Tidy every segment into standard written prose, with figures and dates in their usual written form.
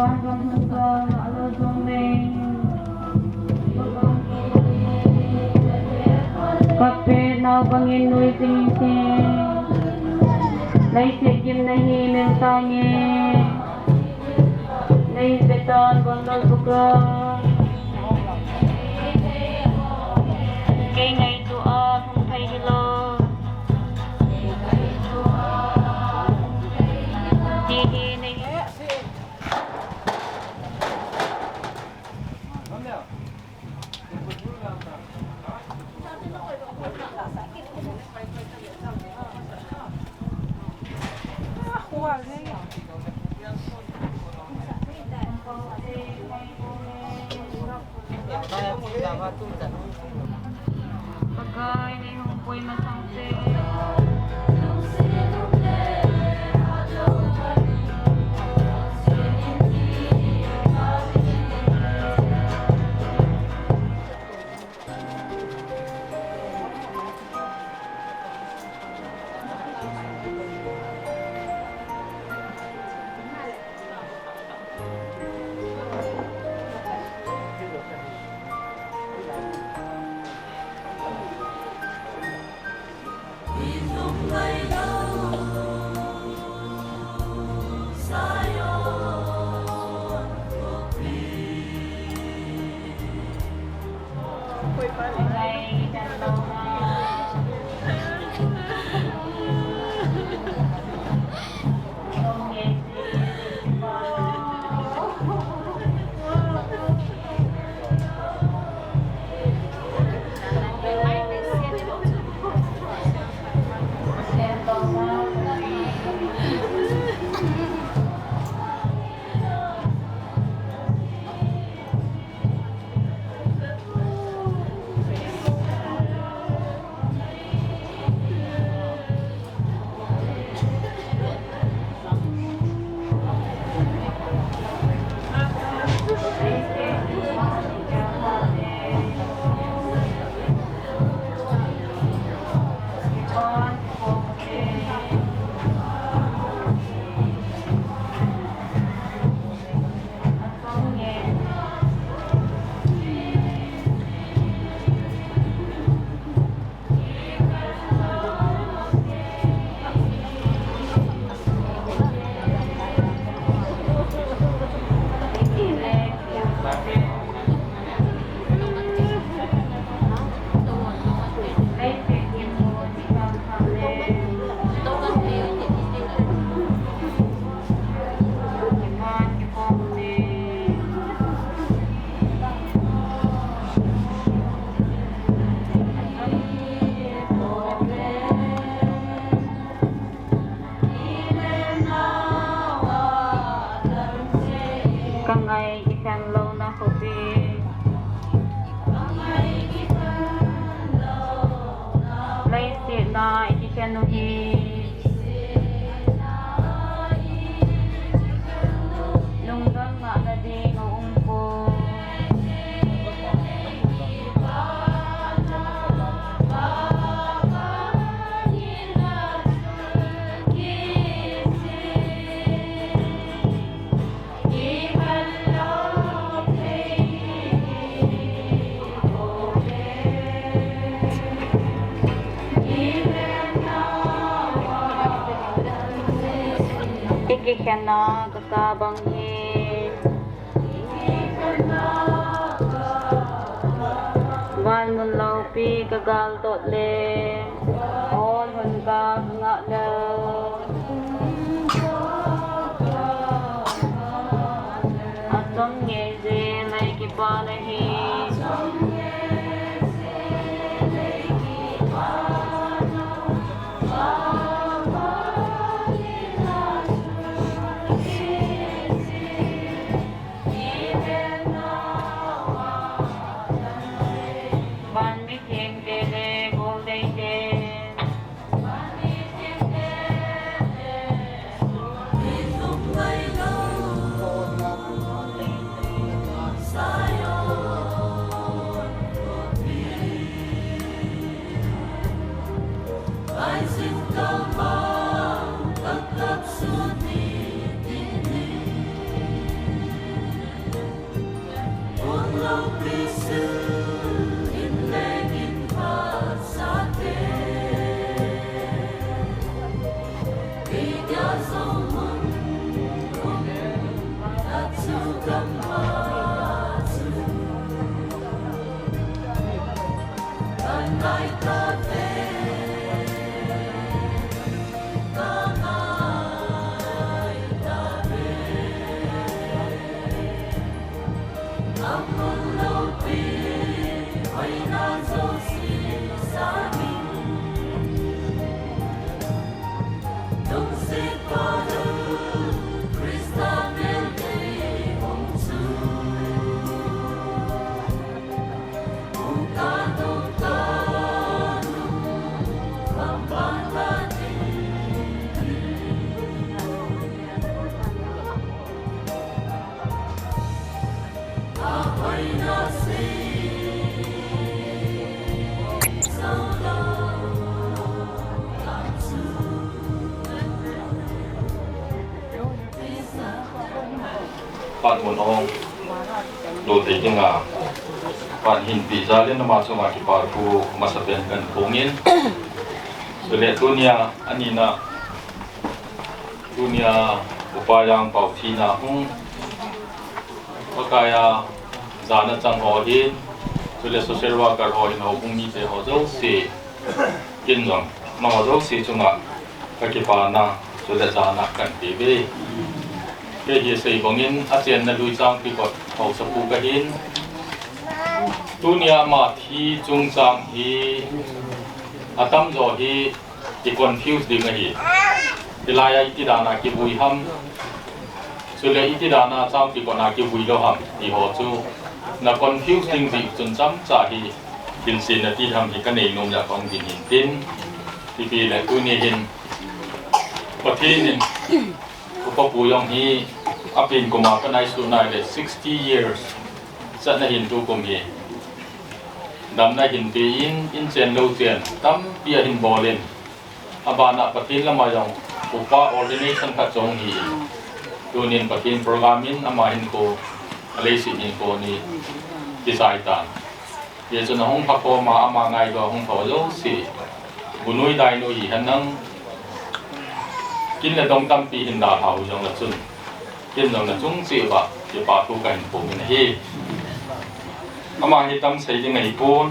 Kapit na bangin nuy sing Nay sikim na himil tangi Nay beton gondol buka Kay ngay tua kung kay hilo Dihi nay Pagkain ay humpoy masangse Kangay ikan law na hobi Laisi na ikan nuhi Lunggang nga na di ngumpo Ikikyan na kakabanghin Lhanmun law pi kagal dot le On hun ka nga le Atong ngeze lay kipanahi Sayo Aphat mun ong do te dinga pan hin pi za le na ma chunga ki par ku masapen kan pongin so le dunia anina dunia Upa Jangpao Thina pakaya zana chang ho hin so le social worker ho in ho bung ni te ho zo si Kin-gon na ho zo si chunga ki pa na so le zana kan ti be ke hi sei bongin asian na lui chang pi ko ho sa pu ka hin dunia ma thi chung chang hi atam zo hi ki confuse ding hi ilaya iti dana ki bui ham sule iti dana chang pi ko na ki bui lo ham ti ho chu na confuse ding ji chun cham cha hi tin sin na ti ham hi ka nei nom ya kong din hin tin ti pi le tu ni hin pathin in upa puyong hi apin kuma ka nai su nai le 60 years sa na hin tu kum hi dam na hin pi in chen lo chen tam pi hin bolen abana patin lama yong upa ordination ka chong hi tunin patin programin ama hin ko alesi hin ko ni kisai tan ye chuna hong phako ma ama ngai do hong tho lo si bunui dai no hi hanang kin la dong tam pi hin da hau yong la chun kin dong la chung chi ba ki pa tu ka hin po min hi ama hi tam sei ding ai pon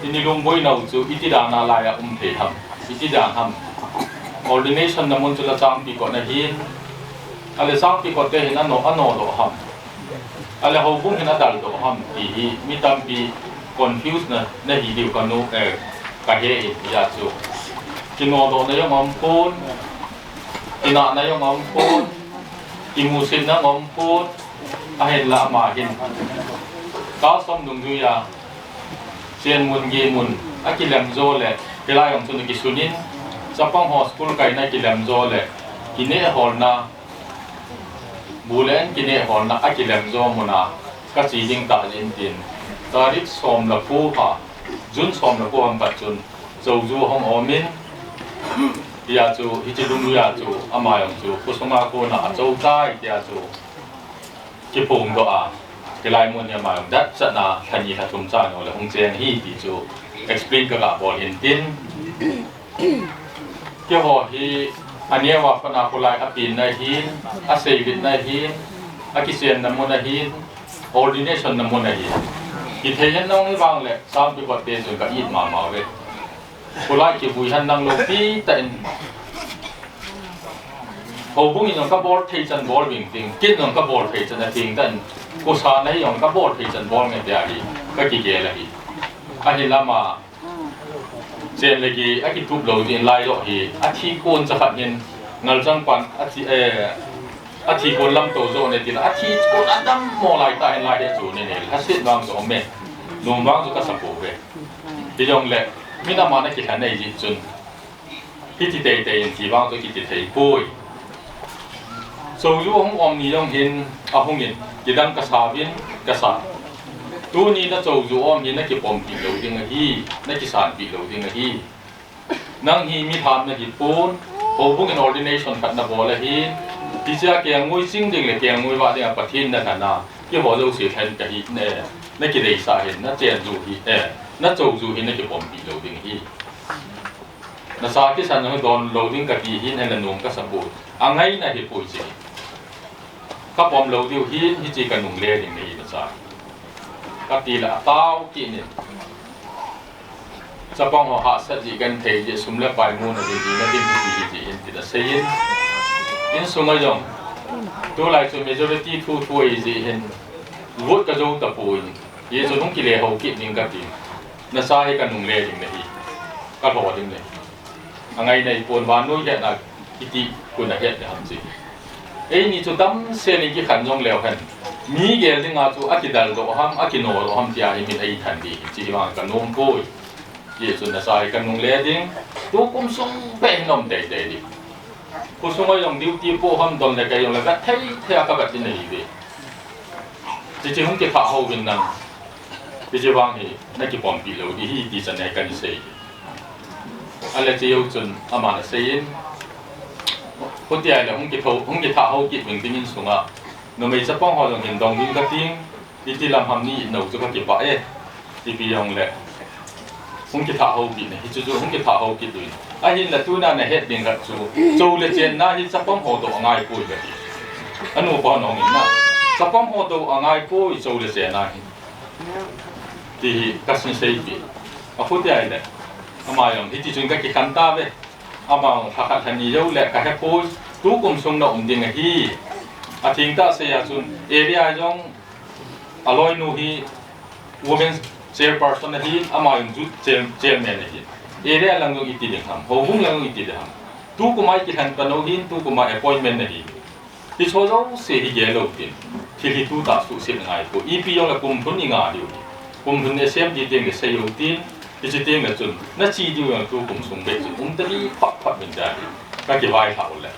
ini lum boi nau chu iti dana la ya the ham iti dan ham ordination namun chu la chang pi ko na hin ale sang pi ko te hin ano do ham ale ho bung hin adal do ham hi mi tam pi confuse na hi diu ka no ka he ya chu kino do na yong am pon ina na yong am pon imusin na am pon ahen la ma hin ka som dung du ya chen mun ge mun akilam zo le pilai ong chun ki sunin sapang ho school kai na kilam zo le kine hol na bulen kine hol na akilam zo muna ka chi ding ta jin tin tarik som la pu ha jun som la pu am ba chun zo zu hong omin ya chu hi chi dung ya chu ama yong chu kusuma ko na zo tai ya chu ki pung do a kilai mun ya ma dat sa na thani ha thum cha no le hong chen hi ti chu explain ka ga bol hin tin ke ho hi ania wa pana kulai apin na hin asei vit na hin akisen na mun na hin ordination na mun na hin ki theyan nong ni wang le sam pi ko te chu ka it ma ma we kulai ki bui han nang lo pi ta in ho bung in ka bol thei chan bol wing ting kin nong ka bol thei chan na ting tan ko sa na yong ka bol thei chan bol nge ya hi ka ki ge la hi a hi lama chen lagi aki tup lo din lai lo hi athi kon cha khat nin ngal jang pan athi kon lam to zo ne tin athi kon adam mo lai ta lai de chu ne ne hasit wang zo me num wang zo ka sa po ve ti jong le mina ma na ki than nei ji chun hi ti te te in ti wang zo ki ti thei poi so yu hong om ni jong hin a hong in ki dang ka sa bin ka sa tu ni na chou zu om hi na ki pom pi lo ding hi na ki san pi lo ding hi nang hi mi tham na hi pon ho bung in ordination khat na bol hi ti cha ke ngoi sing ding le ke ngoi wa ding pathin na thana ki ho lo si than ka hi ne na ki dei sa hin na chen zu hi na chou zu hi na ki pom pi lo ding hi na sa ki san na don lo ding ka ti hi na la nom ka sa bu angai na hi poi chi ka pom lo diu hi chi ka nung le ding ni na sa ka ti la tao ki ni sa pong ho ha sa ji gan thei ji sum la pai mu na ji na din ji in ti da sei in sung a yong tu lai chu majority thu thu ai ji hin vote ka zo ta poi ye chu nong ki le ho ki ning ka ti na sa hi ka nung le ding nei ka ho ding nei angai nei pon wan nu ya na iti ku na het ham ji ei ni chu dam se ni ki khan jong leo han mi gel ding a chu akidal do ham akino do ham tia hi min ai than di chi wa ka nom poi ye chu na sai kan nung le ding tu kum sung pe nom dei dei di ku sung yong duty po ham don le ka yong la ka thei thea ka ba tin nei be chi hung ki kha ho bin nang chi wang hi na ki pom pi lo di hi ti san ai kan sei ale chi yo chun ama na sei in ko ti ai la hung ki tha ho ki bin tin sung a nó mấy chấp bóng họ dòng hiện đồng viên cái tiếng đi đi làm hầm ni nấu cho các kịp bãi đi bị ông lệ không kịp thả hậu bị này chú chú không kịp thả hậu kịp rồi anh hiện là tôi này hết điện gặt chú chú là trên na hiện chấp bóng họ độ ngay cùi vậy anh mua bao nó na chấp bóng họ độ ngay cùi chú là trên na thì các sinh xây bị à phút này này mà dòng thì chú cái khăn ta vậy mà thà thà nhiều lệ cái cùi tú cùng sung động điện này hi à thiên ta sẽ chun area trong alloy nu hi women chairperson hi ama yung chairman hi area lang yung iti ding ham hobung lang yung iti ding ham tu kumai ki han panohin tu kumai appointment na hi ti chojo se hi yellow tin thì hi tu ta su se ngai ko ep yung la kum thun inga diu kum thun sm di teng se yo tin ti chi teng la chun na chi diu yang tu kum sung be chun tari phat min da ka ki vai hau le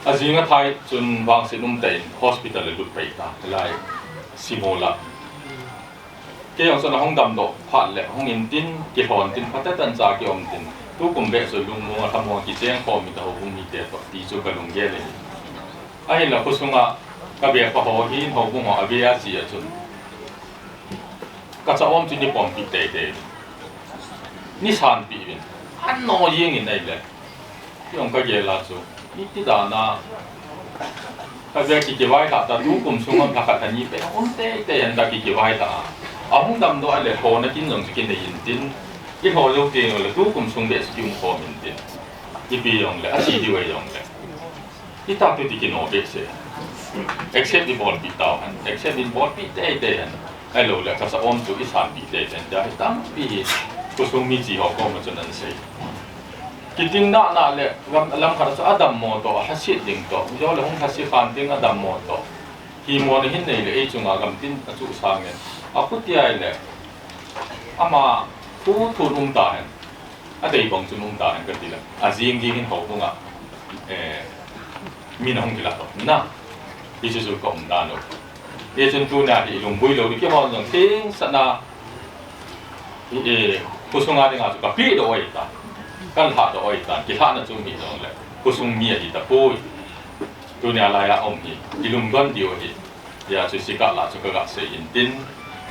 azinga thai chun wang sinum tein hospital le lut pei ta lai simola ke yong son hong dam do phat le hong in tin ki hon tin phat tan cha ki om tin tu kum be so lung mo thamo ki cheng kho mi ta ho mi te to ti chu ka lung ye le ai la kusunga ka be pa ho hi ho bu mo abia chi a chun ka cha om tin ni pom pi te te ni san pi bin an no yeng in nei le yong ka ye la chu ít đó na cái việc kỳ vọng ta tu cùng xuống âm thắc thành như vậy ông tê hiện tại kỳ vọng ta ông đâm đó là hồ nó chính dùng cái này hiện tin cái hồ đầu tiên là tu cùng xuống để dùng hồ hiện tin cái bị dùng là chỉ điều dùng là cái ta tu thì nó biết sẽ except in ball bị tao except in ball bị tê cái lối là các ông tu ít sản bị tê hiện tại tăng bị cuộc sống mi chỉ họ có một chân anh sẽ cái tiếng nã lệ làm khá là Adam mô tô hát xịt đình tô do là không hát xịt phản tiếng Adam mô tô khi mô này hiện nay là ấy chung gam tin trụ sang này phút tiai lệ mà thu ta hen đây bằng chung ta hen cái gì là riêng riêng hậu cũng mình không kịp đâu na thì chỉ có ta nữa để chân tu này thì dùng bùi lâu thì cái họ dùng tiếng sẵn na cuộc sống ai đi ngã chụp cái đồ ấy ta kan ha do oi tan ki ha na chu mi dong le kusung mi hi ta poi tu ne ala ya om hi ilum gon dio hi ya chu sika la chu ka se in tin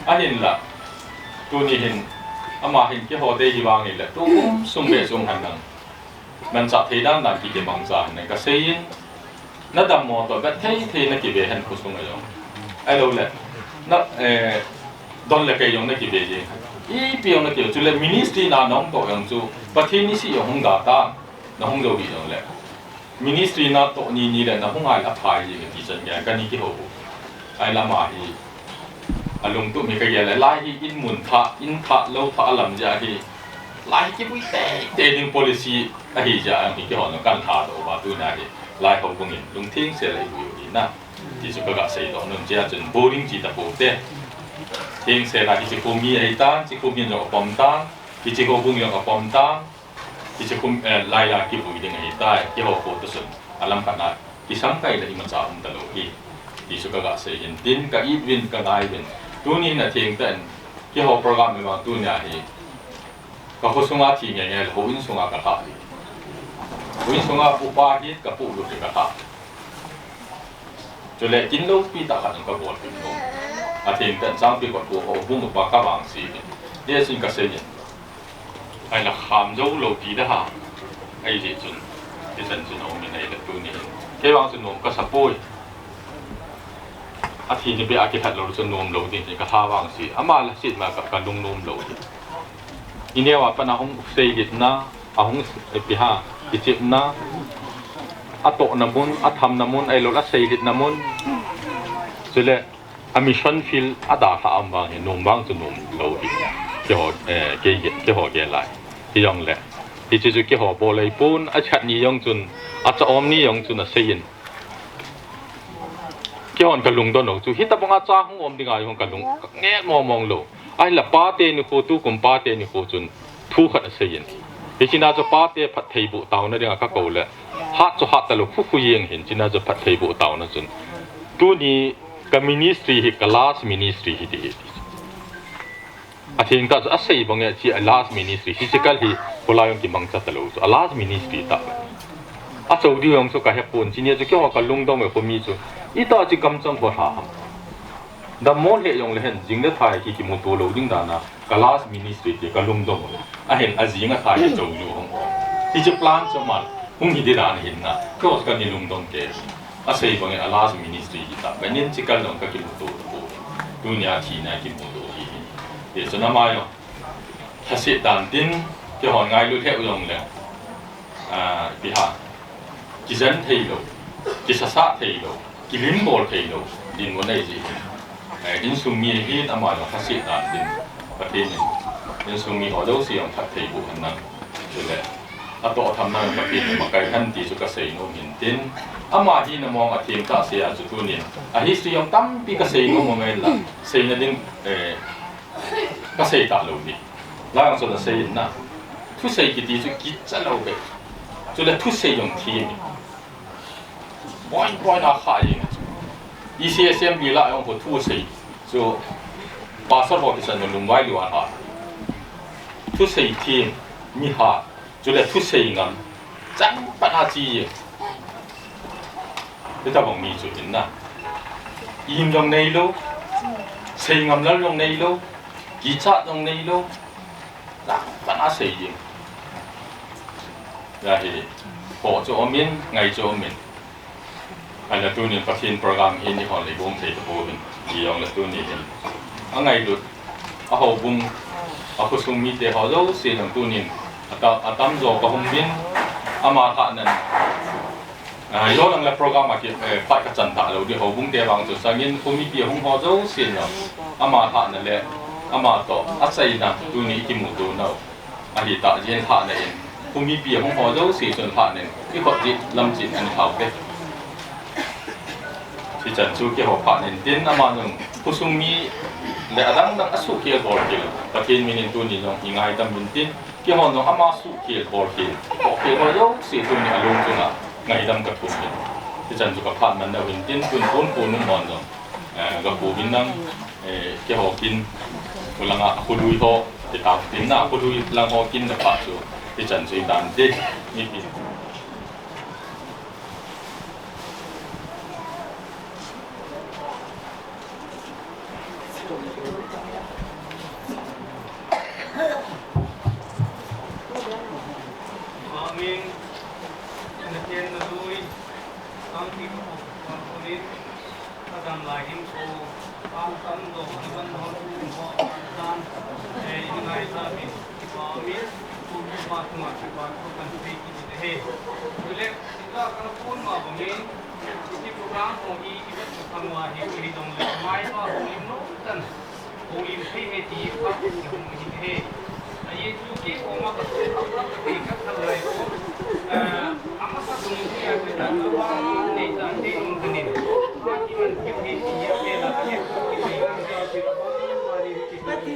anin la tu ni hin ama hin ki ho de hi wang ni le tu sum be sum han nang man sa thei dan dan ki ke mang sa ne ka se in na dam mo to ka thei na ki be han kusung yo ai lo le na don le ke yong na ki be ji ý biểu nó kiểu chú là ministry nào nóng tổ yang chú và thiên ní sĩ ở hông gà ta nó hông đâu bị đâu lẽ ministry nào tổ ni lẽ nó hông ai là phải gì cái chân cái ní cái hồ ai làm mà thì lùng tụ mình cái gì lại lai hi in thạ lâu thạ làm ra thì lai cái bụi tệ nhưng policy hi ra thì cái họ nó căn thạ đâu và tôi này lai hậu công nghiệp lùng thiên sẽ lại biểu gì na thì chú các xây đó nó chỉ là chân boring chỉ là bộ tệ thiên sẽ là chỉ có mi ấy tan chỉ có miền trong bom tan chỉ có vùng trong bom tan chỉ có lại là cái bụi đen ấy tai cái họ phô tôi làm cái này cái sáng cái là mình chọn từ đầu thì số các sẽ hiện tin cái ít viên cái đại viên tu ni là thiên tên cái họ program mà tu nhà thì có hồ sung á thì nghe là hồ in sung á cái thà hồ in sung á upa hit cái phụ được cái thà cho nên chính lúc bị ta khăn cái bộ phim đó thiên tên sang bị quật của họ vùng một bạc vàng xí đây xin cái gì hay là hàm dấu lâu kỳ đó ha hay gì chun cái chân chun ông mình này là tu ni cái vàng chun ông cái sập bôi thì như bây giờ cái thật lâu chun ông lâu thì cái thà vàng xí mà là xí mà cái lung lung lâu thì ini awak pernah ông xây dịch na ông bị ha bị chết na ato namun atham namun ai lo la xây dịch namun cho nên mission field ada sa ambang ni nom bang chu nom lo hi ke ho ke ho ke lai hi yong le hi chu ke ho bo lei pun a chat ni yong chun a cha om ni yong chun a sein ke hon ka lung don no chu hi ta banga cha hung om dinga yong ka lung nge mo mong lo ai la pa te ni ko tu kum pa te ni ko chun thu khat a sein hi china cho pa te phat thei bu taw na dinga ka ko le ha cho ha ta lo khu khu yeng hin china cho phat thei bu taw na chun tu ni cái ministry hi cái last ministry hi đi thì ta cho xây bằng cái chỉ last ministry hi chỉ cái hi polai ông kim mang chặt lâu so last ministry ta cho đi ông so cái hepon chỉ nhớ cho cái họ cái lung đông mà có mi cho ita chi kam chang bo ha da mon he yong le hen jing le thai ki mu to lo ding da na kalas ministry ti kalum dom a hen a jinga thai ki chong lu hong ti chi plan cho man hung hi de dan hin na ko ka ni lum dom ke a sei bang a las ministry ki ta ba nin chi kal dong ka ki mu to bo dunia thi na ki mu to hi de so na ma yo ha se dan tin ki hon ngai lu the yong le bi ha ki zan thei lo ki sa sa thei lo ki lim bol thei lo din mo nei ji in sung mi hi ama lo ha se dan tinประเทศนี้ยังทรงมีหัวเจ้าเสียงทัดเทบุหันนั่งจุดแรกอาต่อทำนั่งประเทศมาไกลท่านตีสุกเกษยโนมินตินอามาที่นมองอาเทียมตาเสียจุดตัวนี้อาฮิสติยองตั้มปีเกษยโนมองไงล่ะเสียนั่นเกษยตาลูนี่แล้วอย่างส่วนเสียน่ะทุเสียกิติจุกิจจะเราไปจุดแรกทุเสียยองทีมบ่อยน่าขายเองECSM บีละยองคนทุเสียจุดpassport officer no lumbai luan ha thu sei team mi ha chule thu sei ngam chang pa na chi ye ta bang mi chu in na im jong nei lo sei ngam lal jong nei lo ki cha jong nei lo chang pa na sei ye ya hi ho cho min ngai cho min ala tu ni pathin program in ni hon le bom thei to bo bin yi yong la tu ni a ngày được a hậu bung a khu sung mi te họ dấu xì thằng tu nín a tam zo có hồng biên a ma thạ nên yo lang là program mà kịp phải cái chân thạ lâu đi hậu bung te vàng cho sang yên khu mi bia hồng họ dấu xì nhở a ma thạ nên lẽ a ma to a say na tu ni kim mu tu nào a hi ta yên thạ nên khu mi bia hồng họ dấu xì chuẩn thạ nên cái họ gì lâm chín anh thảo cái thì chân chú cái họ thạ nên tiến a ma nung khu sung mi le adang dang asu kia bor kil patin minin tu ni long ingai tam min tin ki hon no ama su kia bor kil ko ke bo yo si tu ni alung tu na ngai dam ka tu min ti chan ju ka phat man na win tin kun pon ko nu mon no ga bu bin nang ke ho kin ulanga khului ho ti ta tin na khului lang ho kin na pa chu ti chan ju dan de ni pi Amin, nasiyan na luwi, ang tipo ng kulit, kadang laging so, pangkan do, iban ho, pangkan, ingay sabi, amin, kung bakma, kan peki dite, ulit, sila kanapun mabangin, iti program kung iibat sa pangwahi, ihidong lamay pa, kung imnotan, kung impi, kung hindi, ये चूँकि ओमा बच्चे अपना देखकर कर रहे हो अम्मा सा दुनिया के अंदर तमाम नहीं जानते उनके नहीं बाकी मन की भी ये पहला ये कि नहीं क्या फिर हमारी किसी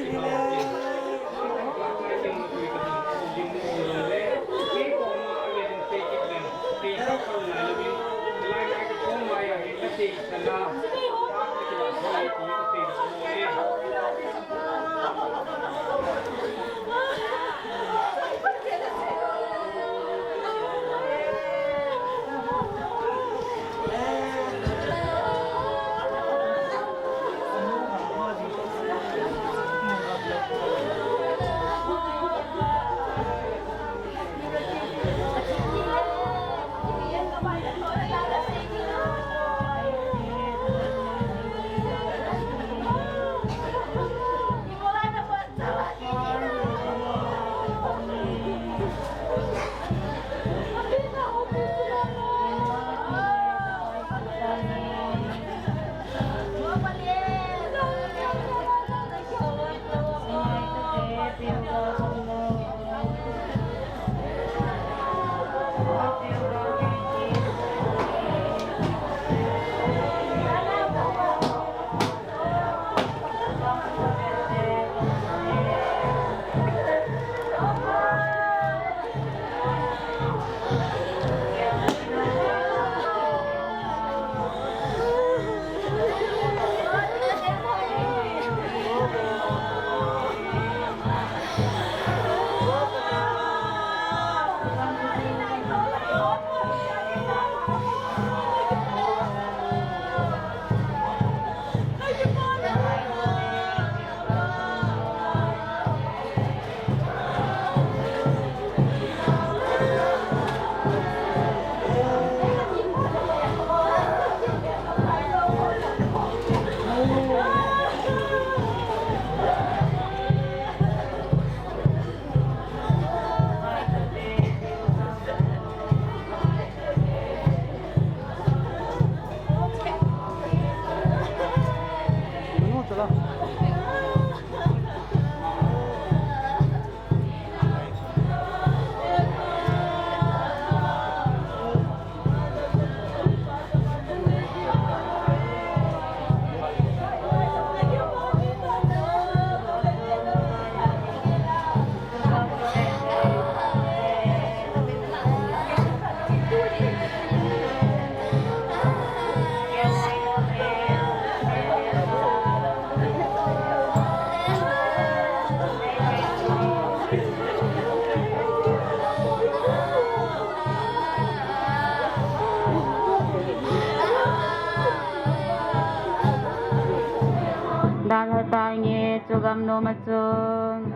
gam no ma chung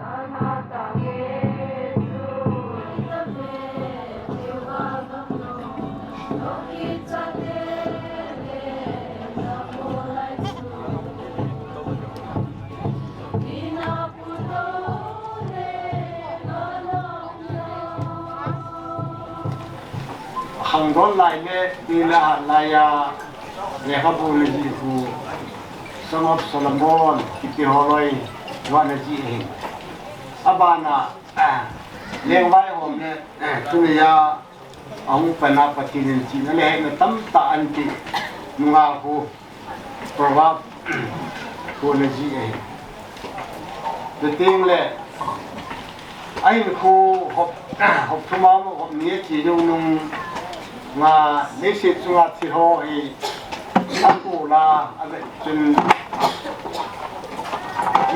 hàng đón lại nghe đi là lại nghe các bộ lịch sử của Song of Solomon kịp họ nói và là gì hình abana liên vai hôm nay chúng ta ông phải nạp phát triển chỉ là lẽ là tâm ta anh chị ngào của proverb của là gì hình the thing là anh khu học thua máu học nghĩa chỉ dùng nung mà lấy sự chung là thì họ thì anh cụ là chân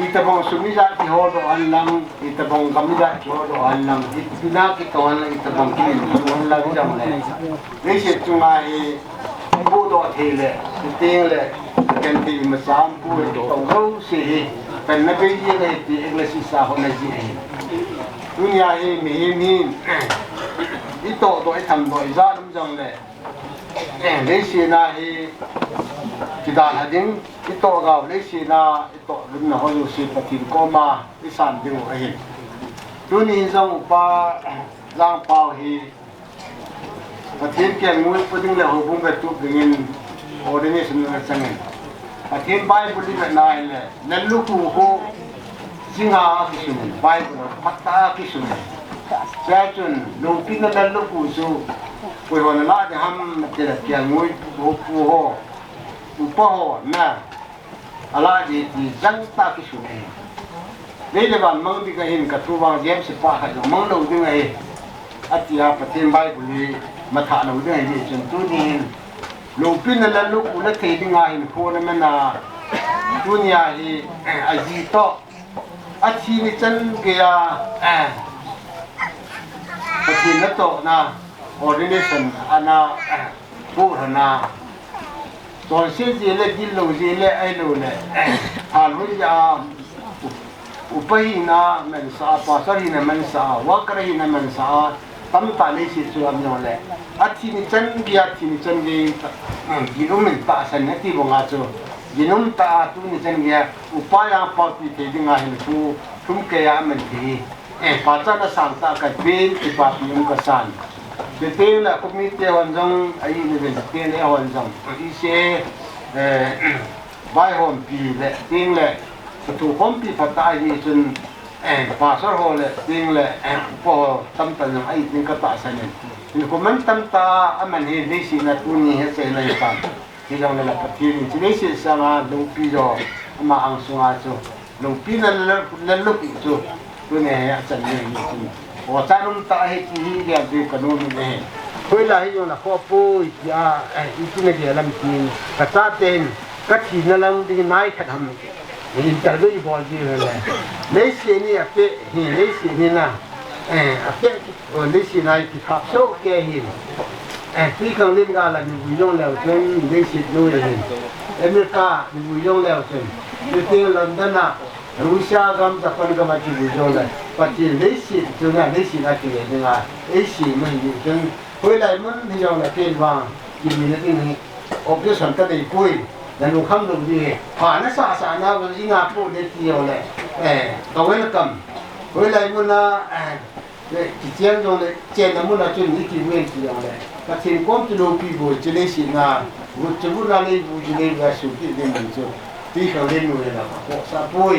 ít tập bóng sumi ra thì họ đồ ăn lắm ít tập bóng cầm ra thì họ đồ ăn lắm ít na cái câu ăn ít tập bóng kia đồ ăn lắm trong này lấy sự chung là thì bố đồ thì lệ tiền lệ cái gì mà sáng bố tổng đâu gì phần nó bây giờ này thì anh là sự sao hôm nay gì dunia hi mihin ito do itham do iza dum jang le leisina hi kidan hading ito ga leisina ito dum na hoyu si patin koma isan ding ahin tuni jang upa jangpao hi pathin kyang mui puding le hobung ga tu dingin ordination na changin pathin bai budi na nai le nalu ku ho singa kisunin Bible patta kisunin sejun lupin na lalu su koi hona la de ham tera kyang ngoi pu ho upa ho na ala di jang ta kisunin le le ban mang bi ka hin ka tu wang jem se pa ka mang lo ding ai atia pathin Bible ni matha lo ding ai ni chun tu ni lupin na lalu ku la thei ding ai hin ko na na dunia hi aji to achi ni chân kia thì nó tổ na ordination ana bu na rồi xin gì là đi lâu gì là ai lâu này luôn ya upai na mình sa pasari na mình sa wakari na mình sa tâm ta lấy sự chú âm nhau này achi ni chân kia gì lúc mình ta sinh hết thì bọn ngã cho Ginum ta tu ni chen ge Upa Jangpao pi te ding a hin tu thum ke ya men thi pa cha na sang ta ka pin ti pa pi um ka san de te la ko mi te hon jong ai ni de te le hon jong i se bai hon pi le ting le tu hom pi pha ta ni chun pa sar ho le ting le po tam ta jong ai ting ka ta san ni ko man tam ta aman he ni si na tu ni he se lai ta thì trong này là phát triển chỉ lấy sự sang lông pi rồi mà ăn xuống cho lông pi là lúc itu tu này chân này và cha lông ta hết chỉ là đi cái nón này thôi là hay là khó pui ya itu này dia làm gì cả cha tên các chị nó làm đi nai thật hầm thì cả đôi bỏ gì rồi lấy sự này apé lấy sự này na apé lấy sự này thì khác số kia hinที่เครื่องเล่นกันละมีวิญญาณแล้วจนได้สิทธิ์ด้วยเลยอเมริกามีวิญญาณแล้วจนที่ลอนดอนน่ะรัสเซียกัมพูชาก็มาที่วิญญาณเลยปัจจุบันได้สิทธิ์จนได้สิทธิ์อะไรเนี่ยนะไอ้สิมันอยู่จนเวลามันวิญญาณละเป็นว่างกินมีนั่นนี่ออกจากสันตะได้คุยแล้วลูกคำลูกดีผ่านนักศึกษานะวันนี้งาพูดได้ที่เอาเลยตัวเวลากันเวลามันนะที่เจียงตรงเลยเจียงน้ำมันจนนี่กินเว้นที่เอาเลยก็ทิ้งความจุลปีบุญเลยสินะบุญจะบุญอะไรบุญเลยก็สุขีเดินมันจะที่เขาเล่นนู่นเลยนะพวกสาปุย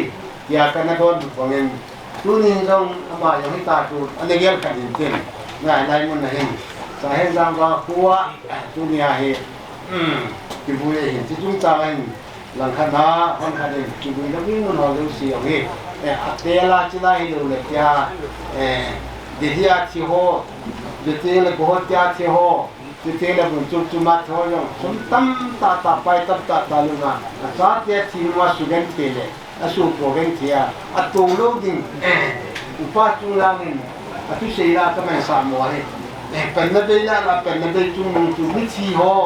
อยากกันนะโดนบุกเงินตัวนี้ต้องมาอย่างให้ตาตัวอันนี้เกี่ยวกับเรื่องง่ายได้มันนะเห็นสาเหตุจากว่าหัวตัวนี้เหตุที่บุญเห็นที่จุ่มใจหลังคณะคนคดีที่บุญก็วิ่งมันหอดูเสียงเหตุเตล่าจิลาให้ดูเลยที่เดียที่หัวเดี๋ยวเลยก็หัวที่หัวเดี๋ยวเลยมันจุ่มมาที่หัวยงสมตั้มตาไปตั้มตาลุงอ่ะซาเตียที่ว่าสุกันเตเลยสุโปกันเทียตัวลูกดิ่งอุปาจุงลางินทุเสียก็ไม่สามวันเป็นนักเรียนละเป็นนักเรียนจุงมิชีหัว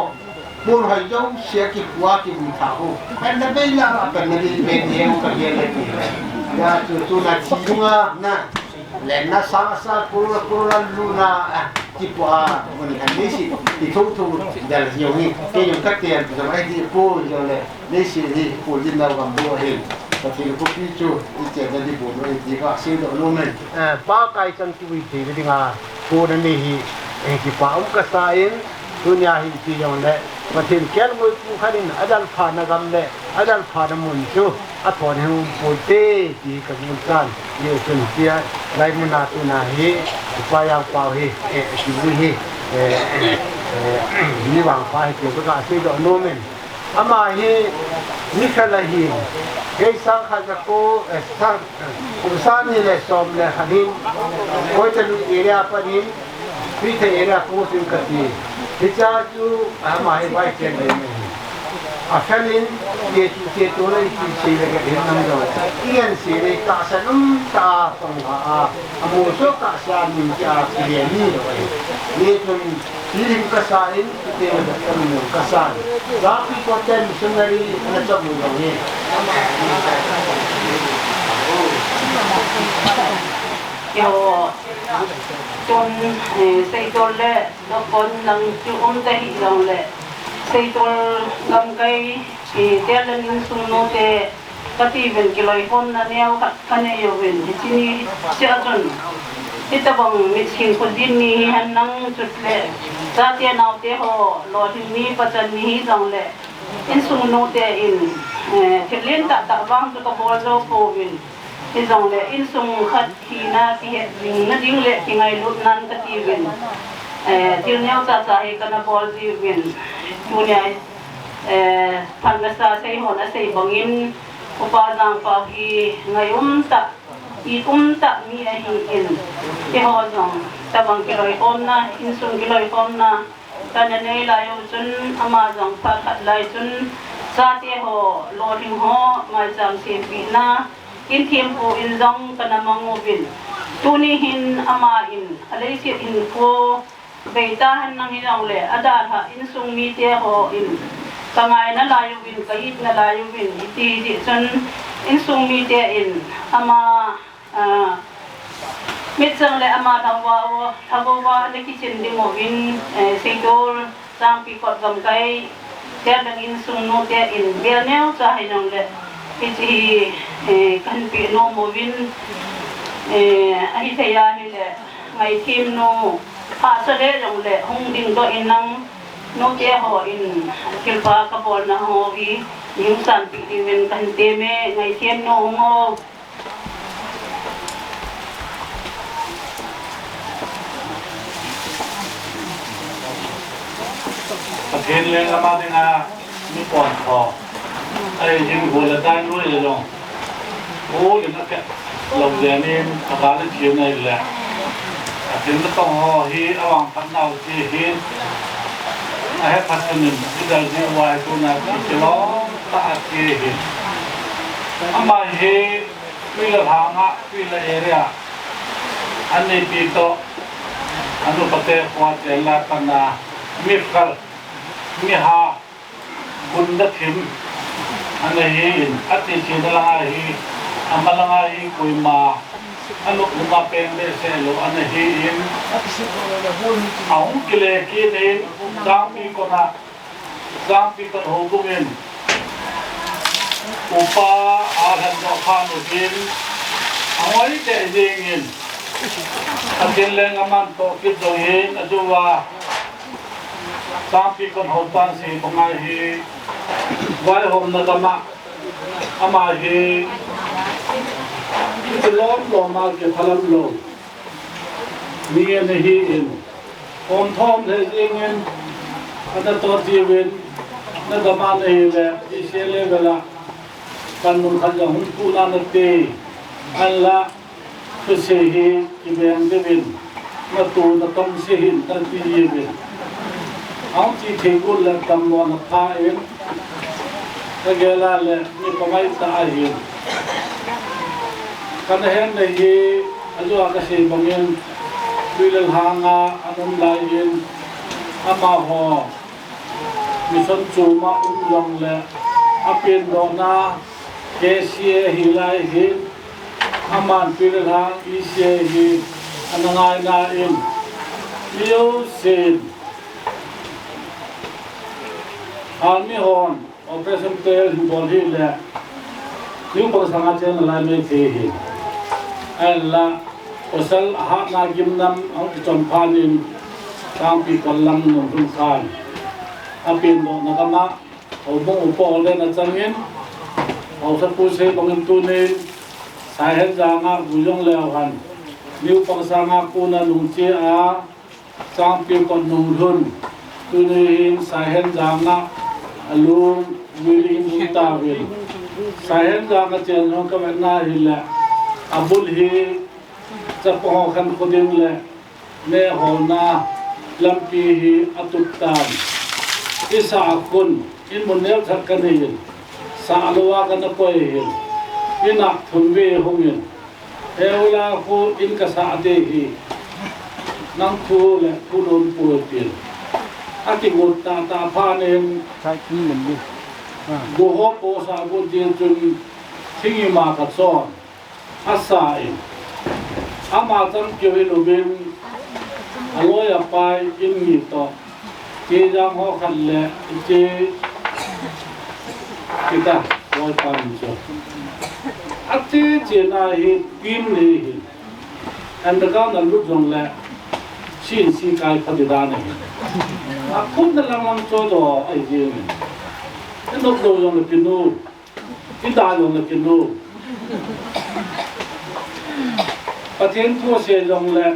บุญให้เจ้าเสียกี่หัวกี่บุญเท้าเป็นนักเรียนละเป็นนักเรียนเป็นเดียวกันเดียวเลย ya tu na chinga na lena sa kura luna tipo a moni kanisi ti tu dal yogi ke yung kaktian so mai di po yo le nisi di po din na gambo he tapi ko pichu ite da di bo no di ka se do no men pa kai chan tu wi ti di nga po na ni hi ki pa um ka sain dunia hi ti yo le matin kel mo ku kharin adal pha na gam le adal pha na mun chu a thon hu po te ti ka mun kan ye chun tia lai mun na tu na hi Upa Jangpao hi shi hi ni wang pa hi ko ka se do no men ama hi ni khala hi ke sang kha ka ko sang usan ni le som le khanin ko chalu area pa ni pi the area ko sim ka ti cha chu ama hi bai chen le a khanin ye to le ti se le ga hin nam do ian se le ka sanum ta tong a mo so ka sa min cha ti le ni do ye chun Hiling kasain, ito yung kami ng kasan. Rapi ko ten, sunari, na sa mulong eh. Yo, chun say tol le, dokon ng chuom tahi lang le. Say tol gam kay, telan yung suno te, katiben kiloy hon na niyaw kanayo win. Sini siya chun. Ito bang mitsin ko din ni hanang chutle. Sa tiyan na te ho, lo ni patan ni dong le. In suno te in, tilin tak bang to kabolo po win. Isong le in sung khat hina ti ning na ding le tingai lut nan ka ti win til nyau sa he kana bol ti win tunya phang sa sei ho na sei bangin Upa Jangpao hi ngayum ta i ta mi a hi in te ho jong tabang kiloi om na in sung kiloi om na kana nei la yo chun ama jong pha khat lai chun sa te ho lo ring ho mai jam se pi na in thiem po in zong kanamang bin tuni hin ama in alai si in ko beita han nang hinang le ada ha in sung mi te ho in kangai na layu bin kahit na layu bin iti di chon in sung mi te in ama mit sang le ama thawa le ki chen di mo bin seidol sang pi kot gam kai te lang in sung no te in bel neu cha hai nong le iti kan pi no mo win ai thaya hi le ngai thim no pa sa le jong le hong ding do in nang no te ho in KLPA ka bol na ho vi yung san pi di win kan te me ngai thiem no ngo Pagkain lang naman din na ni Pon ko. Ay yung bola tayo mo yung yung nakit lòng dẹnin akala chiều này là tiếng nó tông ho hi awang panau chi hi ai phát sinh cái đời đi ngoài cô nào chỉ lo ta chi hi ama hi quy là hàng á quy là area anh này bị to anh nó bate qua tiền là pana mifkal miha bun đất hiểm anh này hi at chi là hi amalangai kuima anu uma pende se lo anahi in aung kile kinin jampi kona jampi kon hobungin upa ahan do khanu din awai te dingin akin leng aman to kidohin ajuwa jampi kon hoban si bungahi wai hom na kama amahi lom loma ke phalam lo nie nahi in om thom the ingen ada to ti wen na dama nahi le isele bela kan mun khan ja hun pu na te alla to se hi ibeng de win na tu na tom se hin tan ti ye win au ti thegul la tam lo na pha en ta gela le ni pamai ta hi kan hen nei ajo ka se bangin bilal hanga anum lain ama ho mission chuma long le apin do na kesie hilai hi Aman pilih isi anangai nain liu sin Almi hon operation tel himbol hi le liu pasanga chen la me the hi alla osal ha na gimnam ang chom phanin tang pi kollam nom hun khan apin do nakama obong upo le na changin au sa pu se bangin tu ne Saihenjang bujong lewan liu pasanga kuna nung che a tang pi kon nung hun tu ne Saihenjang alung wili mutawil Saihenjang chen no ka na hi le abul hi chapo khan khodim le ne hona lampi hi atutan isa akon inmun ne thakani sa alwa kana koi hi ina thumbe hongin eula ko in ka sa de hi nang thu le pudon putin ati gut ta phanen sai ki mun ni go ho po sa go din chun thingi ma ka son asai ama tam kyo hin ubin aloya pai in ni to ke jang ho khan le che kita loi pan cho ati che na hi kim ni hi and the ga na lu jong le sin si kai phadida ne akun na lang cho do ai je ni no do yong le pinu kita yong le pinu patien thua se jong le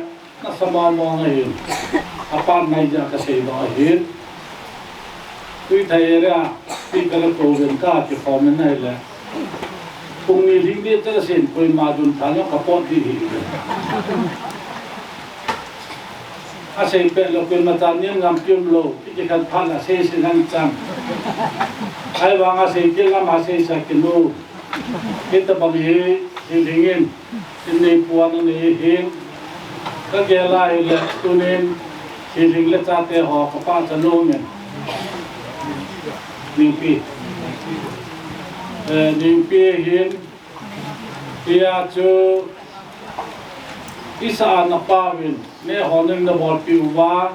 na sama mo ngai apan nai ja ka se do hin tui thai ra ti ka la ko gen ka ti form nai le kung ni ling de ta sen koi ma dun tha no ka pot di hi a se pe lo pe ma ta ni ngam pyum lo ti kan phan a se se nang chang ai wa nga se ke la ma se sa ke no ke ta bang hi hingin ini puan ni hin ka ge la ile tunin hing le cha te ho ka pa cha no men nimpi hin ia chu isa na pawin ne honing na bol piwa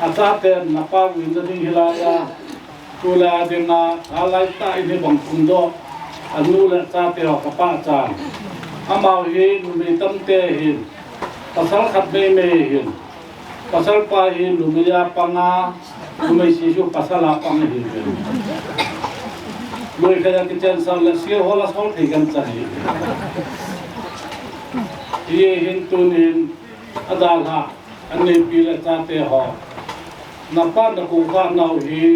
ata te na pawin na ding hilaya tula dina alai ta ini bang kundo anu le cha te ho ka pa cha amau hi mi tam te hin pasal khat me hin pasal pa hin lumia panga lumai sisu pasal apang hin loi kaya kitchen sang la sir hola sol thei kan chai ye hin tunin adala anne pila cha te ho napa na ku kha nau hi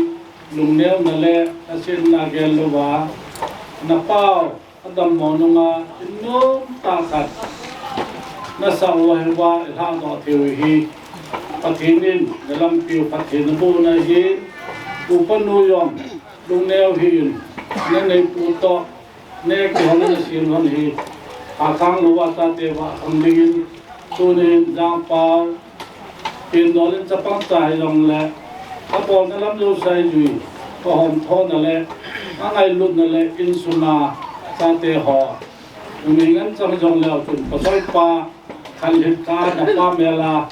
lumneu na le asin na gel wa napao adam monunga innom ta khat na sawa wa ha do theu hi pathinin dalam piu pathin bu na hi upanu yom lumneu hi nên này phụ to nên cái hôm nay xin hôm nay khang lúa ta te wa ông đình tu nên giang pao tiền đó lên chấp bằng tài lòng lệ các bọn nó làm lâu say rồi có hòm thon là lệ các ngày lụt là lệ in suna ta te họ mình ngắn trong dòng lèo chuẩn có soi pa khăn liệt cá là pa mè la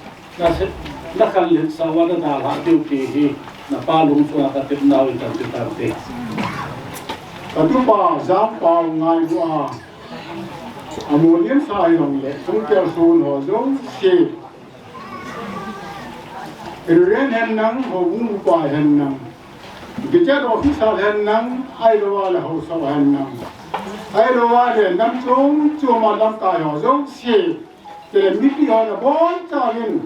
nó khăn liệt sao nó đã hạ tiêu kỳ hi là pa lúng xuống các tiếp nào thì tận tị Upa Jangpao Haokip Amun yếm sai lòng lệ chúng kêu xuân hồ giống xì Riêng hèn nắng hồ vung Upa hèn nắng cái chết đó khi sao hèn nắng ai lo là hồ sao hèn nắng ai lo là nắng xuống chùa mà làm cài hồ giống xì để mít đi hồ là bốn cha lên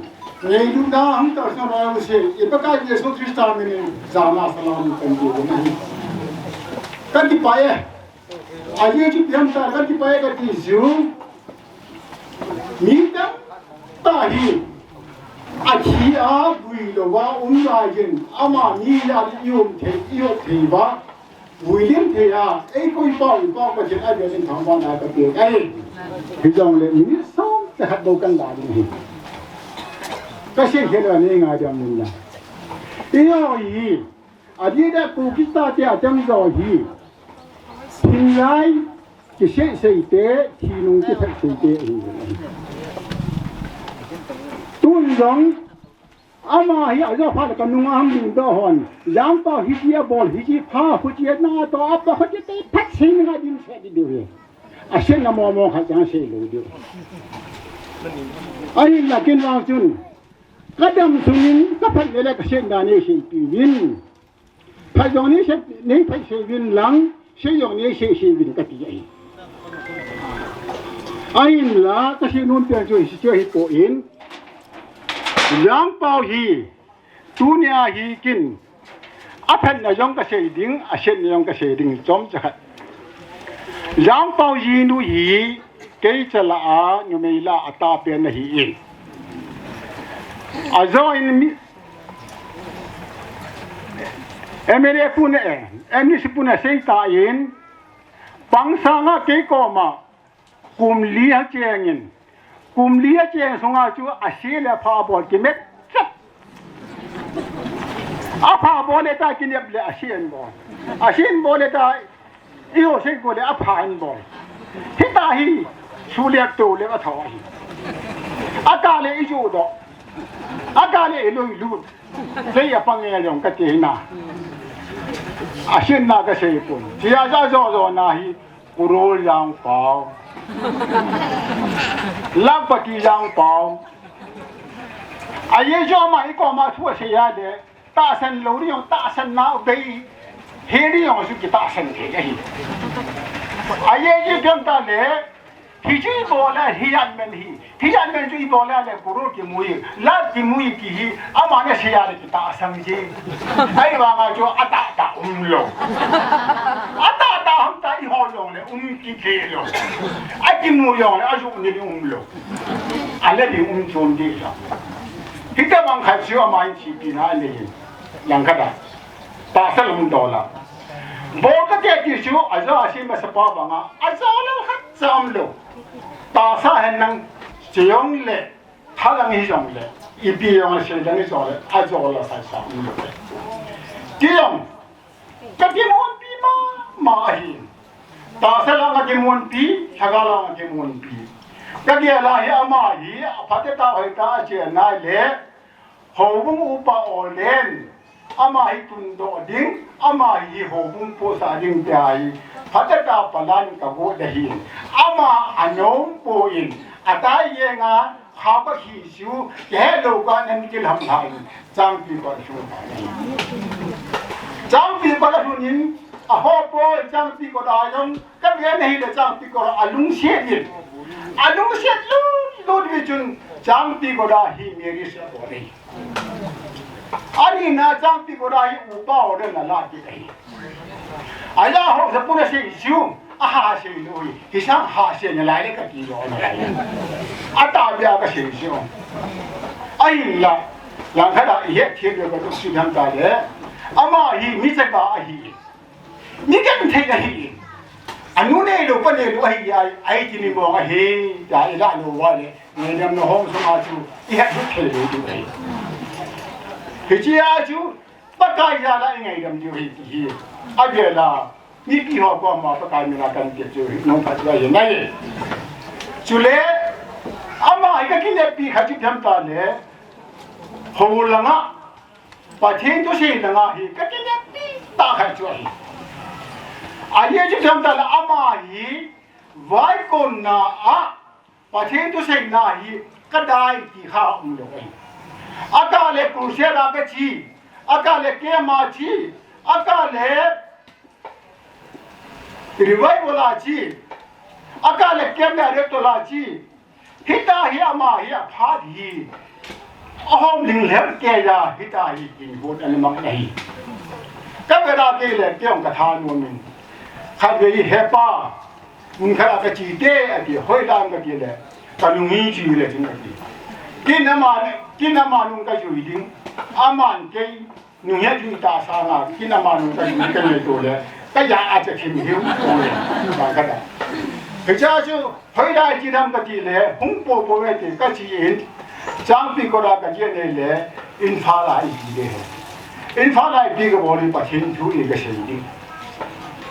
ngày lúc đó hắn ta sao nói xì ít bác cái gì số Christa mình giảm là salam cần gì vậy kan di paye aye ji piam ta kan di paye ka ti zu mi ta ta hi a chi a bui lo wa la yin ama ni la yum the ba bui lim the a ei koi pa ka chen a ben thang ba na ka ti ai hi jong le mi som ta hat do kan la ni ka shin he la ni nga jam ni la iyo yi a ji da ku ki ta ti a jam zo hi Hình lai chỉ sẽ xây tế thì nông chỉ phải xây tế tuân giống ama hi aja pha ka nung am ling do hon yang pa hi chia bol hi chi pha hu chi na to ap ho chi te phat sin nga din se di de a sen na mo kha chang se lo de ai la kin wang chun kadam sunin ka phat le ka sen da ne se pi win pha jong ni se ne pha se win lang se yong ne se win ka ti ai la ka se nun pe jo si che hi po in yang bao hi dunia hi kin aphat na yong ka sei ding a sen yong ka sei ding chom cha yang bao hi nu hi ke chala a nyu mei la ata pe na hi in a zo in mi emere pune eni si pune sei ta in pangsa nga ke ko ma kum li ha chengin kum lia cheng songa chu asile pha bol ki met a pha bol le ta ki ne le asien bol le ta io se ko le a pha in bol hita hi su le to le a thaw hi aka le i ju do aka le lu lu le ya pang ye yong ka ti na asien na ka se pun ji ya za zo na hi uro yang pao lăng bạc kỳ giang bảo, ai cho mà cái con mà thua xe ra để ta sinh lâu đi ông ta sinh nào đây, hết đi ông suy ta sinh thế này, ai chứ chúng ta để thì chỉ bảo là hiện men chỉ bảo là bồ cái mũi, lá cái mũi cái mà cái xe ra để ta sinh gì, ai mà cho ta lâu, ta không ta đi hỏi lòng này cái lòng. Ai mua yong le azu ni lo ale di chon di la kita mang khai siwa mai chi pi na le yang kada ta sa lum do la bo ka ke ki siwa aza asi ma sa pa ba nga aza lo khat sam lo ta sa hen nang chiyong le tha lang hi jong le i pi yong se dang ni so le aza lo sa sa lo ki yong ka ki mon pi ma hi ta sa lang ke mon pi thaga lang ke mon pi ka dia la hi ama hi aphat ta hoi ta che na le ho bung upa olen ama hi tun do ding ama hi ho bung po sa ding pai phat ta palan ka bo de hi ama anom po in atai ye nga kha ba hi su ke lo ka nan ki lam thai chang pi ba su chang pi ba la nin a ho po chang pi ko da yong ka ye nei le chang pi ko alung se yin alung se lu vi chun chang pi ko da hi meri se bo nei ani na chang pi ko da hi upa o de na la ti ai aya ho se pu na se ju a ha se lu hi sang ha se ne lai le ka ti ro ne a ta bia ka se ju ai la lang kha da ye thi de ko su tham ta le ama hi mi se ba a hi ni kan thei ka hi anu ne lo pa ne lo hi ai ti ni mo ga he da ila lo wa le ne nam no hom so ma chu i ha thu thei lo tu ai he chi a chu pa ka ya la ngai dam ju hi hi a ge la ni pi ho ko ma pa ka mi na kan ke chu no pa ya ye nai chu le ama ai ka kin ne pi kha chi tham ta le ho la nga pa thiên tu si la nga hi ka kin ne pi ta kha chu ai ai chứ chúng ta là ama hi vai con na a pa thiên tu sei na hi ka dai ki kha lo ai aka le ku se ra ka chi aka le ke ma chi aka le rivai bola chi aka le ke me re to la chi hita hi ama hi pha hi ahom ling le ke ya hita hi ki ho an ma nei ka ve ra ke le ke ong ka tha nu min khai về hepa mun khara ka chi te ati hoi lam ka ki le ka lu ngi chi le tin ka ki kin na ma nu ka ju ding aman ke nu ya ju ta sa na kin na ma nu ka ju ka le to le ka ya a cha chi mi hu ko le ba ka da ke cha ju hoi da chi dam ka ki le hung po po we te ka chi yin chang pi ko da ka je ne le in pha la i de in pha la i bi ka bo ni pa thin thu ni ka se ding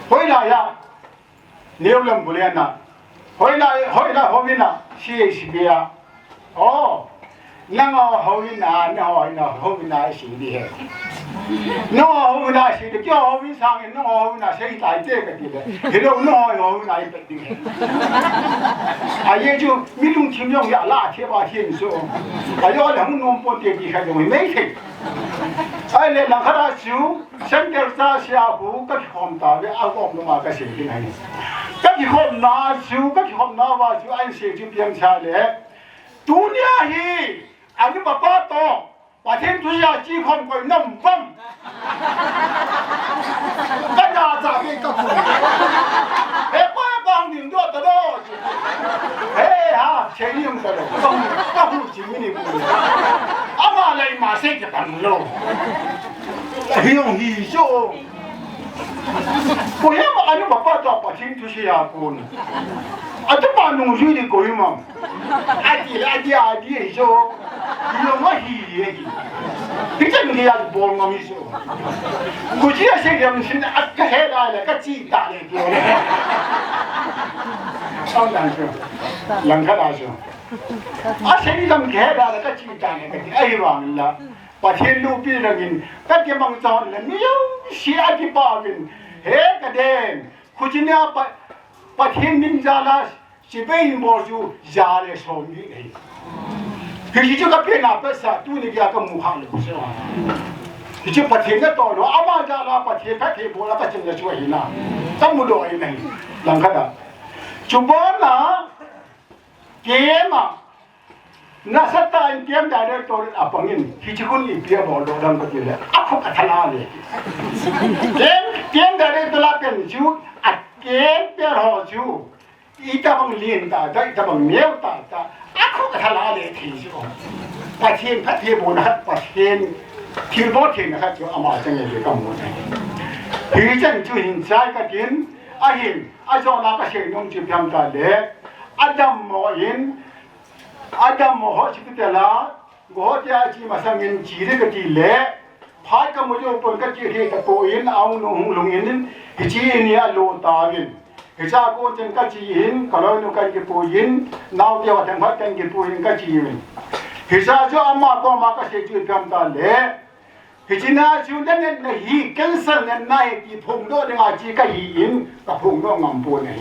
hoi la ya nhiều lắm bữa lên nè hồi lại hôm nay CHBA năng hôm nay hôm nay sinh đi hết nó hôm nay sinh được cho hôm nay sang nó hôm nay sinh đại thế cái gì đấy thì đâu nó hôm nay bị đi hết ai chứ mình luôn chim nhung ya la thế ba thiên số ai giờ là muốn nông dân đi khai rồi mấy thế ai lên làm khá là chú sinh ra ra xia hú các hôm ta với áo quần nó mà cái gì thế này các hôm na chú các hôm na và chú anh sẽ chú biếng xa lệ dunia hi anh mà bắt to và thêm thứ ya chỉ không có nằm vâng cái nhà giả cái cấp ê qua bằng điểm đó đó ê ha chế niệm đó không chỉ mình đi mà lại mà sẽ cái bằng lô hiểu gì chứ cô em anh mà bắt to và thêm thứ ya con anh mà nung duy đi coi mà anh gì chứ 이런 거 희얘기 그때 내가 뭘 놈이죠 굳이 세계는 신의 아까 해라 같이 다래 상당히 랑카다죠 세계는 해라 같이 다래 아이왕라 바thiên 비랑인 같이 망자는 미용 시아기 바긴 해가된 굳이냐 바thiên 민자라 시베인 모주 자레 소미 thì chú các bên nào tất cả tu này kia các mù hàng được sao? Thì chú bắt thiên cái tỏi nó ám ăn ra là bắt thiên các thầy bố là các chân là chú ấy là các mù đồ ấy này làm cái đó. Chú bố là kiếm mà na sát tay kiếm đại được tôi là bằng in thì chú con đi bia bỏ đồ đang có gì đấy không có thằng nào đấy kiếm đại được tôi là bên chú kiếm bia họ chú ít ta bằng liền ta đây ta bằng méo ta không có thằng nào để thì chứ bắt thiên bố nó bắt thiên bố thiên nó chứ mà chẳng nghe được cái món này thì chân chú hình sai cái tiền hình cho nó cái sự nhung chịu tham gia để Adam mô họ chỉ cái là họ chỉ chỉ mà sang nhìn chỉ cái gì lẽ phải cái một chỗ cái gì thì cái bộ in ông lùng in thì chỉ này lô ta in thì sao cô trên cái gì in kalau nó cái bộ in nào dia thành phát cái bộ in cái gì in thì sao cho ông mà có mà cái sự chịu tham gia lẽ thì chỉ na chú nên là hi cancer nên này thì phùng đó để mà chỉ cái in cái phùng đó ngầm bộ này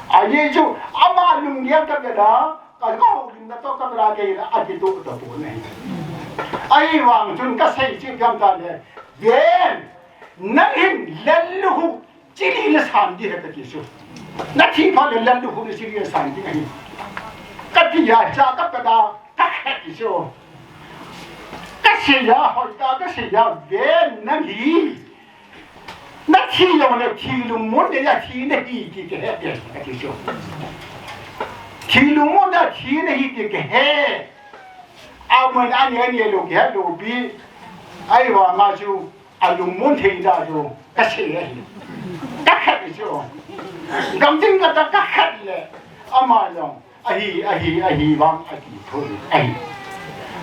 ai chú ông mà lùng dia cái đó cái câu chuyện đó có cái là cái là ai tu được bộ này ai hoàng chúng cái xây chịu tham gia lẽ về nãy in lên lu chỉ là sản đi hết cái số nãy thì phải lên lu lu chỉ là sản đi cái cái gì à cha cái đó các cái số cái gì à hỏi ta cái gì à về nãy thì用来提龙门的呀提那一点个个个就提龙门的提那一点个嘿Amun ani lo ke lo bi ai wa ma ju alum mun thei da jo ka che ye ka khat jo gam tin ka ta ka khat le ama long ahi bang ati thoi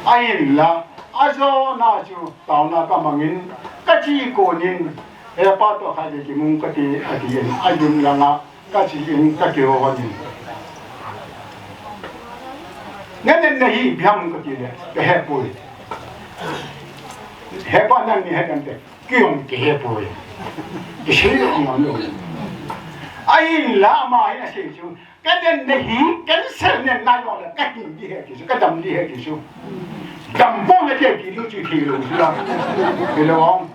ai la azo na ju taw na ka mangin ka chi ko nin e pa to kha de ki mung ka ti ati yen ajun la nga ka chi yin ka ke ho nin nên là hi biam cái gì đấy cái hẹp bụi hẹp bao nhiêu ni hẹp anh đấy kiong cái hẹp bụi cái gì cũng ngon luôn ai là mà ai là gì chứ cái nên là hi cái sơn nên nói là cái gì hết chứ cái đầm gì hết chứ đầm bông cái gì thì chú thì luôn chứ là hiểu không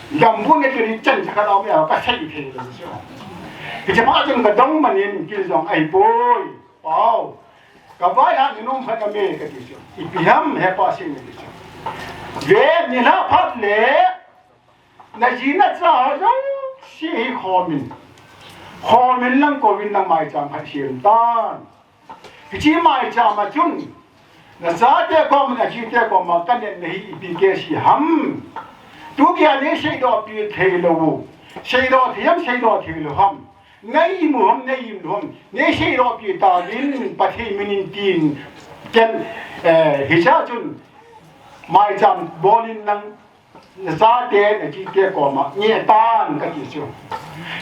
đầm bông cái gì chân chắc đâu mới cái gì thì luôn chứ thì chỉ bắt chúng cái đông mà nên cái dòng ai bôi wow cái vai là những ông phải làm gì cái gì chứ, ibiam hay bao nhiêu cái gì chứ, về nhìn là phát lệ, này chỉ là sao đó, sĩ khó mình lăng cố mình lăng mai chạm phải hiện tan, chỉ mai chạm mà chung, là sao thế con là chỉ thế con mà cái này bị cái gì hâm, tu cái này xây đó bị thay lâu, xây đó thì xây đó thì lâu hâm. Ngay muham ngay sei ro pi ta lin pathi minin tin ken hisa chun mai jam bolin nang ซาเตียนจีเตียกอมาเนี่ยตานก็ที่สุด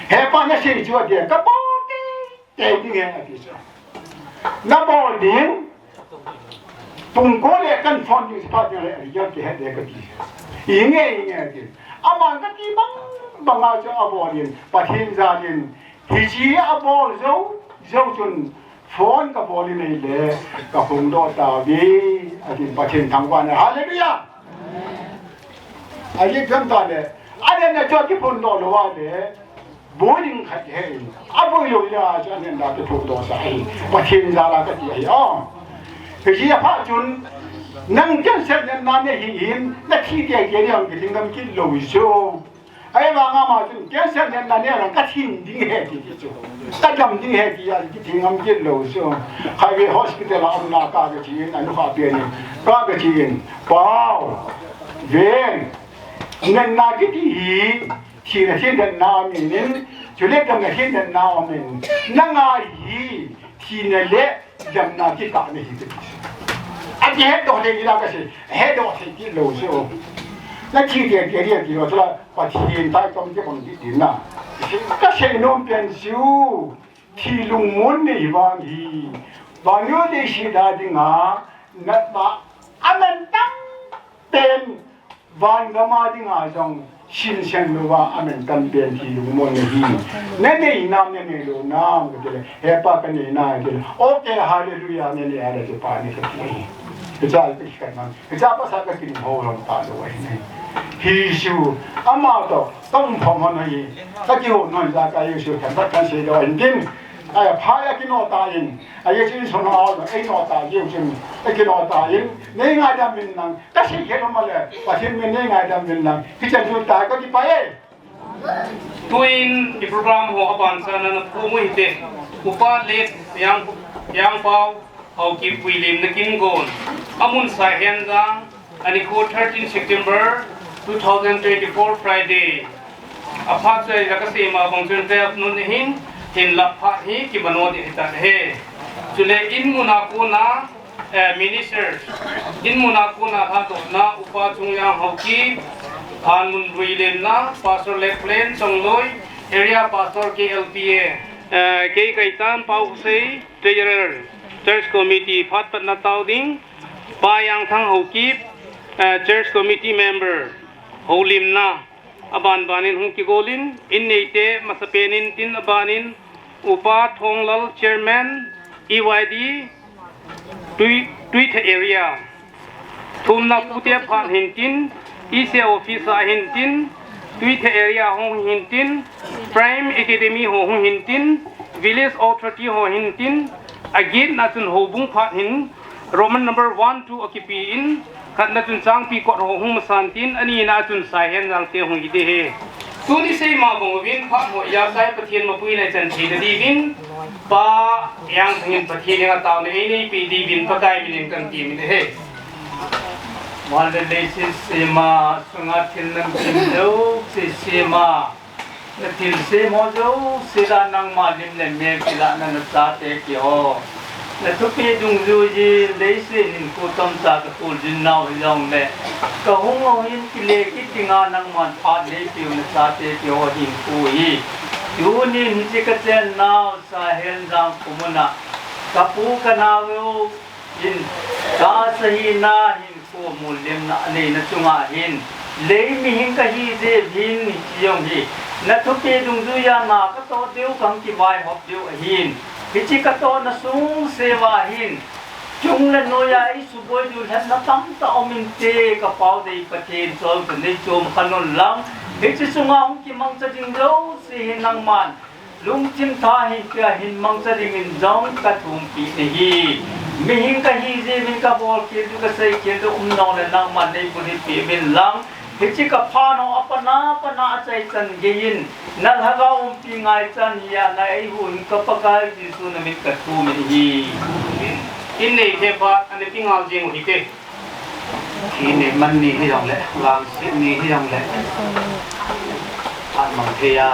เฮปาเนี่ยสิ่งชั่วเดียก็ปอดีเตดิ้งเองก็ที่สุดนับปอดิ้งตุงโกเลกันฟอนอยู่สปาร์ตเนี่ยเลยยอดที่เฮเดียก็ที่ยิงเองที่อามันก็ที่บังอาจจะอาบอดิ้งปัจเจกซาดิ้งฮิจีอาบอลเจ้าจนฟอนกับบอลนี่เลยกับหงดอตาวีอาทิตย์ปัจเจกทั้งวันฮาเลลูยาอายุเพิ่มตอนเนี่ยอันนี้เนี่ยจอดที่พุ่นโดนว่าเนี่ยบูดิงขัดเฮงอาบุยยาจะเนี่ยน่าจะถูกโดนสายปัจเจกซาลาก็ที่อ๋อคือที่พระจุนนั่งจันเสร็จเนี่ยนั่นเนี่ยหินและที่เดียร์เดียร์กินกันกินโลวิโซไอ้บางอามาจุนจันเสร็จเนี่ยนั่นเนี่ยเราก็ทิ้งดิ้งเฮที่ที่สุดก็จำดิ้งเฮที่อะไรที่ทิ้งกันกินโลวิโซใครไปฮอสพิทอลอัมนาคาก็ทิ้งอนุภาพเปลี่ยนก็ทิ้งเปล่าเวนเงินนาคิดที่นะที่เดินนามินจุเล็กดำนะที่เดินนามินนั่งอาที่เนี่ยเละดำนาที่ตาไม่หิดอันนี้เฮดดอกเดียวกันสิเฮดดอกที่โลโซและที่เดียวที่เราจะว่าที่ใต้ต้นที่คนที่ดินน่ะก็เช่นน้องเป็นสิวที่ลุงมุนนี่บางทีบางอย่างที่สิดาดิงานับว่าอันนั้นตั้งเป็นวันกมาดิงาจงชินเชนรู้ว่าอันนั้นตั้งเป็นที่ลุงมุนนี่เนี่ยน้ำเนี่ยรู้น้ำก็เลยเฮปากันเนี่ยน้ำก็เลยโอเคฮาเลลูยาเนี่ยอะไรจะปานี่ก็ที่กระจายไปกันมันกระจายภาษาก็กินหัวลงตาด้วยเนี่ยฮิชูอามาโตต้องพอมันนี่ตะกี้หัวน้อยจากไอ้ชูแค่ตัดกันเสียดายจริงไอ้พายกินโนตายินไอ้ชื่อสนเอาไอ้โนตายิ่งจริงไอ้กินโนตายินเนี่ยง่ายดำมินนังก็สิ่งที่เรามาเลยว่าที่มันเนี่ยง่ายดำมินนังที่จะดูตาก็ที่ไปทุยนที่โปรแกรมหัวบันสันนั้นผู้มุ่งเตะอุปาเล็กยังเปาเอากิบวิลิมนักกินโกนอามุนสายเฮนจังอันนี้โค13 September 2024 Friday Aphat से जगसी माँ बंगचुन ते अपनों ने हिन लपा ही की बनोदी हिता है चुले इनमुन आपको ना मिनिस्टर इनमुन आपको ना लहदोहना उपा चुंगयांग Haokip Lhanmun VUILEMNA pastor Lalkholien Chongloi area pastor KLPA kei kaitan pau sei treasurer church committee phat patna tauding pa yang thang haokip church committee member VUILEMNA aban banin hung kigolin in neite masapenin tin abanin upa thonglal chairman EYD tweet area thumna pute phan hintin ise office hintin tweet area hong hintin prime academy hong hintin village authority ho hintin again natun hobung phat hin roman number 1 2 okipi in khat natun chang pi ko hong masantin ani natun Saihenjang te hong ide he tuni sei ma bong win phat ho ya sai pathian ma pui lai chan thi di win pa yang thingin pathian nga taw ne nei pi di win pakai min kan ti min he Walalaysis sema sungatin ng pindaw si sema natil semo daw sila nang malim na may sila na nagsate kiho natupi dung zuji laysin kutom sa katulin na uyong le kahungohin kilekit nga nang manfaat na piyo nagsate kiho hinpuhi yunin si katsen na Saihenjang kumuna kapu kanawo in kasahina ko mulim na alay na tungahin lay mihing kahize hin yung hi natupi dung duya ma kato diw kang kibay hop diw ahin hichi kato na sung sewahin chung la noya ay suboy dulhat na tamta ominte kapaw day patin sol kundi chum kanon lang hichi sungahong kimang sa dingdaw si hinang man lungtim tahin kaya hinmang sa dingin dong katumpi nihi mihing kahizi min ka bol kildu ka say kildu umnaw na nang manay bunit pimin lang hichi ka pano apana atay chan gayin nalhagaw pingay chan hiya na ay hun kapagay diso namin katumin hi inay hepa ane pingal jing hike inay man ni hiyang le lang sin ni hiyang le at mang kaya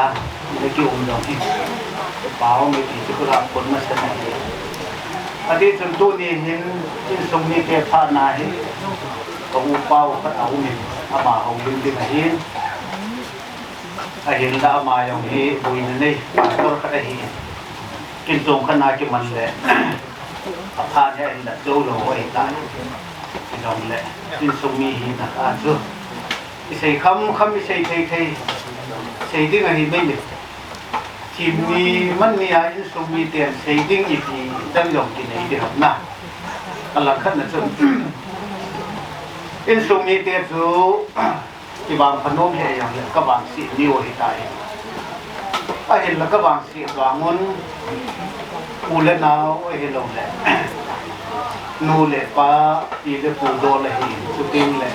naging umnaw hi pao may pisikura pon mas na hiya Adi tentu ni hin sung ni ke pha na hi có Upa phát áo mình ama hồng linh linh hin ahin đã ama yang hi Vuina này pastor khát hi Kin-gon khana cái mình lệ Aphat này là châu lô ấy tại dòng lệ tin sông mi hi na à chưa xây khăm xây xây đi ngày bây giờ chỉ mi mình mi ai in sông mi tiền xây đi gì thì đang dòng cái này đi học na là khát là chung in sông mi tiền chú cái bằng phần nôm hệอย่างcác bạn sĩ nhiều hiện tại hiện là các bạn sĩ Lhanmun VUILEMNA hiện lòng lệ nu lệ pa đi để phụ đồ lệ chú tin lệ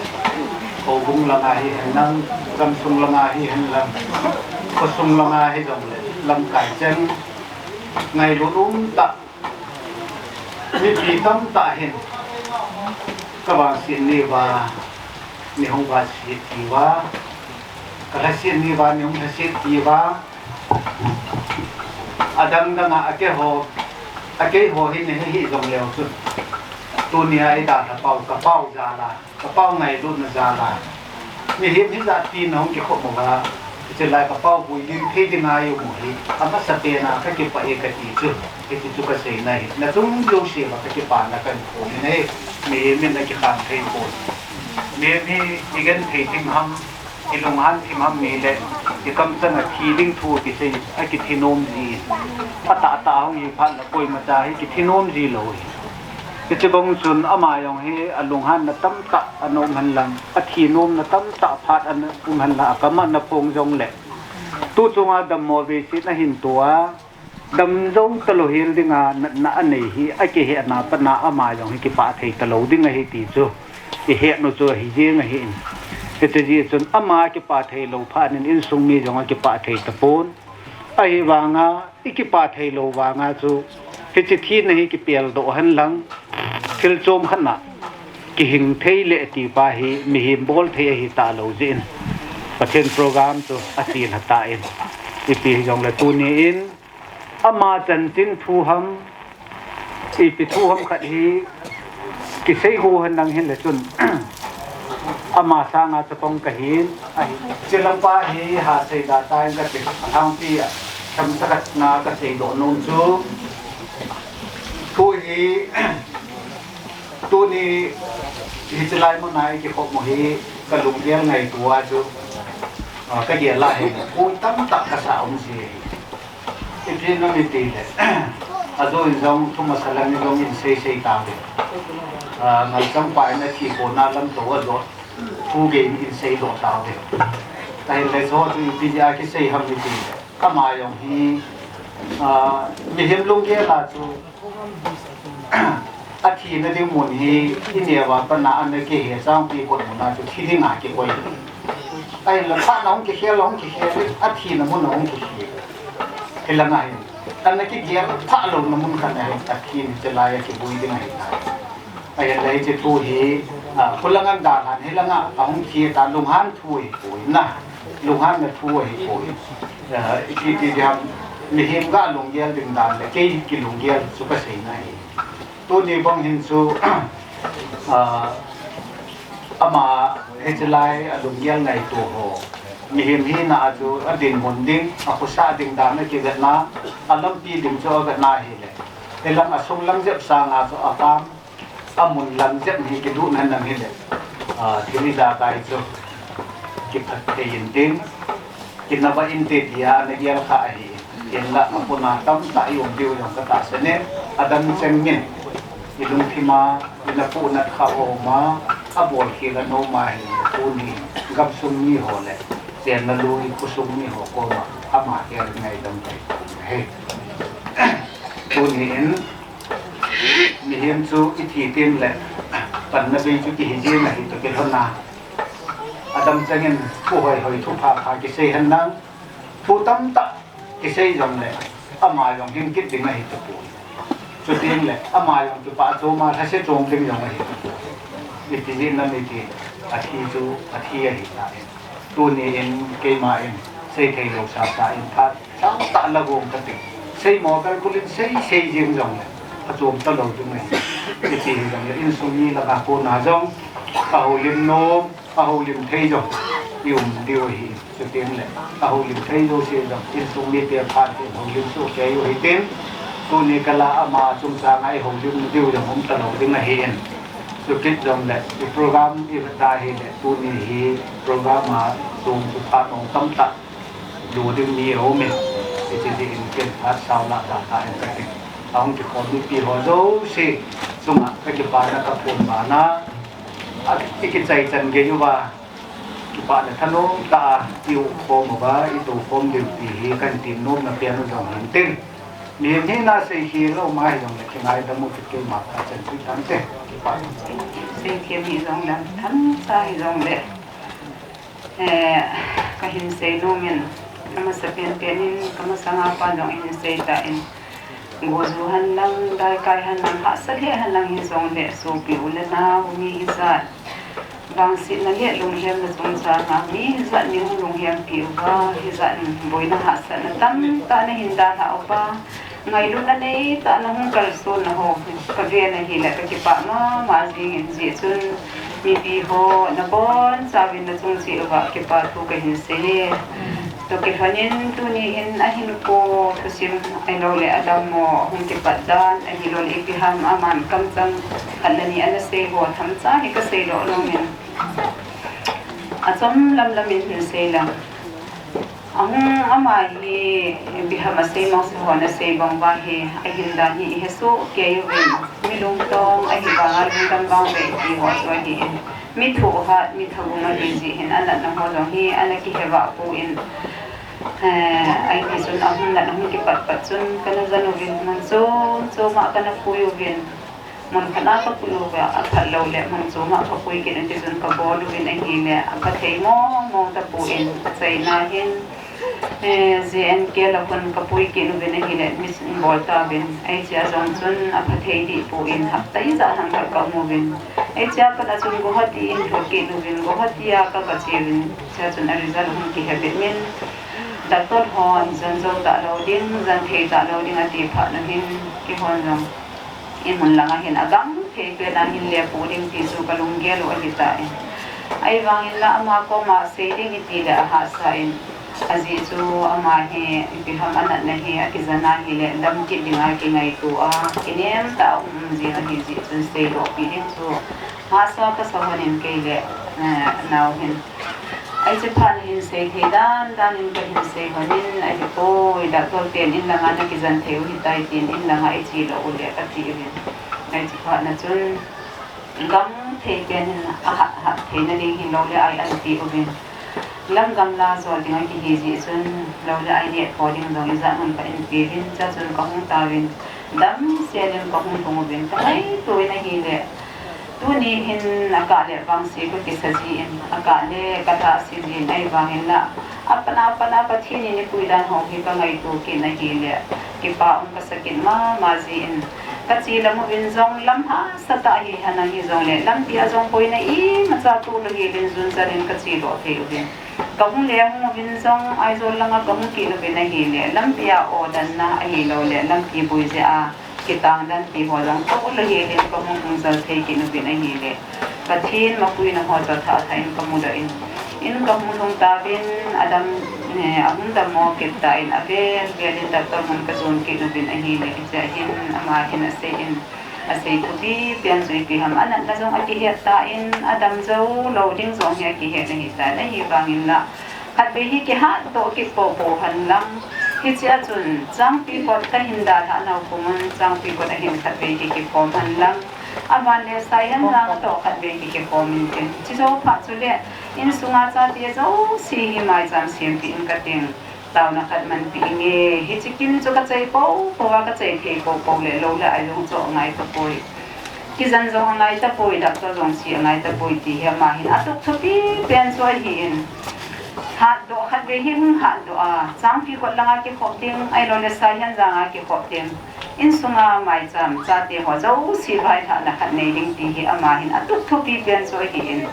ô bung là ngài hiện năng gam sung là ngài hiện làm có sung là ngài hiện dòng lệ làm cải chân ngày lúc tạ mi bị tâm tạ hiện các bạn sĩ này và ni hong va si ti wa kalasian ni wa ni hong si ti wa adam da nga ake ho hi ne hi dong leo su tu ni ai da ta pau za la ka pau ngai lu na za la ni hi za ti na hong ki kho mo wa che lai ka pau bu yin thi di nga yu mo hi ama sa te na ka ki pa e ka ti chu ke ti chu ka sei nai na tung lu si wa ka ki pa na kan ko ni ne me na ki kham thei ko maybe again hating ham ilungan tim ham mele ikam sana feeling thu ki sei a ki thinom ji ata hong yi phan la koi ma cha hi ki thinom ji lo ki chebong chun ama yong he alunghan na tam ta anom han lang a thinom na tam ta phat an han la kama na pong jong le tu chunga dam mo ve si na hin tua dam jong talo hil dinga na anei hi a ki he na pa na ama yong hi ki pa thei talo dinga hi ti chu cái hệ nó cho hi riêng hiện cái gì chun ama cái pa thầy lâu pha nên in sung mi giống cái pa thầy tập bốn ai vanga cái pa thầy lâu vanga chu cái thi này cái bèl độ hắn lăng thil chôm khăn nè cái hình thầy lệ ti pa hi mi him bol thầy hi ta lâu zin và trên program chu atin hata in cái pi giống là tu ni in ama chân tin thu ham cái pi thu ham khát hi cái xây hồ hình năng hiện là chuẩn ama sang ở trong cái hiện ai chỉ làm ba hi hà xây đa tai cái việc thang pi à chăm sóc na cái xây độ nông chú thôi hi tu ni hi chỉ lại một ngày cái học một hi cái lùng đen ngày tua chú cái gì lại ôi tâm tắc cái sao ông gì cái chuyện nó bị tì đấy rồi dòng thu mà sản lượng dòng in xây tạo được ngày trong bài này thì cô na lâm tổ ở đó thu game in xây độ tạo được tại là do thì bây giờ cái xây hầm gì các mà dòng hi mình hiếm luôn kia là chú thì nó đi muốn hi cái này và bên nào anh cái hệ sang thì còn muốn là chú thi đi ngã cái quay ai là phát nóng cái kia thì nó muốn nóng cái là ngày anh cái kia phát luôn nó muốn cái này thì sẽ lại cái bụi cái này ai lấy cái thu hiคนละงันด่าหันให้ละงะต้องเทียตาลุงฮันถุยปุ๋ยนะลุงฮันเนี่ยถุยปุ๋ยอีกทีเดียวมีเห็นก็ลุงเยี่ยดึงด่านเลยกี่กิลุงเยี่ยสุภาษิตไหนตัวนี้บางเห็นสูอามาเฮจไลลุงเยี่ยไงตัวโหมีเห็นที่น่าจูอดินหมุนดิ้งอาคุษาดึงด่านไม่เกี่ยวกันนะอารมณ์ปีดึงโจกันน่าเห็นเลยแต่ลังอาสงลังเจ็บสางอาจูอาตามAmun lang jet hi ki du nan nam hi le thili da kai chu ki phat te yin tin ki na ba in te dia na yel kha hi yen la apuna tam ta yom diu yom ka ta se ne adam chen min ilung thima ina pu na kha o ma abol ki la no ma hi tu ni gam sum ni ho le ten na lui ku sum ni ho ko ma ama yer ngai dam tai he tu ni enมีเห็นซูอิทีเตียนแหละปันนบีจุกิฮิจีนะฮิตุกิลนาอาดัมจังเงินผู้หอยทุพาพากิเซหันนังผู้ตั้มตะกิเซยองแหละอามายองกินกิดดึงนะฮิตุปูจุดเตียนแหละอามายองจุปะโจมาถ้าเสจงดึงยองนะฮิตุปูอิทีจีนั่นอิทีอาทีจูอาทีอะฮิตาตัวนี้เองเกมาเองเซเทโลซาตาเองพัดตั้งตะละวงกันติเซหมอกันกุลินเซยิงยองแหละจมตลอดตรงนี้ที่จริงอย่างอินซูนีและกาโกนาจง Lim nôm lim thấy rồi điều hi cho tiếng lệ lim thấy rồi thì rồi in sung đi tiệm phan thì lim số cái hi tiếng tu ni kala ama chung sang ai lim điều rồi hôm tao tiếng là hiền cho kết dòng lệ program event hi lệ tu ni hi program mà chung phát ông tâm tạng đủ tiếng nhiều mình thì chỉ in cái phát sau là ta cái ông chỉ còn đi pi hồ dấu si chung cái bạn là các phun mà na cái chạy chân cái như vậy bạn là thân ông ta yêu phom mà itu phom điều thì kan tin nôm là piano dòng hình tin niềm thế na sẽ khi lâu mai dòng là cái ngày đó một cái mặt chân suy thắng thế bạn sẽ kiếm gì dòng là thắng sai dòng lệ cái hình sẽ nôm mình kama sa pianin kama sa nga pa dong in say tain gozuhan lang dai kai han lang ha sa le han lang hin song le so pi ulena mi izat bang sit na le lung hiam na song sa nga mi izat ni lung hiam pi wa izat boina ha sa na tam ta na hinda ha opa ngai lu na nei ta na hung kal so na ho ka ve na hi la ka ki pa ma ji ji chun mi pi ho na bon sa vin na chung si wa ki pa thu ka hin se to ke hanin tu ni hin ahin ko kasim ai lo le adam mo hung ke padan ai lo le piham aman kam chang halani ana se ho tham cha hi ka se lo lo min acham lam lam in hin se lam ama hi biham se mo se ho na se bang ba hi ai hin da hi he so ke yo bin mi lung tong ai hi ba ngal bin bang be hi ho so hi mi thu ha mi thabu na ji hin ala na ho lo hi ala ki he ba pu in ai thì sun Amun là Amun cái pat sun kana zanu vin man so ma kana puyo vin man kana ka puyo ba Aphat lo le man so ma ka puy kin ti sun ka bolu vin ai hi le ka thei mo ta pu in sai na hin zn ke la kun ka puy kin vin ai hi le mis bol ta vin ai cha zong sun Aphat thei di pu in hap tai za hang ka mo vin ai cha ka sun go hati in tho ke nu vin go hatia ka che vin cha sun result hun ki habit min đặt tốt hòn dân dâu tạ đầu điên dân thề tạ đầu điên ati phật là hin cái hòn rằng Inmun lang hin agam thề cái đang hin lệ phụ điên thì su kalung ghé lo đi tại ai vang hin la ama ko ma se điên thì đã hạ sai azi su ama he cái ham anh này he cái zana hi lệ đâm kít điên ai cái ngày tu a cái nem tạo gì là hi gì sun se lo pi điên su hạ sa ka sa hanin cái lệ nào hin ai sẽ phan hin se thế dan in cái hin se hanin ai ko đã tol tiền in langa na kizan theo hi tai tin in langa ai chi lo ule ka ti hin ai sẽ phan na chun gam the ken ha the na ding hin lo le ai an ti ovin lam gam la zo ding ai ki hi ji chun lo le ai ne ko ding dong za man ka in pi hin cha chun ka hung ta win dam se len ka hung thong ovin ka ai to na hi le tu ni hin akale bang se ko ki saji in akale kata si din ai bangin la apana pathini ni puidan ho hi ka ngai tu ki na hi le ki pa um ka sakin ma ji in ka chi lam win zong lam ha sata hi hana hi zong le lam pia zong poi na i ma cha tu le hi din zun zarin ka chi lo the ubin ka hung le hung win zong ai zo langa ka hung ki no be na hi le lam pia o dan na ai lo le lam pi bui je a kitang dan pi ho lang to lo hi le ka hung zal the ki no be na hi le ka thin ma pui na ho ta tha thain ka mu da in ka mu thong ta bin adam ahum da mo ke ta in ave gelin da ta mun ka zon ki no bin a hi le ja hin ama hin ase in ase ku bi pian zui pi ham anan da zong a ki he ta in adam zo lo ding zong he ki he na hi ta na hi bang in la khat be hi ki ha to ki po han lang hi chia chun chang pi ko ta hin da tha na ko mun chang pi ko ta hin khat be hi ki po han lang aman le Saihenjang to khat be ki po min tin chi zo pha chu le in sunga cha ti zo si hi mai jam siam pi in ka ting tau na khat man pi nge hi chikin chu ka chai po wa ka chai the po le lo la ai long cho ngai ta poi ki zan zo ngai ta poi dak to zong si ngai ta poi ti he ma hin atuk thupi pen so hi in hat do khat be hi hat do a chang pi ko langa ki khop ting ai lo le Saihenjang a ki khop ting in sunga mai jam cha ti ho zo si vai tha na khat nei ding ti hi ama hin atuk thupi pen so hi in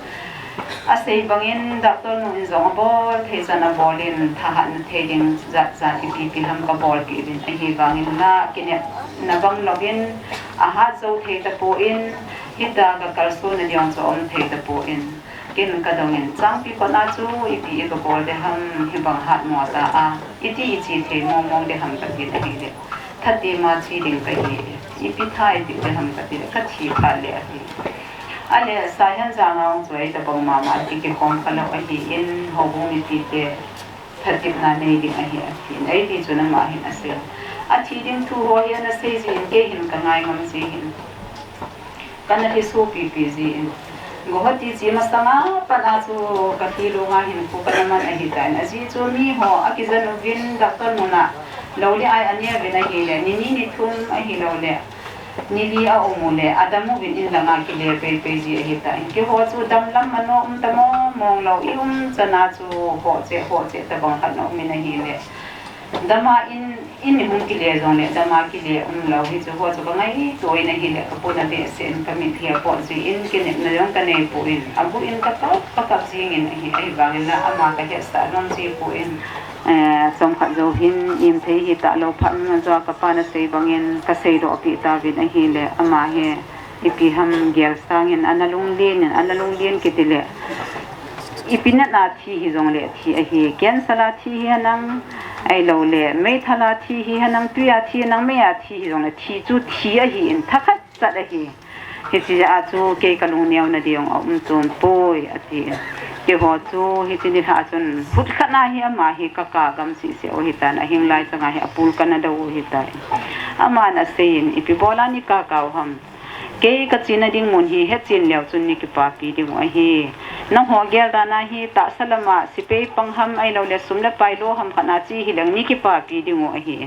asei bangin doctor nu in zong bol thei sana bolin thahan theding zat zat ipi ham ka bol ki bin hi bangin na kinet na bang login aha zo thei ta po in hita ka kalsu na diong zo om thei ta po in kin ka dongin chang pi ko na chu ipi ka bol de ham hi bang hat mo ta a iti ichi thei mong de ham ka ti hi de thati ma chi ding ka hi ipi thai ti de ham ka ti ka thi kha le hi ale Saihenjang ang zoi ta bang mama ti ki kom kala a hi in hobu mi ti te thati na nei ding a hi a thi ai ti chu na ma hin a se a thi ding thu ho ya na se ji ke hin ka ngai ngam ji hin kana hi su pi pi ji in go hati ji ma sama pa na chu ka thi lu nga hin ku ka man a hi ta na ji chu mi ho a ki zan vin doctor mu na lo le ai ania ve na hi le ni thum a hi lo le nili a omule adamu bin in langa ki le pe ji hi ta ki ho chu dam lam mano tamo mong lo chana chu ho che ta bang khan no min hi le dama in hum ki le zong le dama ki le lo hi chu ho chu bangai toi na hi le ka po na de sen ka mi thia po ji in ki ne na yong ka ne po in abu in ka ka jing in hi ai bang na ama ka he sta non ji po in som khat zo hin im thei hi ta lo phan na zo ka pa na sei bangin ka sei do pi ta vin a hi le ama he ipi ham gel sang in analung lien ki tile ipinat na thi hi zong le thi a hi ken sala thi hi nang ai lo le mei thala thi hi hanang tuya thi nang me a thi hi zong le thi chu thi a hi in thakhat chat a hi hi chi a chu ke kalung neu na diong chum poi a thi ke ho chu hi chi ni ha chun phut khana hi ama hi ka gam si se o hi ta na hing lai changa hi apul kana da o hi ta ama na sein ipi bola ni ka ham ke ka china ding mun hi he chin leo chun ni ki pa pi ding a hi na ho gel da na hi ta salama sipe pangham ai lo le sum le pai lo ham khana chi hi lang ni ki pa pi ding a hi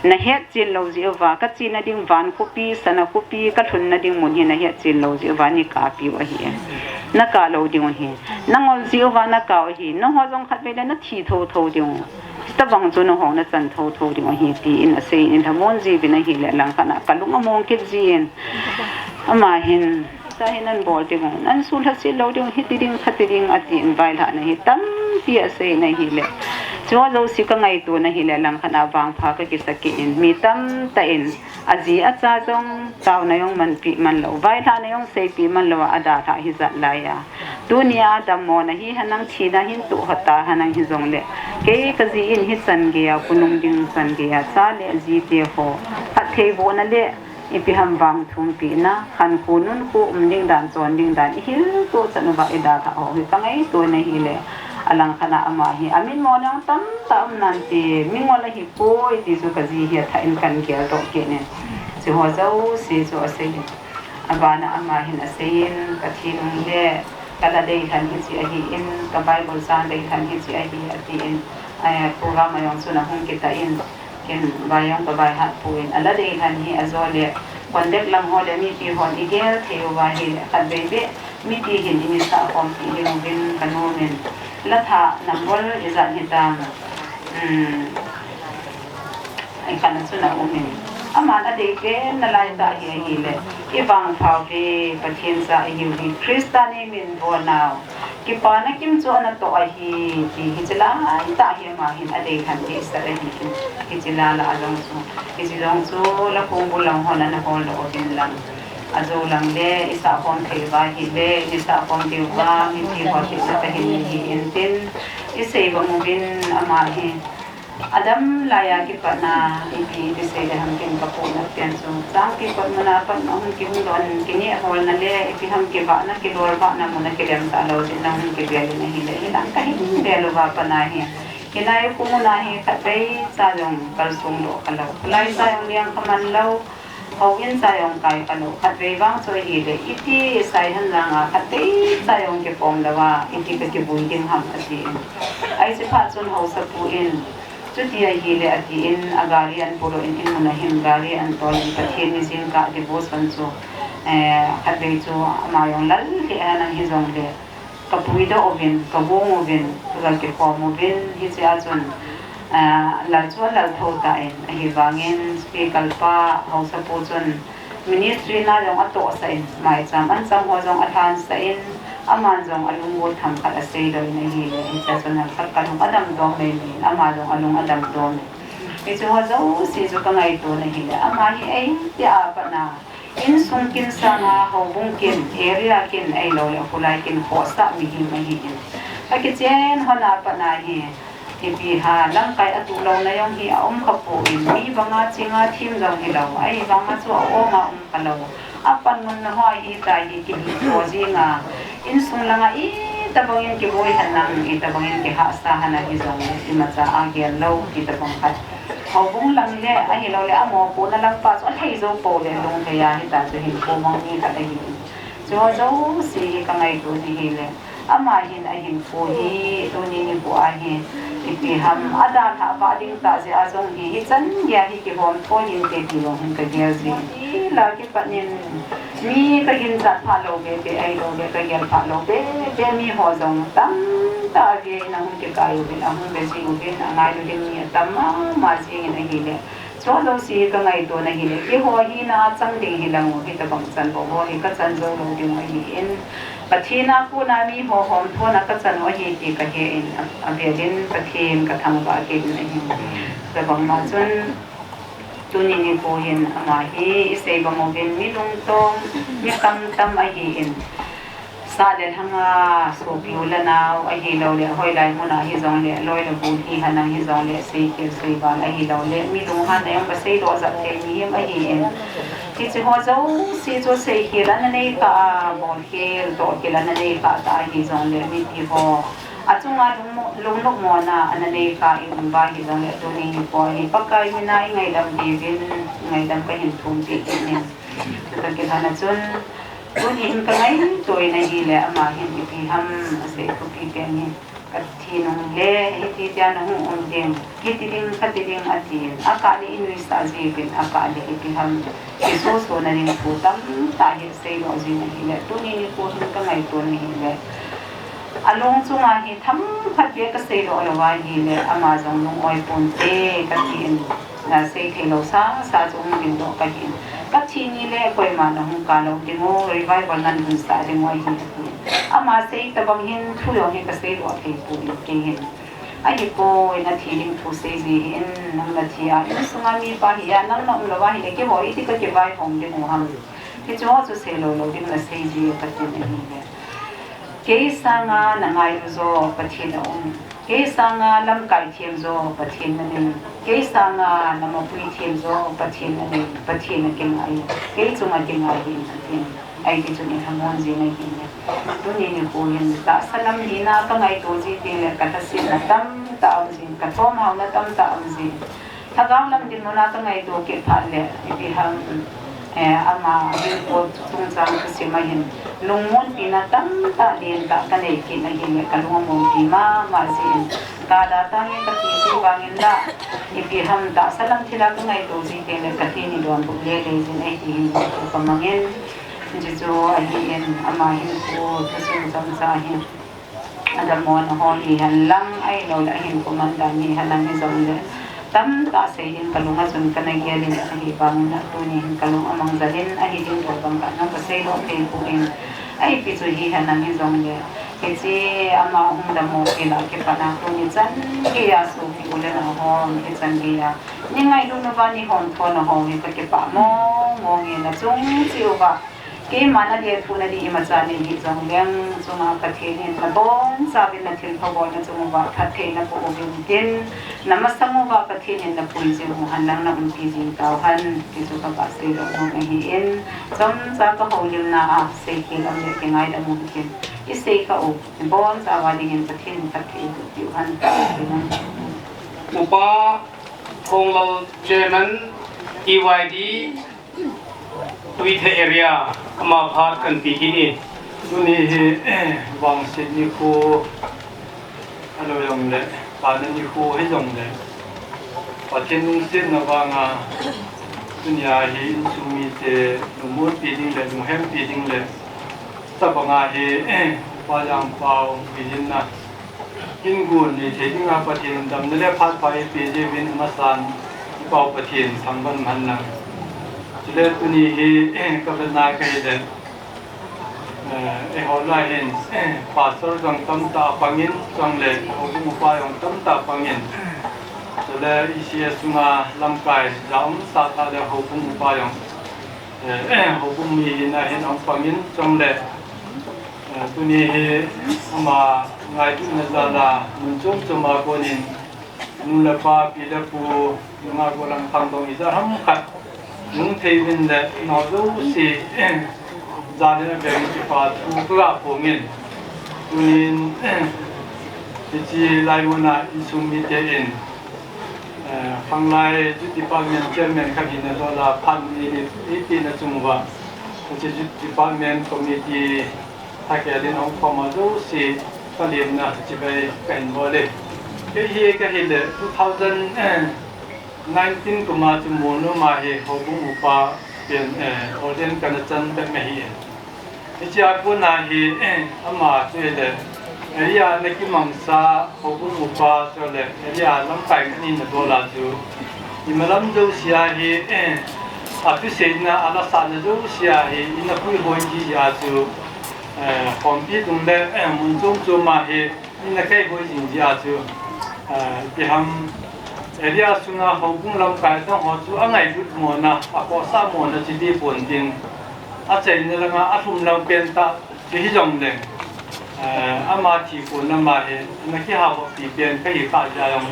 na he chin lo ji wa ka china ding van khu pi sana khu pi ka thun na ding mun hi na he chin lo ji wa ni ka pi wa hi na ka lo ding hi na ngol ji wa na ka hi na ho jong khat be le na thi tho ding ta bang chu no ho na chan tho ding hi ti in a sei in Lhanmun ji bi na hi le lang khana kalung among ki jin ama hin ta hinan bol ding an sul ha si lo ding hit ding khat ding ati in vai la na hi tam pi a sei na hi le cho lo si ka ngai tu na hi le lang khana wang pha ka ki saki in mi tam ta in aji a cha jong taw na yong man pi man lo vai la na yong sei pi man lo ada tha hi zat la ya dunia dam mo na hi hanang thi na hin tu hata hanang hi jong le ke ka ji in hi san ge ya kunung ding san ge ya cha le ji te ho a thei bo na le ipi ham wang thum pi na khan kunun ku ding dan chon ding dan hi to chanu ba ida tha ho hi ka ngai to na hi le alang khana ama hi amin mo nang tam nan ti mingola hi poi ti su ka ji hi tha in kan ge to ke ne si ho zo si so ase abana ama hin asein ka thinung le kala dei han hi chi a hi in ka bible san dei han hi chi a hi ati in program ayong suna hung kita in ken bayang ka bay hat puin ala dei han hi azole kondek lang ho le mi ti hon igel theu wa hi kan bebe mi ti hin ni sa kom ti ni bin kanomen la tha nambol izan hitam ai kan suna umin aman ade ke na lai da hi le ibang phau pe pathin sa hi hi kristani min bo now ki pa na kim chu na to a hi ti hi chila ta hi ma hin ade khan ti sa re hi ki chila la along chu ki chilong chu la kong bu lang hon na hon lo bin lang azo lang le isa kon thei ba hi le isa kon ti ba mi ti ho ti sa ta hi in tin isei ba mu bin ama hi adam laya ki pa na ipi ti se le ham kin ka po na pian so sang ki pa mana pa no hum ki don ki ni hol na le ipi ham ki ba na ki lor ba na mo na ki lem ta lo din na hum ki be le hi le lang ka hi be lo ba pa na hi ki na yu ku na hi ka dei sa jong kal sung lo ka lo lai sa yong liang ka man lo ho yin sa yong kai ka lo khat ve bang so hi le iti Saihenjang a khat dei sa yong ki pom da wa iti ka ki bui ding ham ati ai se pha chun ho sa pu in chutia hi le ati in agari an puro in Inmun him gari an tol in pathin ni jin ka de bos ban chu khat dei chu ama yong lal ke anang hi jong le ka pui do ovin ka bong ovin ka ke pom ovin hi cha chun lal chu lal tho ta in hi wangin KLPA ho sa pu chun ministry na jong ato sa in mai cham an chang ho jong athan sa in Aman jong alung wo tham khat ase doi na hi le ita chona khat kalung adam dom me ni ama jong alung adam dom e chu ho zo si chu ka ngai to na hi le ama hi ai ti a pa na in sung kin sanga ho bung kin area kin ai lo le kulai kin hosta mi hi ma hi a ki chen hona pa na hi ti ha lang kai atu lo na yong hi om kha po in mi banga chinga thim lo hi lo ai banga chu o ma ka lo apan mun na hoi hi ta hi ki ho jinga in sung langa i tabangin ki boy hanang i tabangin ki ha sa hana hi zong i ma cha a gel lo ki tabang khat ho bung lang le a hi lo le a mo po na lang pa so thei zo po le long ke ya hi ta chu hin po mong ni ka hi cho zo si ka ngai tu hi le ama hin a hin po hi to ni ni po a hi ipi ham ada tha ba ding ta se a zong hi chan ya hi ki hom po hin ke ki lo hin ka gel zi la ki pa nin mi ka hin chat pha lo be be ai lo be ka gel pha lo be be mi ho zong tam ta ge na hun ke ka yu be na hun be si u be na ngai lo ding ni tam ma si na hi le cho lo si ka ngai to na hi le ki ho hi na chang ding hi lang hi ta bang chan bo ho hi ka chan zo lo ding hi in pathina pu na mi ho hom tho na ka chan o hi ti ka he in a be din pathin ka thang ba ke na hi ta bang ma chun tuni ni po hin ama hi isei ba mo bin mi lung tong mi kam tam a hi in sa le hanga so piu la na a hi lo le hoi lai mo na hi zong le loi le bu hi hana hi zong le sei ke sei ba a hi lo le mi lung han em ba sei do za te mi em a hi in ki chi ho zo si zo sei hi la na nei ka bon ke do ke la na nei ka ta hi zong le mi ti ho achunga lung nok mo na anane ka in ba hi dang le to ni po hi pakai mi nai ngai dam di bin ngai dam ka hin thum ti ni to ke hana chun to ni in ka ngai to na hi le ama hin pi ham ase ko pi te ni ka thi nong le hi ti ja na hu on ding ki ti ding ka ti ding atin aka le in wi sta ji bin aka le pi ham ki so na ni pu tam ta hi sei lo ji na hi le to ni po hin ka ngai to ni le along chunga hi tham phat be ka sei lo wa hi le ama jong lung oi pon te ka tin na sei the lo sa chung din do ka hin ka chi ni le koi ma na hu ka lo ding o revival nan hun sta ding wa hi ama sei ta bang hin thu lo hi ka sei lo the pu ke hin ai ko na thi ding thu sei ji in nam na thi a sunga mi pa hi ya nam nam lo wa hi le ke ho i ti ka ke vai hom ding o ham ke cho chu sei lo ding na sei ji ka tin ni le ke sanga na ngai zo pathin om ke sanga lam kai thiam zo pathin na ni ke sanga na mo pui thiam zo pathin na ni pathin na ke ngai ke chunga ke ngai hin pathin ai ke chuni hamon ji na hin tu ni ni ko hin ta salam ni na ka ngai to ji te le ka ta sin na tam ta am ji ka thom ha na tam ta am ji thagam lam din mo na ka ngai to ke pha le bi ham ama hin ko tung sang ka si ma hin lungmon pina tam ta den ta ka nei ki na hin ka lungmon pi ma sin ka da ta ni ka ti si wangin la ipi ham da salam thila ka ngai to ji te le ka ti ni don bu le le jin ai ti hin ko ka mangin ji jo ai hin ama hin ko ka sin sam sa hin ada mon ho hi han lang ai lo la hin ko man da ni halang ni zong le tam ta se hin kalunga sun kana gelin ahi bang na tu ni hin kalung amang zalin ahi din do bang ka na se lo ke ku in ai pi chu hi hanan hi zong le ke chi ama hum da mo ke la ke pa na tu ni chan ke ya su pi ule na ho ke chan ge ya ni ngai lu na ba ni hon tho na ho ni ka ke pa mo nge na chung chiu ba ke mana de thu na di ma cha ni hi zong leng chunga ka the ni na bon sa bin na thil pha bo na chung ba kha the na po bin tin namasamu ba ka the ni na pui je mu han lang na um pi jing tau han ki chu ka ba se lo no hi in chom sa ka ho lim na a se ki lam le ke ngai da mu ki i se ka o bon sa wa ding in ka the ni ka the yu han ka Upa Chungkhojang Chairman EYD Vuina area ama Aphat kan pi kini tuni hi wang sit ni khu alo yong le pa ni khu he yong le pathin sin na wanga dunya hi sumi te numur pi ding le hem pi ding le ta banga hi Upa Jangpao Haokip Kin-gon ni the ding a pathin dam le phat pai pi je win masan pau pathin sangban man na chile tuni hi ka na kai le họ lại hiện pastor trong tâm ta bangin trong lệ họ cũng phải trong tâm ta bangin rồi là Asia sunga làm cái giảm sát ta để họ cũng phải họ cũng mi na hiện ông bangin trong lệ tu ni mà ngày tu là mình chung cho mà con in nung là pa pi là pu nung à con làm thằng đồng ý ra hâm khát nung thấy bên lệ nó đâu xí gia đình về mình phải tu cái phổ biến tuin chỉ lại muốn là isum mi tên phăng lại chút department chairman khác hiện nay là pan đi đi là chung vào chỉ department committee thay cái đến ông phòng mà đâu xí cái liền là chỉ về cảnh vào đây cái hiện là 2019 của mà chúng muốn nó mà hiện họ cũng Upa biến order cái chân bên này hiện chỉ aku nahi ama tu le area ne ki mangsa hobu Upa tu le area lam pai ni na dola ju imalam jo sia hi atu seina ala sa na jo sia hi ina pui hoi ji ya ju kompi tung le mun jong jo ma hi ina kai hoi ji ya ju bi ham area sunga hobu lam kai ta ho chu angai lut mo na apo sa mo na ji di pon ding à chạy nên là ngã thùng làm bên ta chỉ dùng để mà chỉ còn là mà hiện nó khi học thì bên cái gì cả ra dùng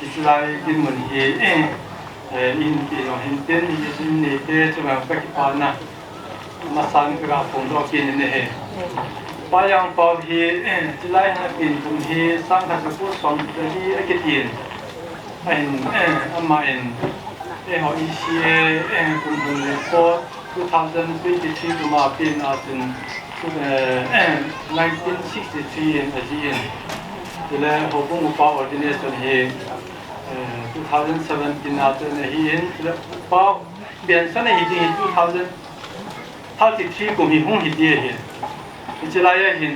chỉ là Inmun thì in thì nó hiện tiền thì chỉ này cái cho mình cái phần na mà sang cái phòng đó kia này Upa Jangpao thì chỉ là nó tiền cũng thì sang cái số sống thì cái tiền mà anh họ ý chí cũng có 2023 to ma pin as in 1963 in Asian. The hoping Upa ordination he 2017 after he in Upa biên sản he in 2033 cùng he hung he dia he. It's like he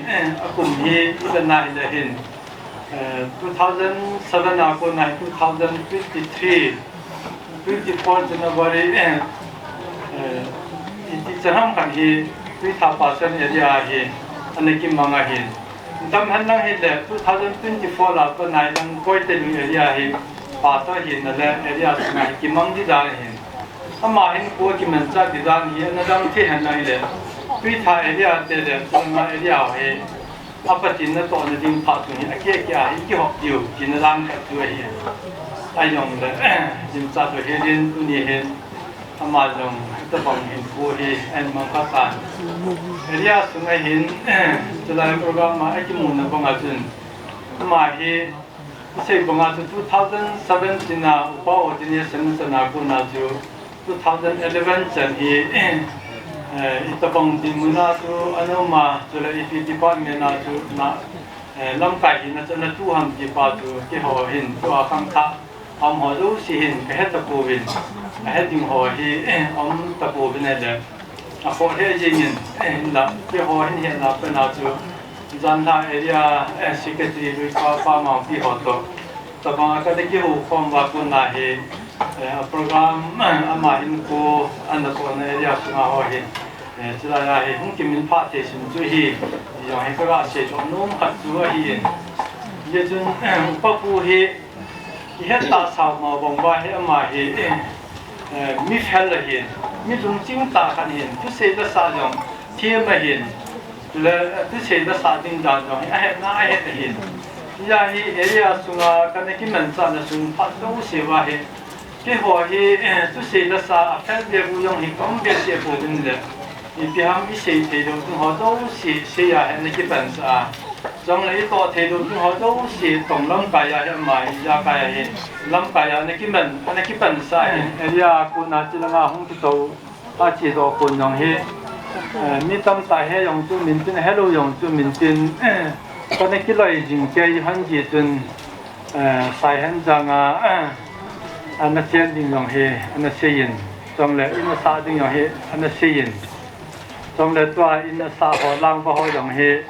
cùng he even na he hin 2007 akon 2023 24 January chỉ ham khăn hi tuy tháp passion area hi anh kim manga hi tâm hắn năng hi le 2024 là con này đang coi tên area hi pastor hi là area này kim mang đi ra hi ama hin ko kim man cha đi ra hi anh đang thi hắn năng le tuy tha area te le trong ma area hi Aphat nó to nó ding phát tu hi kia kia hi ki học điều chỉ nó đang cái tu hi ai dùng le ding cha tu hi din tu ni hi ama dùng tập bằng hình phù hi anh mang phát sản area xuống ngay hình cho lại program mà anh muốn nó bằng chân mà hi xây bằng chân 2017 na Upa ordination chân na cũng na ju 2011 chân hi tập bằng tin muốn na tu anh mà cho lại EP department na ju na lâm cái hình na chân na tu ham gì ba ju cái họ hình cho khang tha ông họ đâu xí hình cái hết tập bộ hình hết tiếng họ thì ông tập bộ bên này là họ hết gì nhìn là cái họ hiện là bên nào chứ dân ta area secretary với qua mảng thì họ tổ tập bằng cái cái hồ phong và quân là thì program mà hình cô anh là con area xuống họ thì chỉ là thì không kiếm mình phát thì xin chú ý rồi cái cái sẽ cho nó phát chú ý giờ chúng Upa Pu thì hết ta sao mà vòng qua hết mà hết mi phèn là hiện mi dùng chính ta khăn hiện tu xây ra sao giống thiên mà hiện là tu xây ra sao tin rằng giống hết na hết hiện giờ hi area sunga cái này cái mình chọn là sung phát đâu sẽ vào hết cái họ hi tu xây ra sao Aphat về vụ dùng hi cũng biết sẽ phổ biến được thì bây giờ mi xây thì đâu cũng họ đâu sẽ ya hết cái bản sao trong này to thì đúng họ đâu chỉ tổng lâm cái ya mà ya cái lâm cái ya này cái bản sai area cũng là chỉ là không thì đâu ta chỉ do cũng dùng hết mi tâm tại hết dùng cho mình tin hello dùng cho mình tin cái này cái loại hình cái hành gì tin Saihenjang anh nó chơi đi dùng hết anh nó xây dựng trong này anh nó sa đi dùng hết anh nó xây dựng trong này toa anh nó sa họ lang và họ dùng hết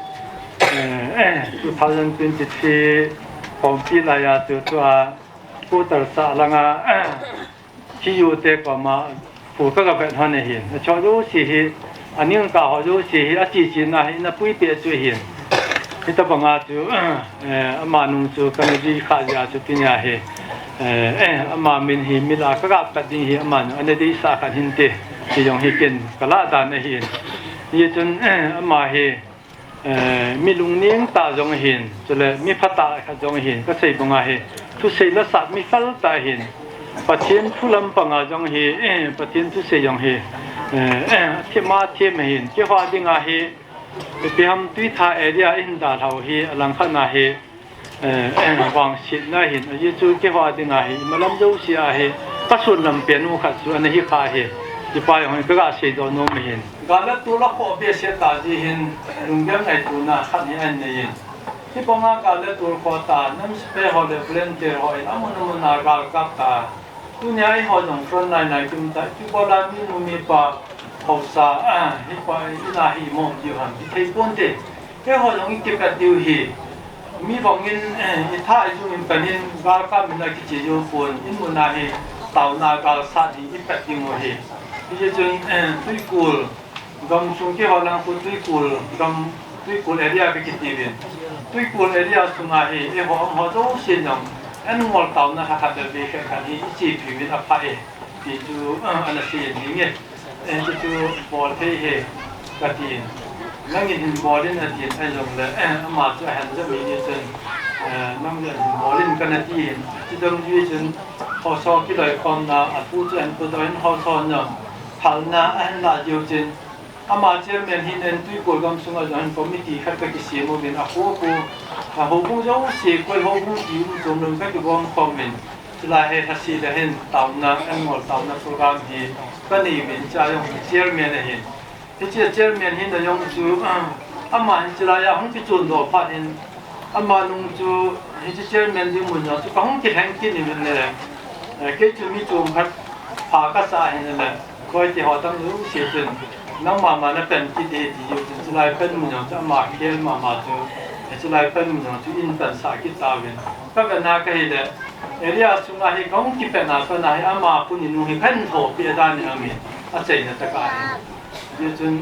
2023 kompi la ya tu tua ku tar sa langa ki yu te ko ma pu ka ga ben han hin cho du si hi anh những cả họ chú sĩ chỉ chín là nó bụi bẹ chú hiền thì ta bằng chú mà nung chú cái gì khác gì chú tin nhà he mà mình hi mình là các bạn tin hi mà anh ấy đi xa khăn hin tê thì dùng hi kiến cái lá đàn này hiền như chun mà hi mi lung nieng ta dùng hiền cho nên mi phát ta dùng hiền cái xây bằng hi tu xây là sát mi phát ta hiền phát triển thu lâm bằng dùng hi phát triển tu xây dùng hi thiên ma thiên hiền cái hoa đi ngà hi bị ham tuy tha area in đà thầu hi lang khăn na hi vàng xịt na hi như chú cái hoa đi ngà hi mà làm dấu xia hi các xuân làm biển u khát xuân này hi khai hi chỉ phải hỏi cái gã xây đồ nôm hiền gã là tu là họ biết sẽ ta gì hiền lùng game này tu na khát hi anh này hiềnที่ปองอากาศและตัวคอตานั่นเป็นหอเดฟเลนเตอร์หอยน้ำมันนากาลกับตาตัวนี้ไอ้หอจงคนไหนจุ่มตาที่โบราณมีปะเขาสาที่ไปน่าหิมงอยู่หันที่ไทยปุ่นเตะแค่หอจงอีกเก็บกันดิวหีมีบางเงินอีท่าอยู่อินเป็นหินกาลกับมีนักกิจอยู่ปุ่นอินมุนาหีเต่านากาลสัตว์อีกแบบดิโมหีที่จะจนตุยกูลกำสุงแค่หอลังปุ่นตุยกูลกำตุยกูลเอเรียไปกิจดีเป็นตุยกูลเอเรียสุงาหีไอ้หอโจ้เสียงอันงอลเต่านะขัดเดือดเบี้ยกันที่จีบผิวมิตรภัยที่จูอันนั้นเสียงนี้เนี่ยที่จูบอลเท่ๆกระดิ่งนั่งยินบอลเล่นกระดิ่งไอ้ลงเลยมาจะเห็นจะมีเนี่ยจนนั่งเล่นบอลเล่นกันกระดิ่งที่ตรงยืนจนพอชอบที่ลอยคอนนะอัดพูดจนตัวเองพอชอบเนาะพันนะอันละยืนจนมาเจอเมียนหินเอ็นตุยกูกำสุงอาจารย์ผมมีที่ขัดไปกี่เสียโมเมนต์อ่ะหัวกูจะเสียกูหัวกูอยู่ตรงนึงก็จะวางคอมเมนต์จะไล่ให้ทัศน์ได้เห็นตาวนาอันหมดตาวนาโปรแกรมที่ก็นี่เป็นจะยองเจอเมียนเห็นที่เจอเมียนหินจะยองจูมาจะไล่ห้องที่จุดดอกพัดเห็นมานุ่งจูที่เจอเมียนที่มุนจะก็ห้องที่แห่งกินนี่เป็นอะไรแค่จูมีจูพัดผากระสายเห็นอะไรคอยที่หอตั้งรู้เสียจนน้องมาเนี่ยเป็นที่ดีอยู่จะไล่เป็นมุนจะมาเขียนมาจูจะไล่เป็นมุนจะอินเป็นสากิตาวินก็เป็นนาก็เห็นเลยเอเรียสุงาหิกงกิเป็นนาก็นาหิอามาปุ่นนุ่งหิเพ่นโถปีดานนี่อามีอาเจนตะการนี่จน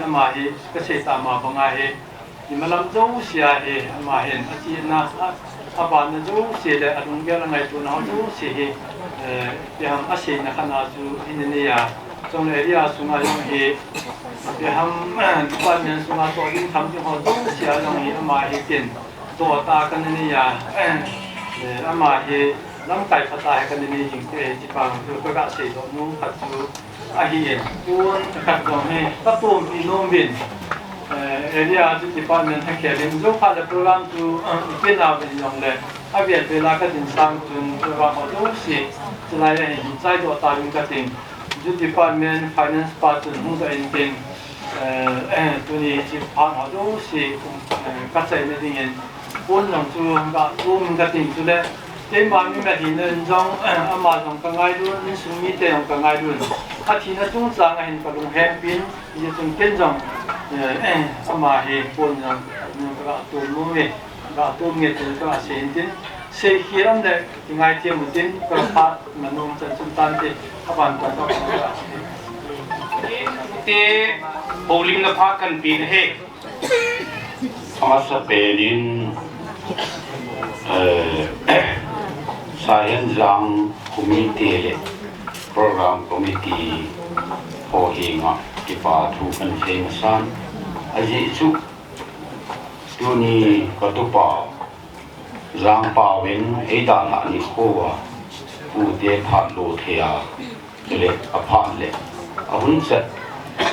อามาหิก็เชตามาบังอาหินี่มันลำจูเสียหิอามาเห็นอาจีน่าอาบานจูเสียเลยอารมณ์เกี่ยวกับไงตัวน้องจูเสียหิเดี๋ยวอาเชนนะขนาดจูอินเดียจงเอเรียสุงาหิเดี๋ยวบ้านเมืองสุงาตัวยิ่งทำที่เขาจูเสียลงหิอามาหิเป็นตัวตากันนี่อามาเฮน้ำไก่พัดตายกันในนี้จริงๆที่ฟังคือประกาศเสียงนู้นขัดจูอาเฮียจูนขัดตรงนี้ตัดตัวมีโนบินเอเรียจุดที่บ้านนั้นทั้งแค่เรื่องรูปภาพและโปรแกรมจูเป็นเอาเป็นอย่างไรอาเวียนเวลาก็ถึงสร้างจนโปรแกรมเขาดูสิจะไล่ให้หินใจตัวตาเป็นกระติงจุดที่บ้านนั้น finance part จนหุ้นตัวเองเป็นตัวนี้ที่ผ่านเขาดูสิกัดใจในที่เงินปุ่นหลงจูก็รูมกระติงจูเลยเจ้าบ้านมีแบบหินเดินจงอามาจงกังไงรุ่นสุมีเตงกังไงรุ่นถ้าทีนั้นจงสร้างเห็นกระดุมแฮมปินจะจงเก่งจงอามาเห็นปุ่นจงก็ตัวมือก็ตัวเงี้ยจงก็เสียงจริงเสียงเฮียนเลยยังไงเทียมมุตินก็พัดมันนุ่มจนสุดตันที่อาบานก็ต้องเตะโบลิ่งกับพักกันปีนเฮอาสเปรินSaihenjang committee program committee for hinga kipa thu kan themasan aji chu tuni katupa Jangpao Haokip la Anikho pu te phat lo thea le Aphat le ahun set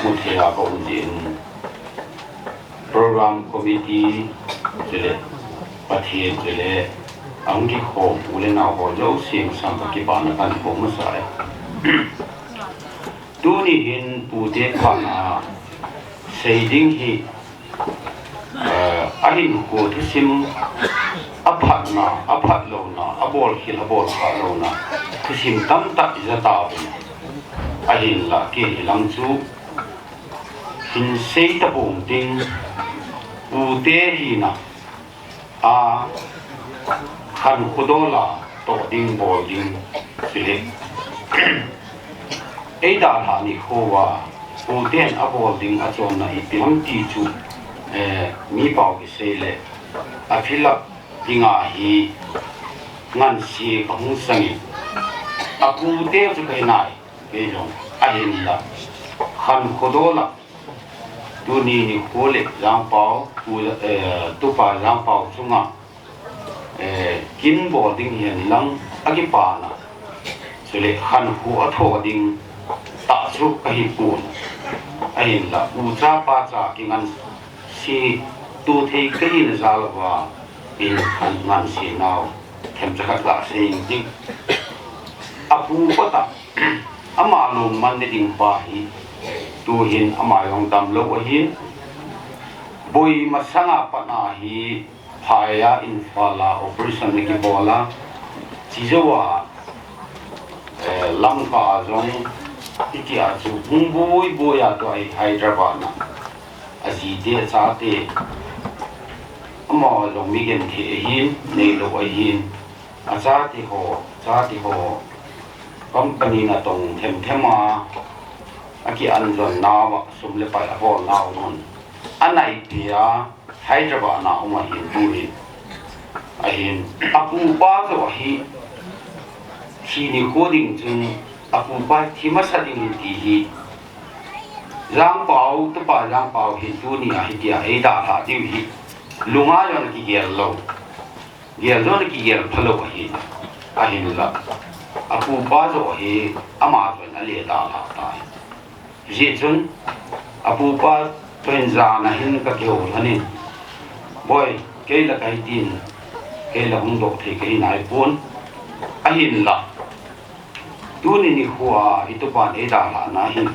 mu thea ko unjin program committee le pathian le Anikho VUILEMNA ho lo sing sang ki pa na kan ko ma sai tu ni hin pu te khana sei ding hi ahin ko thi sim Aphat lo na abol khil abol kha lo na thi sim tam ta za ta ahin la ki lang chu hin sei ta bong ding pu te hi na a kan kudola to ding boarding sile Anikho wa pu ten abol ding a chon na ipilang ti chu mi pau ki se le a philap dinga hi ngan si ka hung sangi a pu te chu kai nai ke jong a hin la khan khodola tu ni khole Jangpao Upa Jangpao chunga kin bo ding hian lang agi pa na chule khan hu a tho ding ta chu ka hi pun a hin la u cha pa cha ki ngan si tu thei kai na zal wa in khan ngan si naw them cha khat la se ding a pu ko ta ama lum man de ding pa hi tu hin ama yong tam lo a hin boi masanga pa na hi phaya infala operation ni ki bola chizowa lamka zong ikia chu boi boya to ai Hyderabad na aji de cha te ama long mi gen the hin nei lo a hin a cha ti ho company na tong thema aki anzon nawa sumle pa abo naw non anai pia Hyderabad na uma hin tuhi ahin apu pa zo hi ni coding chung apu pa thima sading ti hi Jangpao Upa Jangpao hi tu ni a hi dia e da ha ti hi lunga yon ki gel lo ki gel phalo hi ahin la apu pa zo hi ama zon ale da ha ta ji chun apu pa tuen za na hin ka keu hanin boy ke la kai tin ke la hung dok the ke nai pun a hin la tu ni huwa itu pa ne da la na hin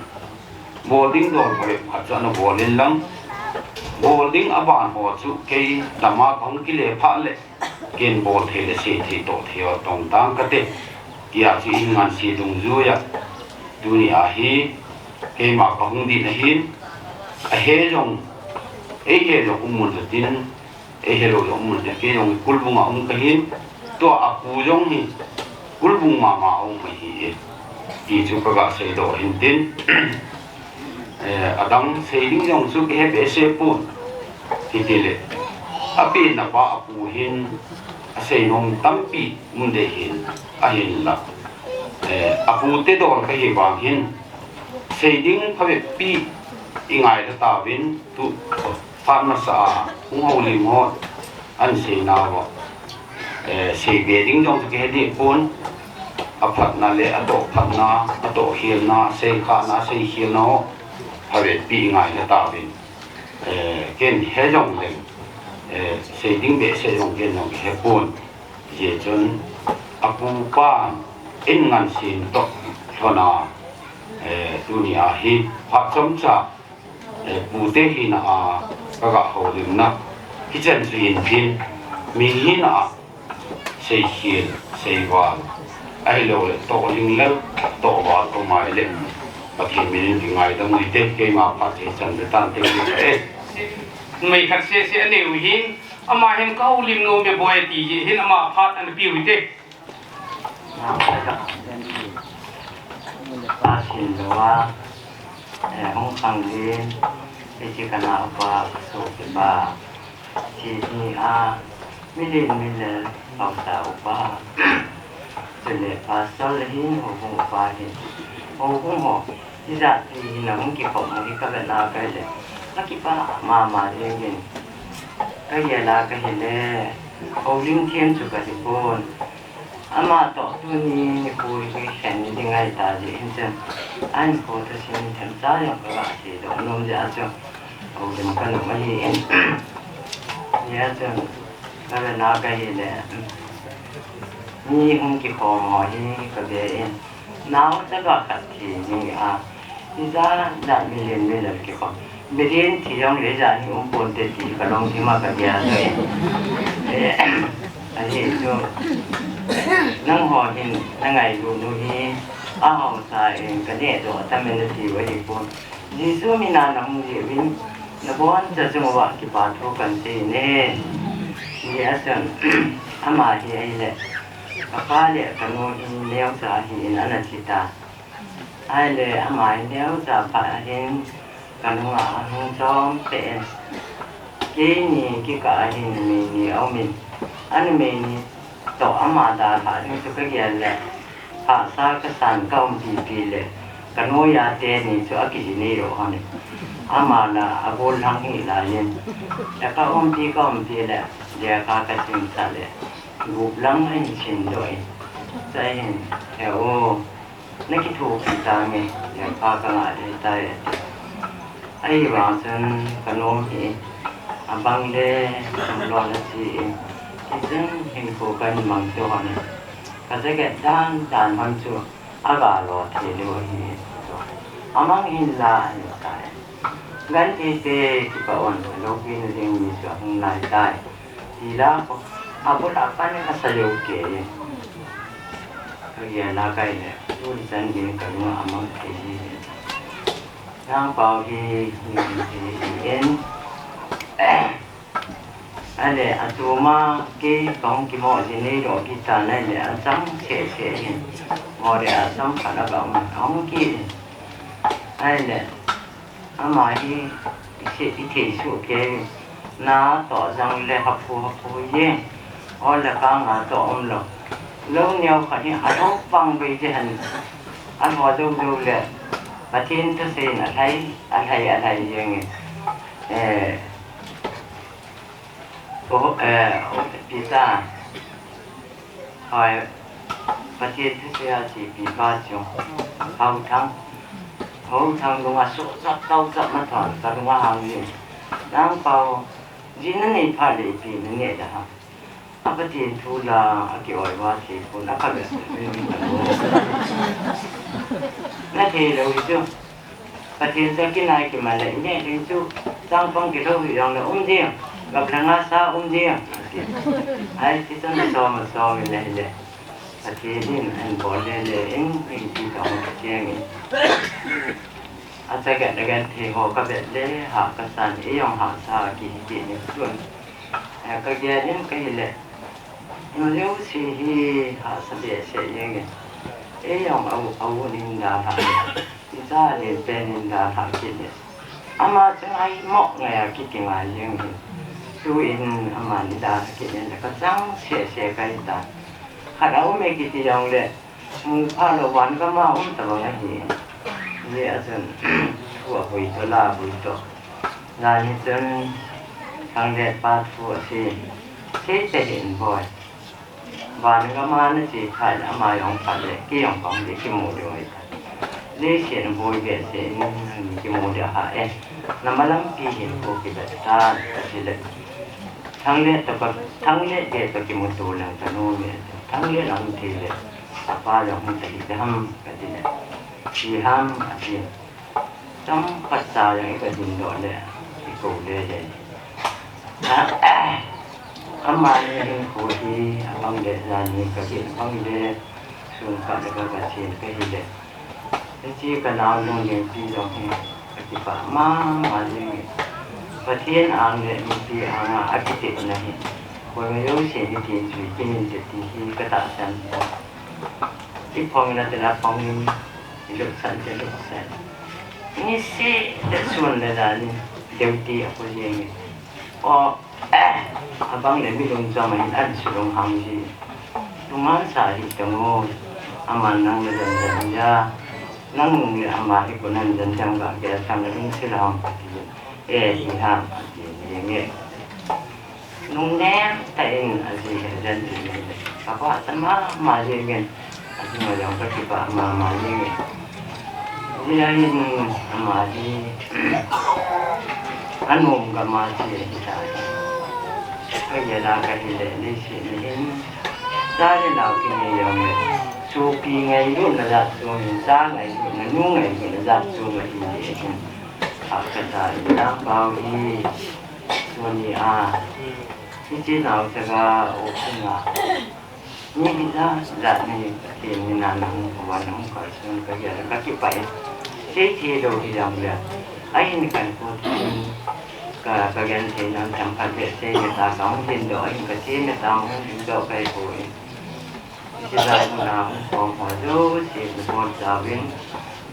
boarding dor boy pha na bolin lang boarding aban ho chu ke dama khong ki le pha le ken bol the le se the to the tong tang ka te kia chi ngan si dung zu ya tu ni a hi ke ma khong di na hin a he jong umun de tin e he lo umun de ke jong kulbunga ka hin to a pu jong hi kulbunga ma hi ti chu ka ga se do hin tin adang se ding jong su ke be se pu ti ti le a pi na ba a pu hin a se nong tam pi mun de hin a hin la a pu te do ka hi ba hin se ding pha be pi ingai ta ta vin tu phan ma sa hung ho li mo an se na wa se ge ding jong ke di pun aphat na le ato phat na ato hil na se kha na se hil na ha ve pi ingai ta ta vin ken he jong le se ding be se jong ken jong he pun ye chun apu pa in ngan sin to thona dunia hi phat chom cha pu te hi na ka ga ho lim na ki chen rin pin mi hi na sei hiel sei wa ai lo le to ling le to wa ko mai le pa thi mi ni ngai dam ni te ke ma pa che chan de tan te ni mày khát xe nêu hin ama hen câu lim nô me boy ti hin ama phat an piu te ba xin wa hong kang lin e chi kana pa so ke ba chi ni a mi le au ta upa se le pa sol hin ho hong pa hin ho hong ho ti za ti na hong ki ko mo ki ka na ka le na ki pa ma le gen ka ye la ka he le ho ling thiên chu ka ti pon ama to tu ni ko ki shen ni ngai ta ji hin chen an ko ta sin them cha yo ka si do nom ja cho ho dem ka no ma hi en ya chen ka na ka hi le ni hong ki ko mo hi ka be en nào ta ga ka ti ni a ni za da mi le ki ko Berian tiang leza ni umpun teti kalau cuma kerja tu. Ani itu nang hoin nangai dulu ni ahau saya kerja tu tapi nanti wajib pun. Jisu mina nang jiwin nabon semua kita kan sini. Dia asan ama dia ile. Apa dia kamu ini yang sahih anak cita. ai để mãi nếu ta phải đến cần không cho để cái gì cái cả hình mình ông mình anh mình tổ mà đã phải những cái gì là hạ sa cái sản công gì lệ cái ngôi nhà tiền này chỗ cái gì này rồi anh mà là abol hàng gì là nên cái ông thì là để cái chuyện sao lệ gục lắm hay chuyện rồi sai hình theo nó cái thuộc gì ta nghe để cái ngã để tay ai vào chân cái nôm thì bang de lo là gì cái chân hình của cái mang tiêu hoàn cái cái đan hoàn chu aga lo thì điều gì amang hình là cái gan thì cái bảo lo cái này mình sẽ không lại đại thì là abul apa này cái sao cái cái là cái này tôi chân cái nó amang cái gì Yang bảo thì yên anh để anh chú mà cái công cái mỏ gì này rồi cái tàn này để anh chấm sẽ mỏ để anh chấm phải là bảo mình không kia anh để anh mà đi sẽ đi thấy số cái na tỏ rằng là hấp phụ gì hoặc là càng ngã tỏ ông lộc lâu nhiều khả năng anh không bằng về cái hành anh hòa đâu là mà thiên thứ gì là anh thấy gì pizza hỏi mà thiên thứ gì chỉ pizza chung hậu thang đúng là số rất đau rất mất thở ta đúng là hàng gì đang vào gì nó này phải để pin nó nhẹ đó apa thiên thu là cái gọiว่าthì cũng đã phải nãy thì đâu chứ và thiên sẽ cái này cái mà lại nhẹ đến chú sang phong cái đâu thì rằng là gì gặp là ngã sao gì ai thì xong mà mình lại và thì anh bỏ lên để anh chỉ có một cái chuyện anh sẽ cái thì họ các bạn để họ các sản ý ông họ sao cái này luôn cái gì đến cái gì lệ nhưng nếu thì họ sẽ như vậy ấy ông nên là thằng ra nên tên là thằng kia ama chẳng ai mọc ngày cái mà như vậy tôi in ama đi ra cái này là cái trắng sẽ cái ta hạt áo mấy cái gì giống đấy pha lô ván cái mà không tập cái gì vậy anh thua hồi đó là hồi đó là như thế thằng đẹp ba thua thì thế sẽ hiện rồi và cái mà nó chỉ phải là mà用法咧，佢用講嘅佢冇咗嘅。呢些會嘅是佢冇咗下誒，那麼諗佢現過佢嘅單係咧，ทั้ง咧แต่ก็ทั้ง咧嘅แต่佢冇ตัวหลังตัวโน้นเนี่ยทั้ง咧หลังที咧ป้าหลังมันจะที่ห้ามกันที่เนี่ยที่ห้ามที่ต้องปัจจัยอย่างนี้ก็ยินโดนเลยที่กูเลยเลยนะAman yang kodi abang dek zani kaki abang dek sungkat dekat kacil kaki dek. Jadi kenal dong yang pi dong ni kaki pak mama ni. Pasien ang dek mesti ang akitek nahi. Kau mesti sih di sini kini jadi ketasan. Ipong na telah pong ni hidup saja. Ini sih tersuan dah ni deputy apa ni. Oh abang lebih dong zaman ada sebelum hamzi, cuma sahih temu aman nang dan ya nang mungkin aman itu nan dan jangan kita sambil silam iham ini nunggu tain aji dan ini apa sama masih kan aji macam apa masih kan dia ini masih Anmun cái mà chỉ cái giờ là cái gì để đi xin đến ra đến nào cái này rồi này số kỳ ngày luôn là giặt rồi ra ngày luôn là nhung ngày luôn là giặt rồi mà thì gì học cái gì đang bao đi rồi đi cái nào sẽ ra ô không à nhưng ra giặt này thì mình làm không có không có xong cái giờ là các cái bài thế thì đâu thì làm được anh cần có bagian sini tempat biasa kita kaum Hindu, yang kecil kita kaum Hindu kayak bui. Kita guna kaum Hindu, si buat jawin,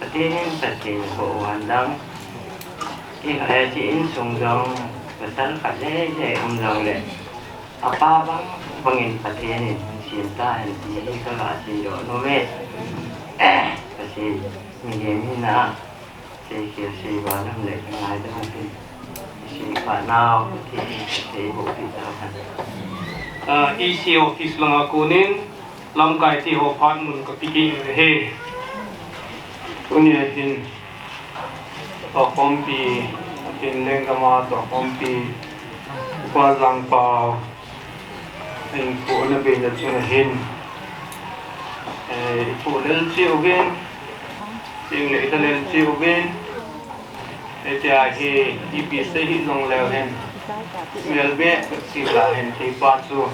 patin patin ko handang ci in sung dong pasal kale le dong le apa bang pengin patin cinta ini kalau asin do nome pasti ini na si balam le ngai da mungkin si panau si bukti tahan isi office lang akunin lam kai ti ho phan mun ka piki he punya hin to kompi hin leng kama to kompi Upa Jangpao hin ko na be na chuna hin ko lel chi ogen ting le ta lel chi ogen ta he ip se hi long leo hen mel be si la hen ti pa chu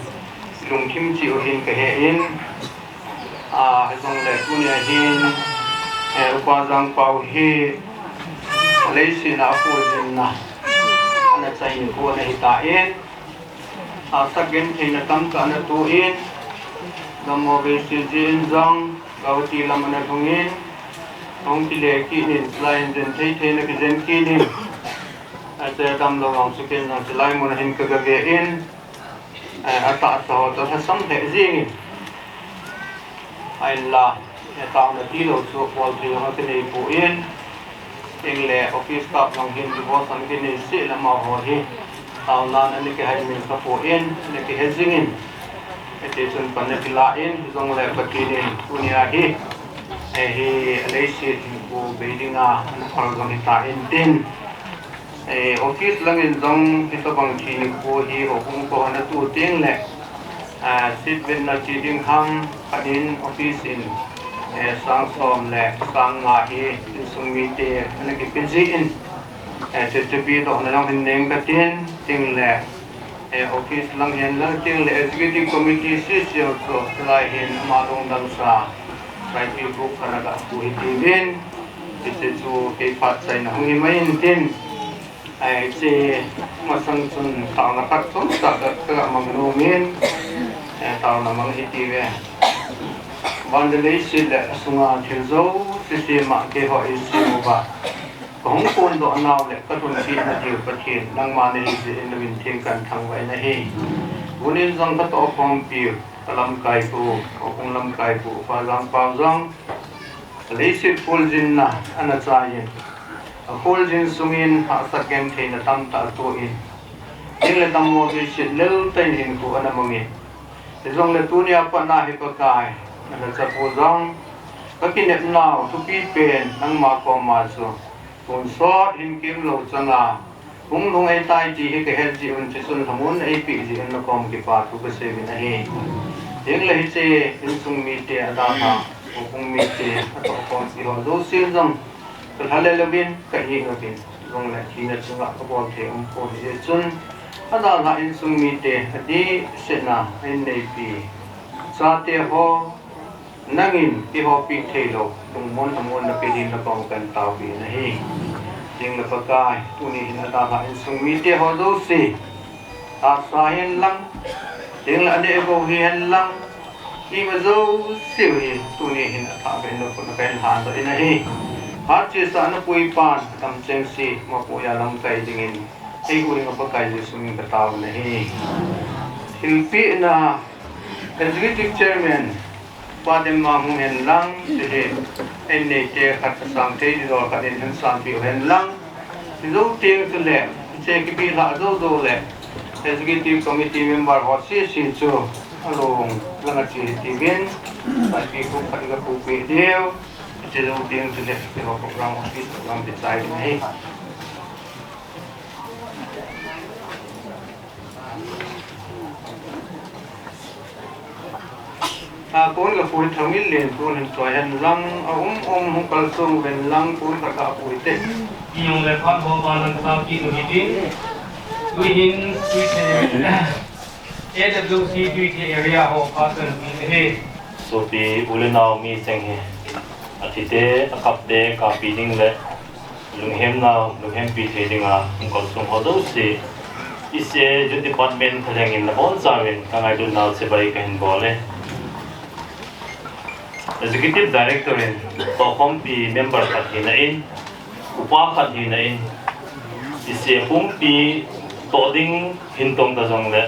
lung kim chi ogen ka he in long le punya hin Upa Jangpao hi lấy xin áo phù dinh na anh chạy những cô này ta yên sắc kiến thì là tâm cả nó tu yên nam mô về sư dinh dòng cầu ti làm anh thông yên không chỉ để kỹ niệm lại dần thấy thế là cái dần kỹ niệm anh sẽ tâm lòng lòng sự kiện là sẽ lại muốn hình cái về yên anh ta sao ta thấy sống thế gì anh là tạo được tí lầu số quan trọng hơn cái này phụ yên anh lẽ office staff lòng hiền thì vô sản cái này sẽ là màu hồ hi tạo lan anh cái hay mình có phụ yên anh cái hết riêng in cái chuyện phần này là yên dòng lẽ bất kỳ này punya hi hi lấy sự của building anh phải dòng hiện tại in tin office lang in dòng thì tôi bằng chỉ của hi họ cũng có nó tu tiếng lẽ sit bên là chỉ tiếng ham in office in sang som le sang nga hi sung mi te anh cái busy in to be đó là hình name cái tiền tiếng le office lang hiền lang tiếng le executive committee session so lại hiền mà long đăng sa phải đi group para cả buổi tin thì chú cái phát sai nó không mấy tin chỉ mà sang sun tạo là phát tốt tạo được cái mà nô miên tạo là mang hit đi về Vandalay sila sunga thilzo sistema ke ho isimuba kong kun do naw le katun si na tiu pathin nang mani ji in win thing kan thang vai na hi bunin jang ka to khom pi kalam kai ku ong lam kai ku Upa Jangpao jang le sil pul jin na ana cha yin pul jin sungin ha sa kem the na tam ta to in in le tam mo bi sil lel tai hin ku ana mongi jong le tu nia pa na hi ko kai anh sẽ phụ rằng các cái nếp nào thu phí tiền năng mà có mà số còn sót hình kiếm lầu chân là cũng luôn ai tai chỉ cái hết chỉ anh chỉ xuân thầm muốn ai bị gì anh nó còn cái bà thu cái xe bên này tiếng lấy xe hình sung mi tiền đa thà cũng mi tiền nó còn gì họ dấu xuyên rằng cái thằng lên bên cái gì nữa tiền dùng lại khi nó chúng ta có bọn thì ông có gì xuân nó đa là hình sung mi tiền đi sẽ là anh này bị sa tiền ho nangin ti ho pi thelo tung mon amon na pedin na pang kan tao bi na hi jing na pakai tu ni hin ta ha in sung mi ti ho do si ta sa hin lang jing la de go hin lang ki ma zo si hi tu ni hin ta ben no na kan han do ina hi ha chi sa na pui pan tam cheng si ma pu ya lam kai ding in ai gu ring pakai ji sung ka tao na hi hil pi na executive chairman Padem mahung hen lang jadi enne ke khat sang te di dol khat hen sang pi hen lang zo ting tu le che ki pi la zo le executive committee member hot si chu along lang chi ti ben sai pi ku khat ga pu pi deu che zo ting tu le ke program office program decide nei con là phun thằng ít liền con hình xoài hình lăng ống không cần sung về lăng con cả cả phun tết yung le phan ho ba lang sa ki no hitin we hin we se AWC duty area ho pasan in he so pi ulenau mi cheng he atite akapte ka pi ding le lunghem pi the dinga kon sung ho do se ise ju department thang in la bon sawen ka ngai du naw se bai ka hin bole Executive Director in to kompi member khat hi na in upa khat hi na in ise humpi to ding hintong da jong le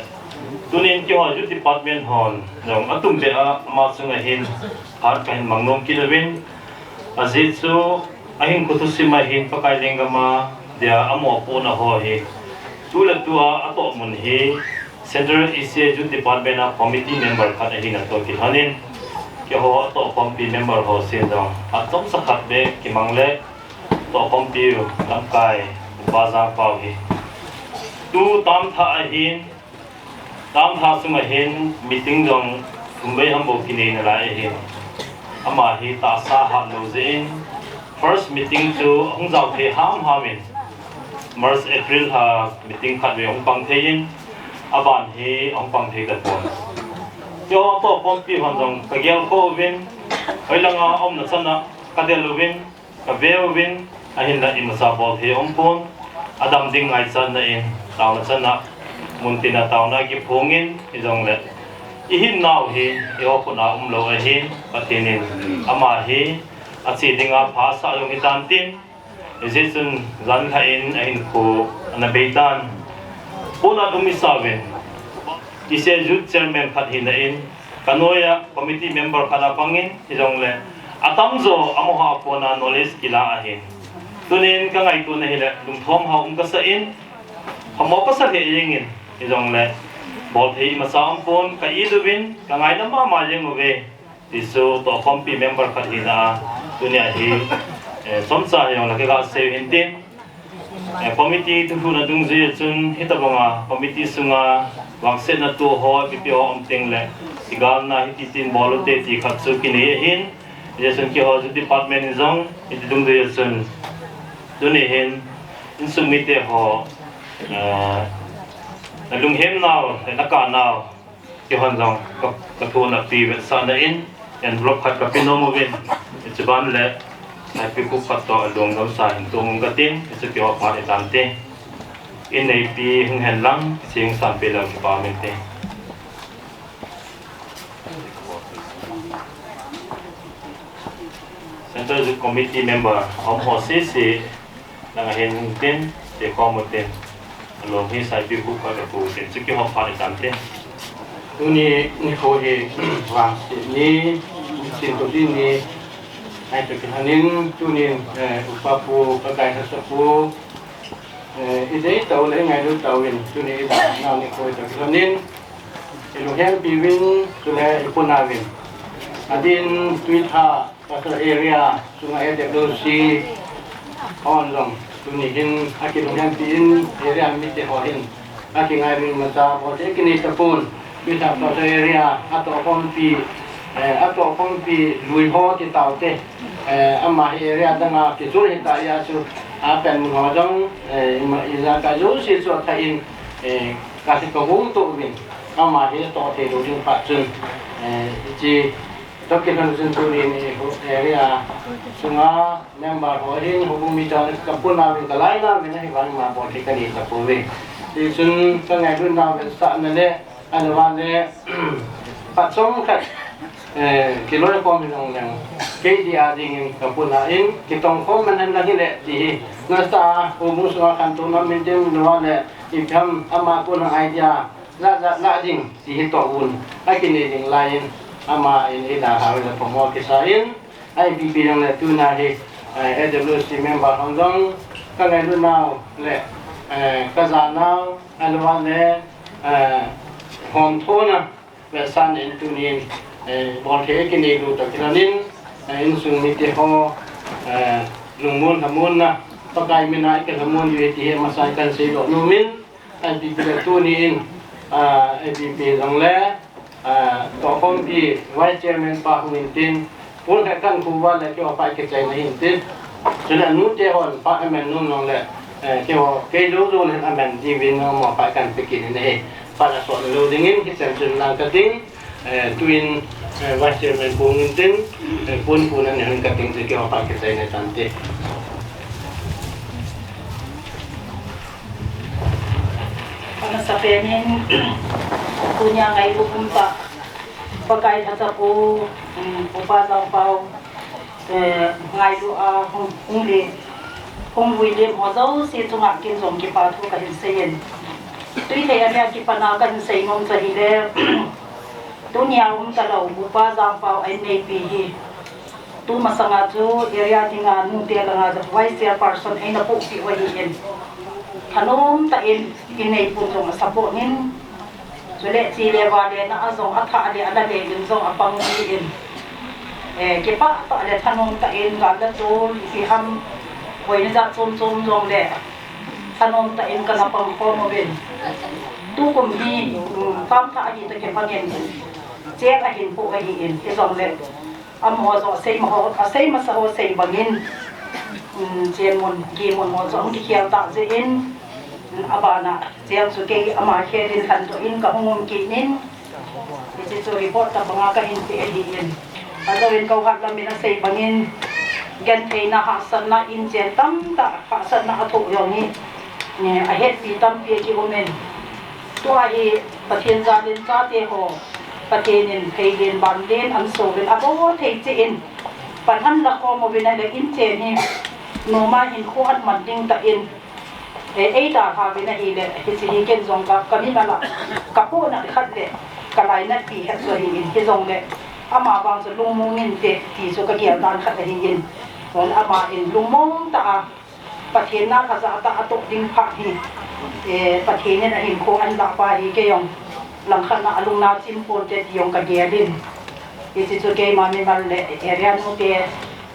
tunin ki ho ju department hon jong atum be a ma sunga hin har kan mangnom kilawin azit su ahin kutusima hin pakai lengama dia amo po na ho hi tula tua ato mun hi central ise ju department a committee member khat hi na to ki hanin ki ho to kompi member ho sin dong atom sa khat be ki mangle to kompi lamkai Upa Jangpao hi tu tam tha suma hin meeting dong kumbai hambo kini na lai hin ama hi ta sa ha lo zin first meeting to hong zau the hamin March April ha meeting khat ve hong pang thein aban hi hong pang the ka pon yo to kompi hon dong ka gel ko win oilanga om na sana ka del win ka ve win ahin la imasa bol the om pon adam ding ai san na in taw na sana muntina taw na gi phongin izong le ihin naw hi yo ko na lo a hin patinin ama hi achi dinga phasa yong itantin isesun zan kha in ahin ko ana beitan puna dumisawen ise youth chairman khat hin in kanoya committee member khala pangin izong le atamzo amoha pona knowledge kila ahin tunin ka ngai tu na hila lungthom ha ka sa in hamo pa sa the yengin izong le bol thei ma sa pon ka idubin ka ngai na ma jeng ove isu to kompi member khat hina tunia hi somsa yong la ka se hintin committee tu na dung je chun hitabanga committee sunga wangse na tu ho bpho omting le sigal na hitin bolote ti khatsu kini hin jesun ki ho department zong idung de chun tuni hin insumite ho na lunghem naw na ka naw ki hon zong ka thu na pi ve sa na in en block khat ka pinomovin ichiban le na pi ku khat to along no sa hin tung ga tin isu ki ho pa de tan te in nei pi hung hen lang sing san pe lang pa men te Central Committee member of HCC nang hen tin te ko mo ten lo hi sai pi ku ka pu ten chu ki ho pa de tan te Uni ko he wa ni sin to din ni ai to ki hanin tu ni upa pu ka kai sa pu idei tau le ngai lu tau win tu ni ba na ni ko to ki hanin lo hem pi win tu le ipona win adin tuitha ka area sunga e de do si on long tu ni hin aki lo hem pi in area mi te ho hin aki ngai win ma ta bo te ki ni ta pun bisa to area atau kompi lui ho ki tau te ama area danga ki sur hita ya su apen mun ho jong iza ka jo si su ta in ka si ko hung to win ama he to te do jung pa chun ji to ki han sun tu ni area sunga member ho ring ho bumi ta ka puna win ka lai na win hi ban ma bo te ka ni ta pu we ti sun ka ngai dun na win sa na le anh bạn này phát sóng khách cái lối qua mình làm này cái gì à gì cái buôn là in cái tông phong mình là như vậy thì nó sa ôm số khăn tông nó mình đem nó là thì thầm ama buôn là idea ra gì thì hiện tại buôn cái này thì lại ama ini dah harus promote ke sain ai bibi yang le tu na he AWC member Hong Kong cái này luôn nào le cái giá nào anh bạn này hong thona ve san in tunin bol the ki ne lu ta kiranin in sung mi te ho Lhanmun na pakai mina ke Lhanmun yu ti he masai kan se do nu min an bi bi tu ni in bi long le to hong bi vice chairman pa min tin pun ka kan ku wa le ke pa ke chai na hin tin chana nu te hon pa amen nu long le ke ho ke lo zo le amen ji win no mo pa kan pe ki ne pada soal lo dingin kita senang kating twin vice chairman pun punan yang kating juga apa kita ini cantik. Ano sa penin punya ngai lukumpa pakai hata po Upa Jangpao ngày lúa hung William họ dấu si chung ngạc kinh dùng kipa thu cái hình xây tuy thế anh em kipa nào cần xây ngom xây le tu nhà ta lâu Upa Jangpao anh này bị tu masanga chu area tinga nu te la vice chairperson ai na po pi wa hin thanom ta in nei pun jong support nin chule chi le wa le na azong atha le ala le lim jong apang ni in ke pa ta le thanom ta in ga da to si ham Vuina za chom jong le thanom ta in kana pang ko mo ben tu kum hi kam tha hi ta ke pangen che a hin po a hi in ke jong le Amun so sei ma so sei bangin chen mon gi mon mo so ki khial ta je in abana chen su ke ama kherin khan to in ka hungum ki nin iti so report ta banga ka in te hi in ado in kau hat lamina sei bangin gan thei na ha san na in chen tam ta ha san na athu yo ni a het pi tam pi ki omen to a hi pathian za len cha te ho patenin phailin bandin an so len abo thei che in panhan la ko mo bina le in che ni no ma hin kho hat man ding ta in e ta ha bina hi le hi si ken zong ka kami na la ka po na khat le ka lai na pi ha so hi in hi zong le ama bang so lung mong in te ti so ka gial dan khat hi in on ama in lung mong ta pathen na ka za ta atok ding pha hi pathen na hin kho an la pa hi ke yong lang khat na alung na chin pon te yong ka ge din isi chu ke ma mi mal le area no te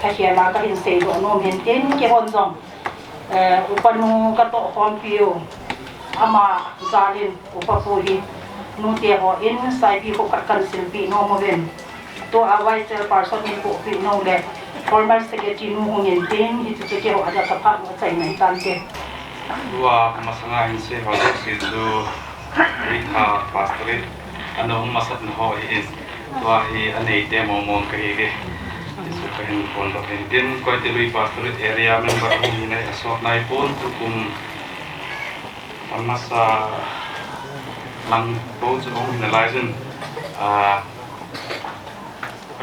tha hia la ka in sei do no men ten ke hon zong upanu ka to hom piu ama zalin upa pu hi nu te ho in sai pi ko kan sil pi no mo ben to awai chair person ni ko pi no le formal secretary nu ngin ten isi chu ke ho aja ka pha no chai nai tan te wa masanga in se ho se du Rita Pastor ano masat na ho is wa hi anei te mo ka hi isu ka hin pon lo hin din ko te lui Pastor area member hu ni nai asot nai pon tu kum masa lang po chu ong na license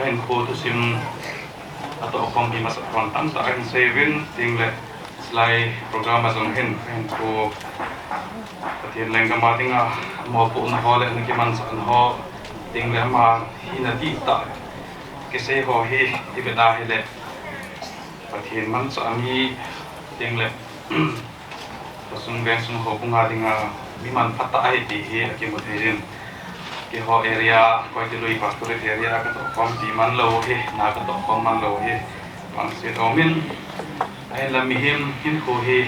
hin ko tu sim ato kom bi masat kon tam sa hin saving ting le slide program azong hin ko Patien leng kama tinga mo po na ho le ni man sa ho ting le ma hi na ti ta ke se ho hi ti be da hi le patien man sa mi ting le pasung beng sung ho bunga tinga mi man phata ai ti hi ke mo therin ke ho area ko ti lui pastor area ka to kom ti man lo hi na ka to kom man lo hi pang se do min ai la mi him hin ko hi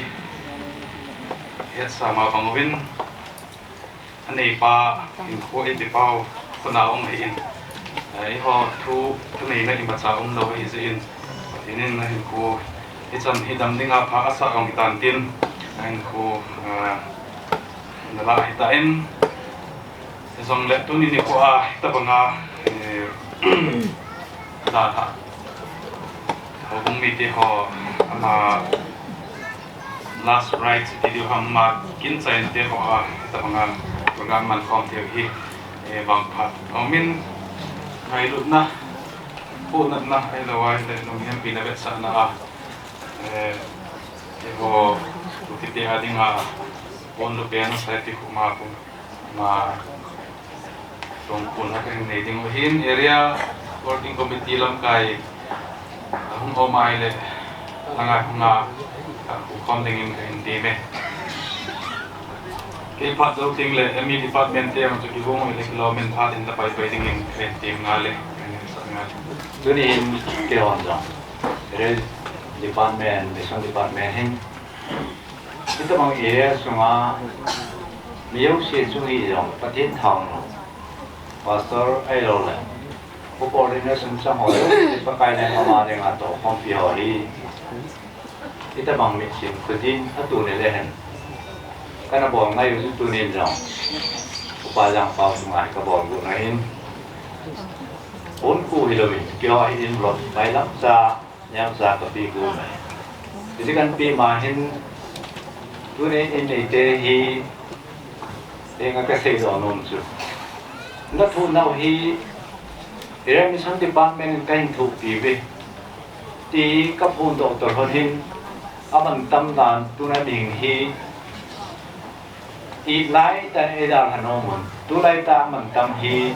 sama pangwin anei pa in ko e te pau kona ong in ai ho thu nei na in ba cha ong lo hi zin tinin na hin ko e chan hi dam dinga pha asa ong tan tin in ko na la hi ta in zong le tu ni ko a ta banga da ta ho bung mi te ho ama last right video ham ma kin chain te ho a ta banga program man khom te hi e bang phat omin ngai lut na po na ai lawai le no hem pi na bet sa na a e ho tu ti te adinga on lo piano sa ti khuma ko ma tong pun ha kan nei ding hin area working committee lam kai hum ho mai le nga kom ding in di me ke pat zo ting le mi department te ang ki gong le lo men phat in ta pai pai ding in team nga le sa nga duni in ke on da re department hin ito mang area sunga miyo si sungi yong patin thang pastor ai lo le coordination sa ho pa kai na ma de nga to hom pi ho hi kita bang mi sin kutin atu ne le hen kana bong ngai u tu ne jong Upa Jangpao sungai ka bong bu nai bốn khu hi lo mi kyo in lot bai lap sa nyam sa ka pi ku mai jadi kan pi ma hin tu ne in nei te hi te nga ka sei do non chu na thu nau hi Mission Department kain thu pi be tí cấp hôn tổ tổ hơn hin aman tâm đàn tu na bình hi ít lái ta ai đào hàn Amun tu lái ta man tâm hi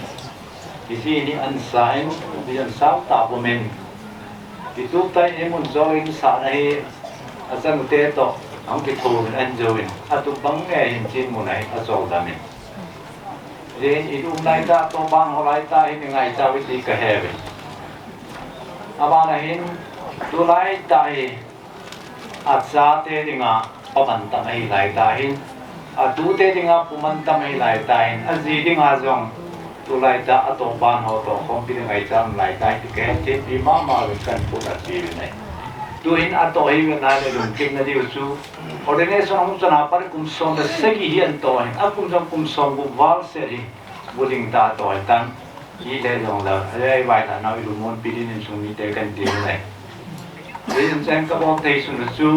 thì khi ni ăn sai bây giờ sáu tạo của mình thì tu tay em muốn join xã này ở trong một thế tổ ông cái thù mình ăn join tu bắn nghe hình trên một này rồi ra mình then itu laita to bang laita hin ngai ta wi ka hebe abana hin tu laita hi atsa te dinga paman tam ai laita hin atu te dinga puman tam ai laita hin azi dinga jong tu laita ato ban ho to khom pi ngai cham laita hi ke te bi ma kan pu da ti nei tu hin ato hi na le lum king na di su ordination hom chana par kum som da segi hian to hin akum jong kum som bu wal se ri building ta to tan hi le jong la ai vai ta na lu mon pi din su mi te kan ti nei reason sen ka bon te sun su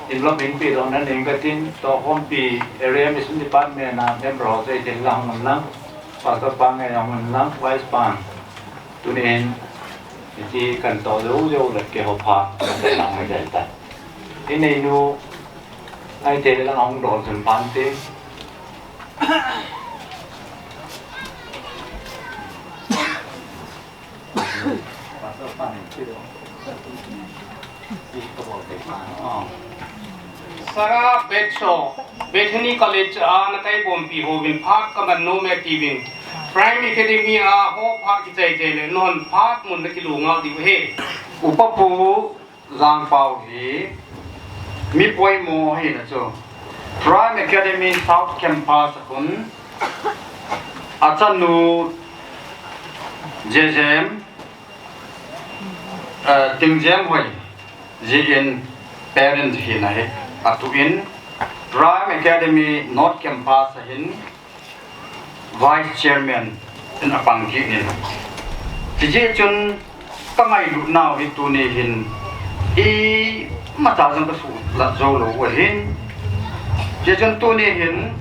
in lo bin pi dong nan ning ka tin to hom pi area mission department na member ho se tin Lhanmun lang pa ka pa ngai Lhanmun lang vice pan tu nen thì cần tổ đấu vô là kế hoạch phá để làm cái gì ta cái này nu ai thế là ông đồn dân ban thế Sara Betso Bethany College na tay bompi ho bin phak ka man no me tivin Prime Academy ho phak ki chai chai le non phak mun na ki lu ngau di he Upa Jangpao hi mi poi mo hi na cho Prime Academy South Campus kun achanu jejem tingjem hoi jin parent hi na he atuin Prime Academy North Campus hin Vice Chairman in apang ki ni ji chun pangai lu naw hi tu ni hin i mata jang ka su la zo lo wa hin ji chun tu ni hin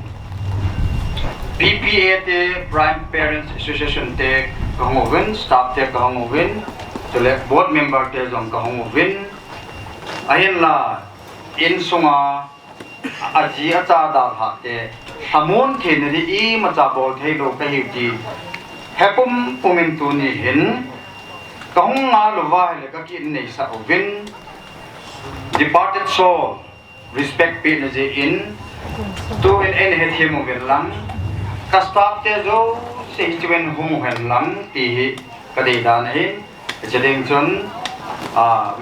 PPA te Prime Parents Association te kahongwin staff te kahongwin tele board member te jong kahongwin ahin la in sunga aji acha da ha te Amun khen ni i macha bol thei lo ka hi ti hepum pumin tu ni hin kahung nga lo wa le ka ki nei sa win departed soul respect pe na je in to in het him wen lang ka staff te zo se hiwen hum hen lang ti ka dei da nei jedeng chon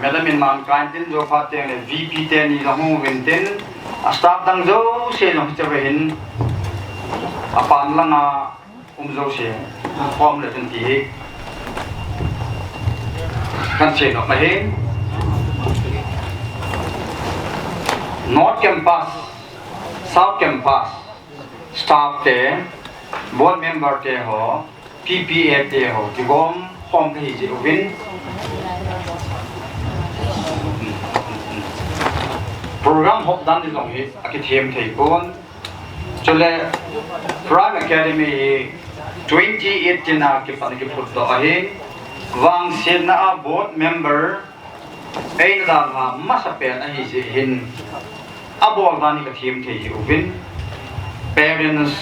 madam in man kan tin zo pha te ne VP te ni la hum wen tin staff dang zo se no che hin apan langa zo se form le tin ti kan se no ma hin North Campus South Campus staff te board member te ho PPA te ho ki gom hom ki ji win program hop dan di long hi akithem thei kon chole Prime Academy 2018 na ki pan ki phut to ahi wang sin na board member ai na ha masapen ahi ji hin abol dan ki thim thei hi win parents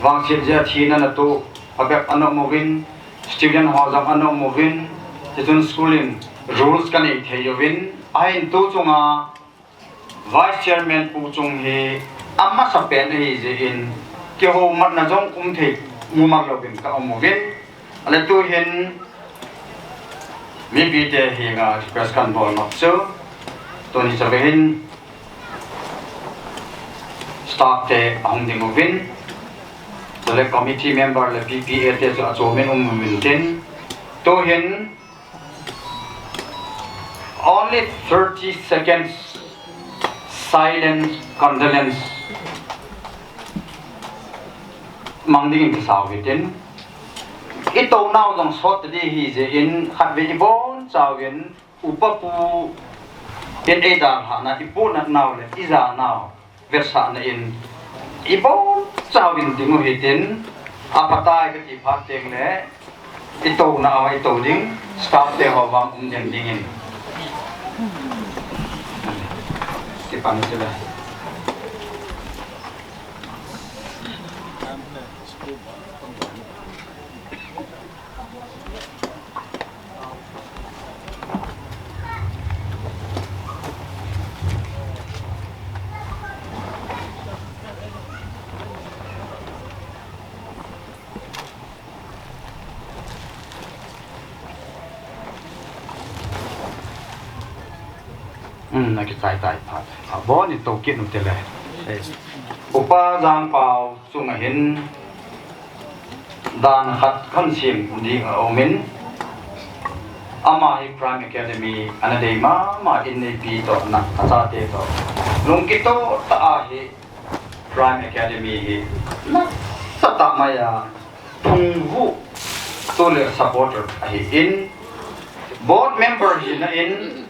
wang sin ja thina na to abek ano mo win student ho jam ano mo win chun schooling rules kan ei thei win ai to chunga Vice Chairman Pu Chung He amma sapen hi je in ke ho mat na jong kum the mu mak lo bin ka om vin ale tu hin mi bi te hi nga press kan bol nok so to ni sa hin staff te ang ding vin the committee member le PPA te so acho men min tin to hin only 30 seconds silence condolence mangding sao hitin ito now dong sot di hi je in khat ve bon chawin upapu in eda hana ipu na naw le iza naw versa na in ibon chawin dingo hitin apatai ka ti phat teng le ito na ito ding staff te hawang dingin di paano sila nakitay pat bon ito kit no tele Upa Jangpao Chungkhojang dan khat khan sim ding omin ama hi prime academy anadei ma in pi to na acha te to lungkito ta hi prime academy hi na sata maya thunghu to le supporter hi in board member hi na in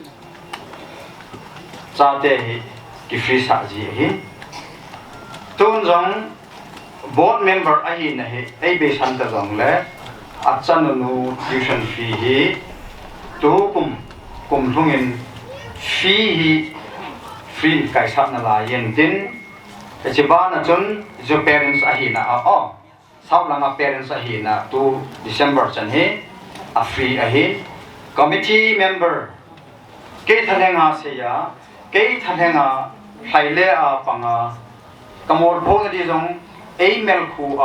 Sate ki free sa ji hi tun jong board member ahi na hi ai be san ta jong le achan nu tuition fee hi to kum lungin fee hi free kai sa na la yen tin che ba na chun jo parents ahi na sau langa parents ahi na to December chan hi a free ahi committee member ke thanenga se ya cái thằng hàng phải lẽ bằng kamor phone đi giống email khu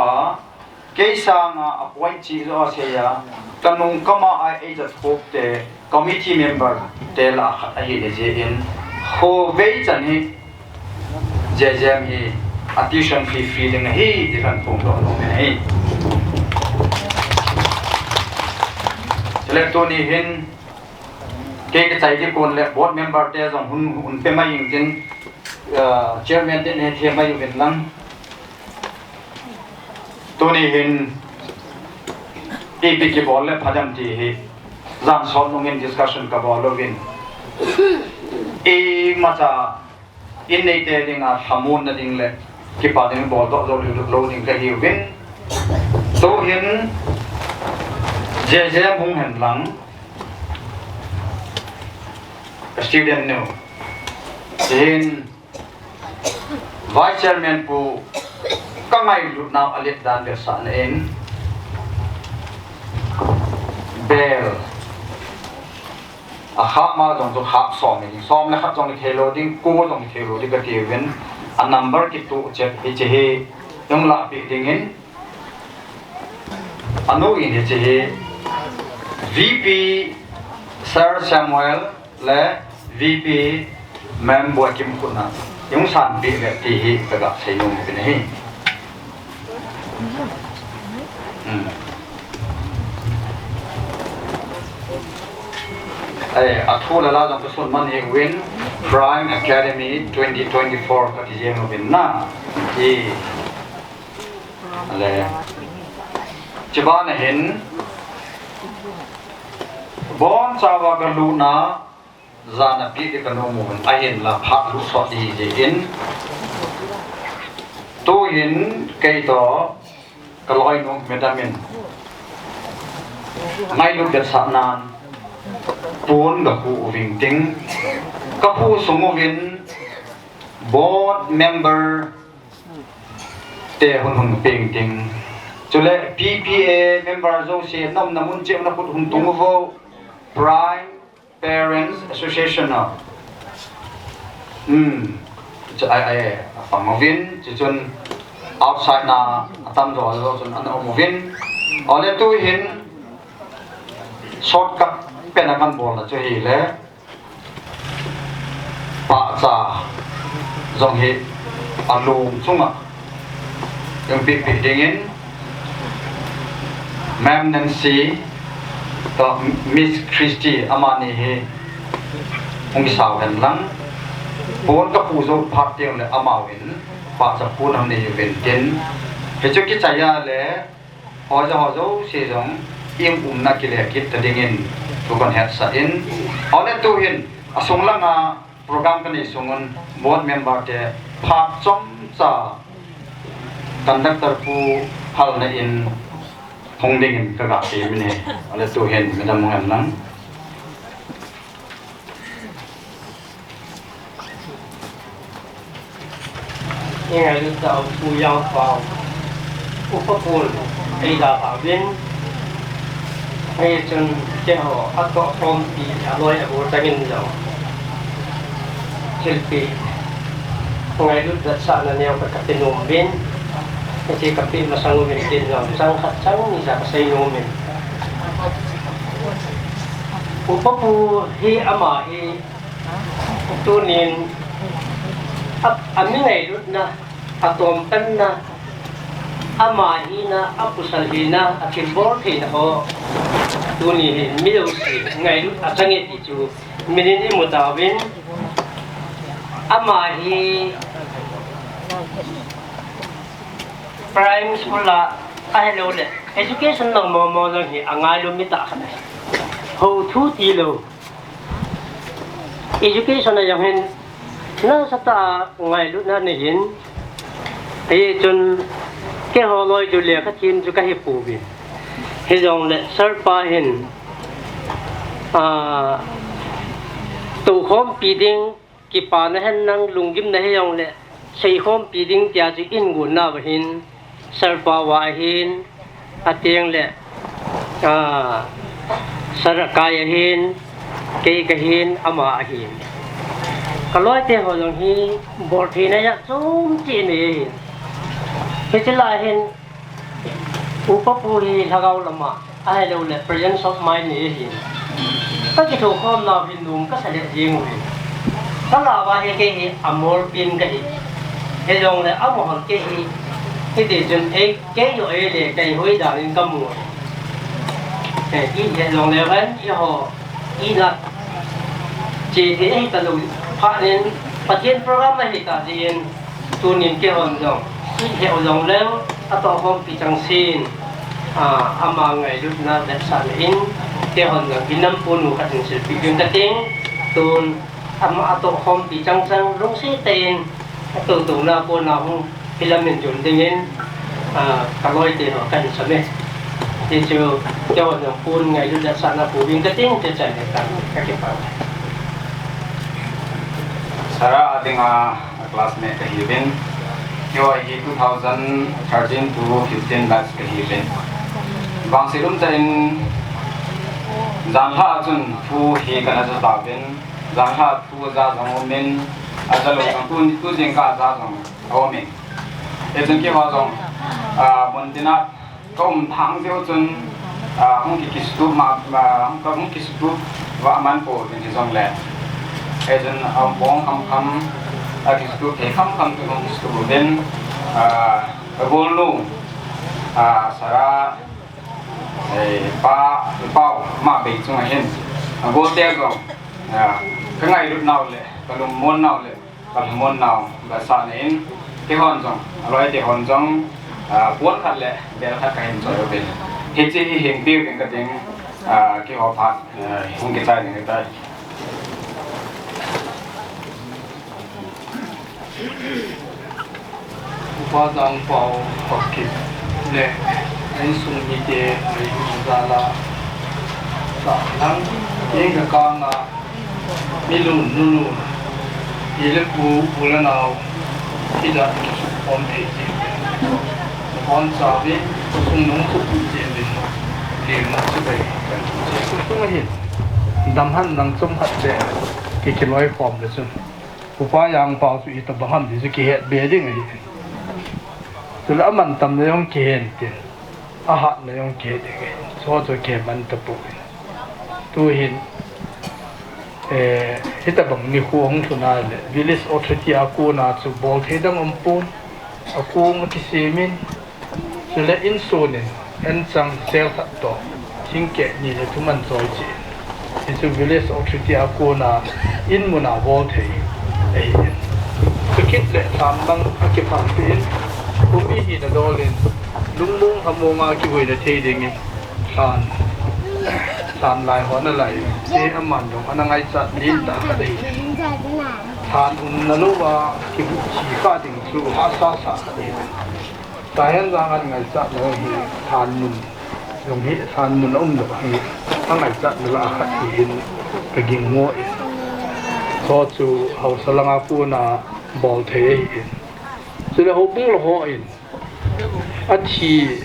cái sang appoint chỉ rồi sẽ ya kanung kama ai just hope the committee member te la khat ai le je in ho vei chan hi je jam hi tuition fee feeling hi de kan phone lo hi selectoni hin cái chạy đi con lệ board member te dòng hun pe mai yin tin chairman te ne the mai yin lang to ni hin ki bol le phadam ti hi zan sol nong in discussion ka bol lovin ma cha in nei te ding Lhanmun na ding le ki pa ding bol do lo ding ka hi win to hin je mung hen lang student no in vice chairman pu kamai lut now alit dan de san in bel kha ma jong to kha som le kha jong the loading ko jong the loading ka ti wen a number ki tu che he yong la pi ding in anu in che he VP Sir Samuel le VP Ma'am Bua Kim Kuna yung san bi le ti hi ka sai yung bin hi ai athu la la jang sun man he win Prime Academy 2024 ka ti jeng bin na i le chiba na hin bon chawa ga lu na zana pi ke kanu mun ahin la phat lu so di je in to hin kai to kaloi no vitamin mai lu get sa nan pun ga hu wing ting ka hu sumo win board member te hun ping ting chule PPA member zo se nam namun che na put hun tung vo Prime Parents Association na ai pamovin chun outside na atam do chun an omovin ole tu hin shortcut penakan bol na chu hi le pa cha zong hi alung chunga yung pi dingin Ma'am Nancy to Miss Christy amani he ong sao hen lang bon ka pu zo phat tiang le amawin pa cha pu nam ni ven tin he chu ki chaya le ho zo se jong im na ki le ki ta dingin tu kon het sa in ole tu hin asung langa program kan ni sungun board member te phat chom cha conductor pu phal na in thông đình các gặp thì mình này là tu hiện mình làm mong lắm như ngày lúc đầu Upa Jangpao Haokip hay là ở bên ngay trên cái hồ akon thì lôi ở bộ trang in rồi KLPA ngày lúc đặt sẵn là nhau các cái nôm bên cái cặp pin mà sang mình tiền rồi sang khát trắng như là xây nôm mình Upa hi ama hi tu niên ngày lúc na atom tan na ama hi na apusal hi na akibor hi na ho tu ni middle si ngày lúc change ti chu minin ni mutawin ama hi prime school la hello le education nang mo lang hi angai lu mi ta khan ho thu ti lo education na yang hen na sa ta ngai lu na ni hin ai chun ke ho loi du le kha tin chu ka hi pu bi he jong le sar pa hin tu khom pi ding ki pa na hen nang lungim na he jong le sei khom pi ding tia chu Ingun na ba hin sar pa wa hin ateng le sarakaya hin ke ka hin ama hin kaloi te ho jong hi bor thi na ya chum chi ni he chila hin Upa hi lagaw lama ai lo le presence of mind ni hin ka ki tho khom na hin num ka sa le jing wi ka la ba he ke hi amor pin ka hi he jong le amor ke hi he de jun e ke yo e le kai hoi da in ka mu e i he jong le ban i ho i na chi thi ai ta lo pha nen patien program na hi ta jin tu nin ke hon jong i he o jong le ato hom pi chang sin ama ngai lut na da sa in ke hon jong binam punu ka tin sil pi yung kating tun ama ato hom pi chang chang rong si ten tu tu na po na hong VUILEMNA jun dingin kaloi te ho kan sa me ti chu ke hon jong pun ngai lut da sa na pu yung kating te chai ka ke pa Sarah adinga classmate kahibin yo hi 2013 to 15 batch kahibin bang silum ta in zanha chun fu hi kana sa tabin zanha fu za jong min azalo kan tu jing ka za jong omin e jun ki wa jong mondina tom thang deu chun hong ki kistu ma ka hong kistu wa man po ni jong le e jun bong kham kistu ke kham tu hong kistu ben bolnu sara pa pau ma be chung hen go te go ka ngai lut naw le ka lum mon naw le ka mon naw ba sa nen te hon jong aloi te hon jong puan khat le be khat ka hen choi ben he chi hi heng pi ben ka ding ki ho phat hung ki tai ni tai Upa Jangpao Haokip le anh sung ni te ai za la sa nang ye ka ka na mi lu nu lu ye le pu la na ti da on te ji on sa vi sung nong su pu je le le na su bai kan ji sung hi dam han nang chum hat de ki ki loi form de sun Upa Jangpao su ita baham di su ki het be ding ai tu la man tam ne yong ki hen ti Aphat na yung ke de so to ke man ta pu tu hin hita bang ni khu hong thuna le village authority aku na chu bol the dang ampun aku ngati semin so le in so ne en chang sel khat to thing ke ni le tu man choi chi chu village authority aku na Inmun na bol the ai so kit le sam bang akipang pin umi hi na dolin lung hamonga ki Vuina thei ding in than lai ho na lai se aman dong anangai cha lin ta ka dei than na lu wa ki bu chi ka ding chu ha sa sa Saihenjang an ngai cha no hi Lhanmun dùng hi Lhanmun lo hi ang ai chat la khat in ka ging ngo so chu hau salanga pu na bol the in so le ho bung lo ho in a thi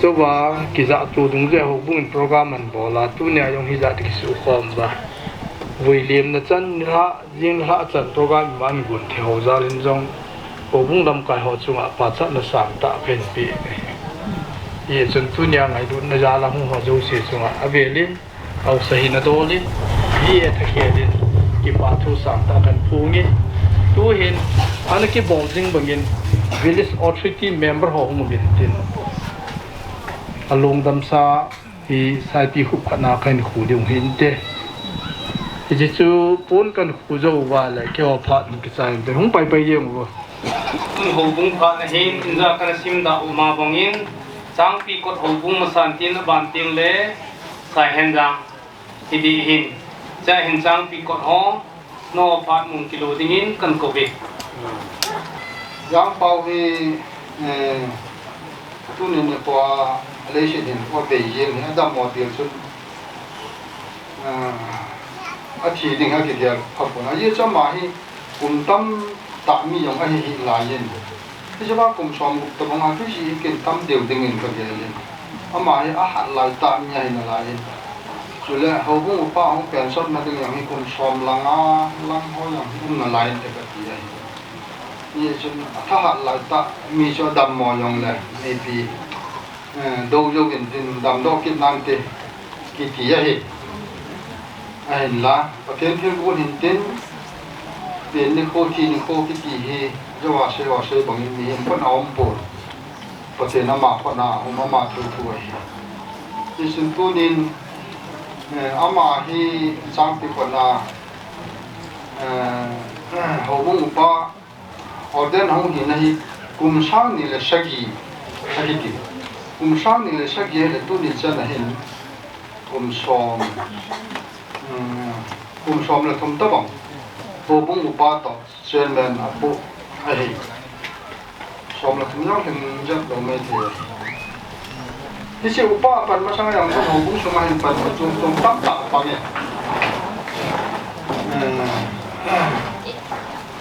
so wa ki za chu dung je ho bung program an bola tu ne yong hi za ti su khom ba VUILEMNA chan la jing la chan program man gun the ho za lin jong ho bung dam kai ho chunga pa cha na sang ta pen pi ye chun tu nya ngai du na ja la hu ho zo se chunga avelin au sahi na dolin hi e thakhelin ki pa thu sang ta kan phungin tu hin ana ki bowling bangin village authority member ho mu bin tin along dam sa hi sai pi khu phana kan khu ding hin te ji chu pon kan khu zo wa la ke Aphat ki sai te hung pai pai yeng wo ho bung pha na hin inja kan sim da uma bangin sang pi kot ho bung masan tin ban ting le Saihenjang hidi hin cha hin sang pi kot ho no Aphat mun kilo dingin kan ko be Jangpao hi tu ne kwa le shi din ko be yin ha da mo ti chu a thi ding ha ki dia pha ko na ye cha ma hi kum tam ta mi yong a hi la yin ti cha ba kum som ta bang a ki shi ken tam deu ding in ka ge yin a ma hi a ha la ta mi hi na la yin chu le ho bu pa hong pen sot na ding yang hi kum som lang a lang ho yang kum na la yin te ka ti ai ye chun tha ha la ta mi cho dam mo yong le ne pi do yo in tin dam do ki nan te ki ti ya hi ai la pa ken thil bu hin tin pen ni ko ti ni ko ki ti hi jo wa se bang ni hin pon om po pa te na ma pon na o ma thu thu ai ti sun tu nin ama hi sang pi pon na ho bu pa orden hong hi na hi kum sang ni le sagi ki kum sang ni le sagi le tu ni chan hin kum som le thum ta bang ho bung upa to chairman apu ai som le thum yang hin jat do me the ti se upa pan ma sang yang ho bung suma hin pan chung tam ta pa nge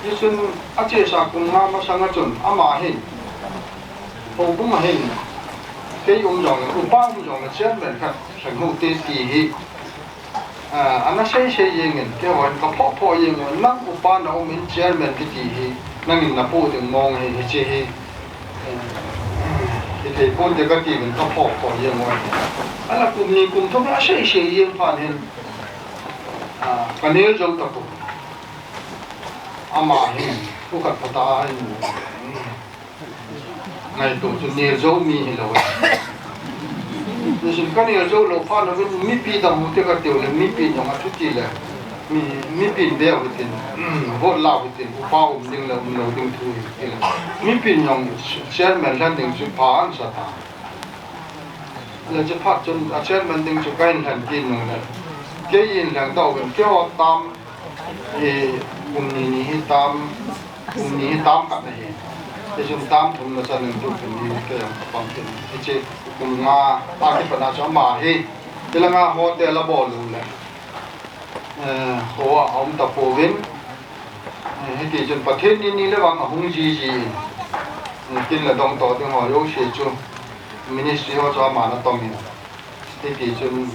Yesun ache sa kung nga masanga chun ama hin ho bung hin ke jong upa jong chairman khat sang hu te ti hi ana sei yengin ke wan ka pho yeng nang upa na min chairman ki ti hi nangin na pu de mong hi che hi ke pon de ka ti min ka pho yeng wan ala kum ni kum thom a sei yeng phan hin kanel jong ta pu ama hin ku ka pata ai ngai to chu ne zo mi hi lo Yesun kan ya zo lo pa na mi pi da mu te ka te le mi pi no ma tu ti le mi pi de o tin ho la o tin pa o ding la no ding tu le mi pi nyong chairman lan ding chu pa an sa ta le je pa chun a chairman ding chu kain han kin no le ke yin lang dau gen ke o tam ni tam ka na he Yesun tam thum na chan tu kin ni ke yang pam tin che nga ta ki pana cha ma hi tilanga hotel la bol lu le ho om ta po win he ti chun pathen ni le wang hung ji kin la dong to ting ho yo she chu ministry ho cha ma na tong ni he ti chun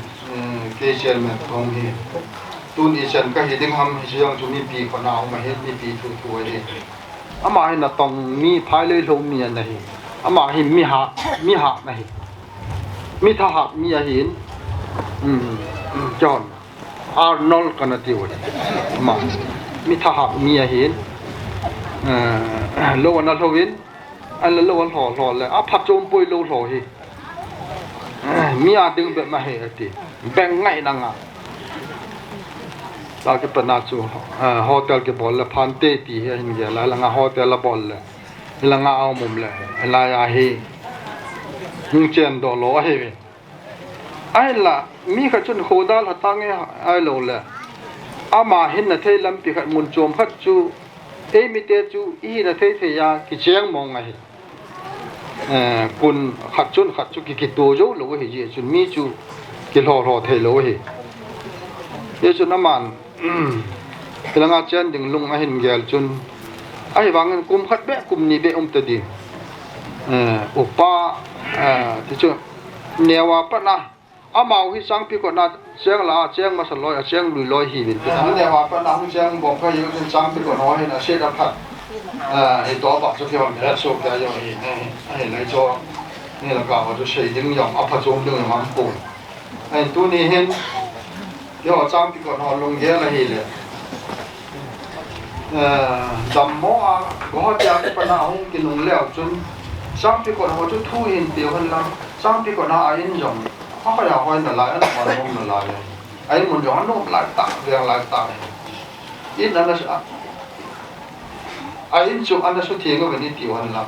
ke chairman thong hi tu ni chan ka hi ding ham hi yang chu mi pi ko na ma he mi pi thu hi ama hi na tong mi phai le lo mi na hi ama hi mi ha na hi mi tha ha mi a hin John Arnold kana ti wo ma mi tha ha mi a hin lo na lo win an lo wan ho le a phat chom poi lo ho hi mi a ding be ma he ti beng ngai na nga la ke pana chu hotel ke bol la phan te ti hin ge la nga hotel la bol la nga au mum le la ya hi nhưng chen do lo he ai la mi kha chun khodal hatang ai lo la ama hin na thei lam pi khat mun chom khat chu e mi te chu I na thei ya ki cheng mong ngai kun khát chu cái tổ dấu lâu hi gì chun mi chu cái lò thầy lâu hi ye chun naman cái là ngã chân đừng lung ahin gel chun ai vang kum khát bé kum ni bé tadi upa thì chứ newa pa na amau hi sang pi ko na cheng la cheng ma saloi cheng lui loi hi bin newa pa na hu cheng bom ka yu sang pi ko no hi na se da phat hi to ba chu phiom ra so ka yo hi ai lai cho ni la ka ho chu sei ding yong apha chom ding ma pu ai tu ni hen yo sang pi ko no long ge la hi le dam mo a go ja pa na hung ki lung leo chun sang pi ko ho chu thu hin tiêu han la sang pi ko na a in yongเขาอยากให้หน่อลายอันนั้นมันหน่อลายไอ้มันย้อนนู่นลายตาเรียงลายตาอินอันนั้นไอ้อินจุอันนั้นสุดที่ก็เป็นนิติวันละ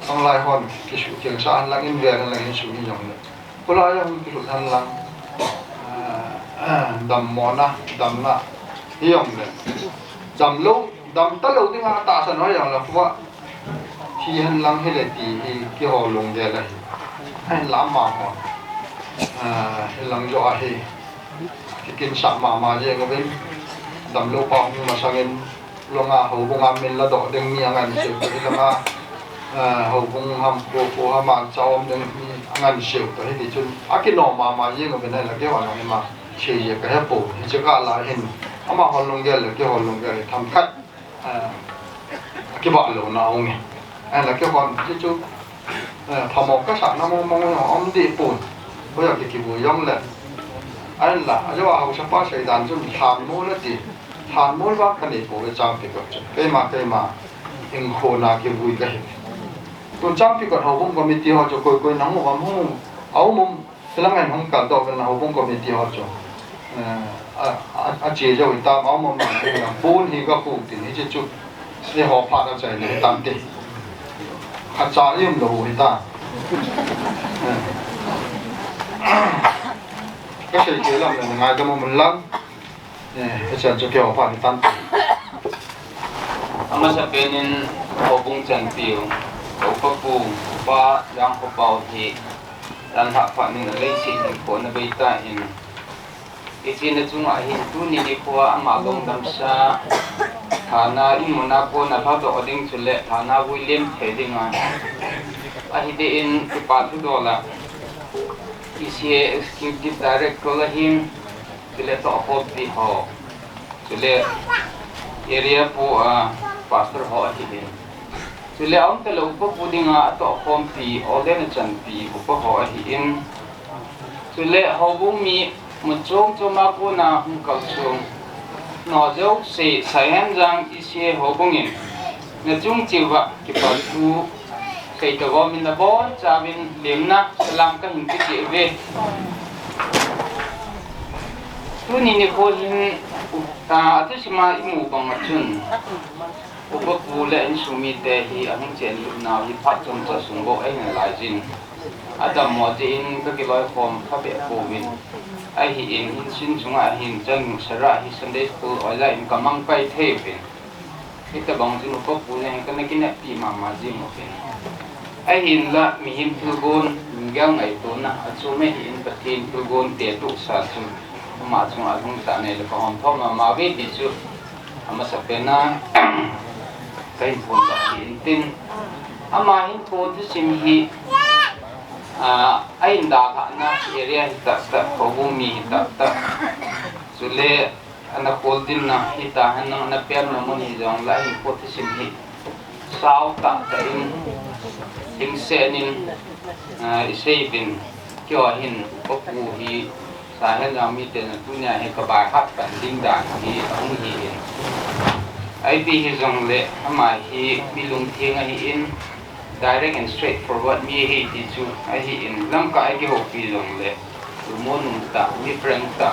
ทั้งลายหอนกิสุเทียงสารลังอินเวียกันลังอินสุนิยมเลยคนละอย่างกิสุทันลังดำมอนะดำนะนิยมเลยดำลูกดำตะลูกที่มาตาสนอยอย่างละเพราะว่าที่หันลังให้เลยตีที่หอลงเดียเลยให้ล้ำมาหอlang jo ahi kikin sama ma je ngabin dam lo pa ma sangin longa ho bunga min la do deng mi angan se ko lama ho bung ham ko ha ma chawm deng mi angan se to hi chun akino ma je ngabin la ke wa ma che ye ka ha po che ka la hin ama hol long gel ke hol long gel tham khat ke ba lo na ong la ke hon chu thamo ka sa na mo om di pun bây giờ cái buổi yong là anh là cho vào trong ba sợi đàn chung thàn mô là gì thàn mô là cái này bộ cái trang bị cái mà hình khổ là cái buổi cái còn trang bị còn hậu bông committee họ cho coi nắng một hôm hôm áo mông cái là ngày hôm cả đó cái là hậu bông committee họ cho chị cho người ta áo mông mà bốn thì có phụ thì cái chút để họ phát ra chạy để tăng tiền khát trả yếm đồ người ta cái sự chế làm là ngày cho mình lắm cái chuyện cho kiểu phải tan ama sa penin hobung chan piu Upa pu Upa Jangpao thì dan hak fa ning lei si ni ko na beita in isin na chung a hin tu ni ni ko ama dong dam sa thana Inmun na ko na tha do ding chule thana Vuilem thedinga a hi de in ki pa thu do la isi executive director la him chule to hop di ho chule area po pastor ho hi de chule om te lo po pudinga to hom pi olen chan pi po ho hi in chule ho bu mi mu chong choma ko na hum kal chung no jo se Saihenjang isi ho bungin na chung chiwa ki pa tu kai to go min na bon chavin lemna salam ka hin ki ve tu ni ni ko hin ta tu sima imu bang ma chun upa pu le in sumi te hi ang chen lu na hi phat chom cha sung bo ai na lai jin adam mo je in ka ki loi khom kha be ko win ai hi in hin sin chunga hin chang sara hi Sunday school oila in kamang pai the pin ita bang jin upa pu le ka na ki na pi ma ma jin mo pin ai hin la mi hin Kin-gon ngang ai to na achume hin pathin Kin-gon te tu sa chu ma chung a hung ta ne le ko hom thom ma ve ti chu ama sa pena kai phun ta hin tin ama hin po tu sim hi ai da ka na area ta ta ko bu mi ta chule ana kol din na hi ta han na per na mon hi jong la hi po tu sim hi sao ta in hình xe nên xây bin cho hình có phù hi Saihenjang mi tên là tu nhà hay các bài hát bản đinh đàn thì ông hi ai bị hi dòng lệ mà hi bị lung thiêng ai in direct and straightforward mi hi thì chú ai hi in lắm cái hộp bị dòng lệ từ môn nung ta mi prang ta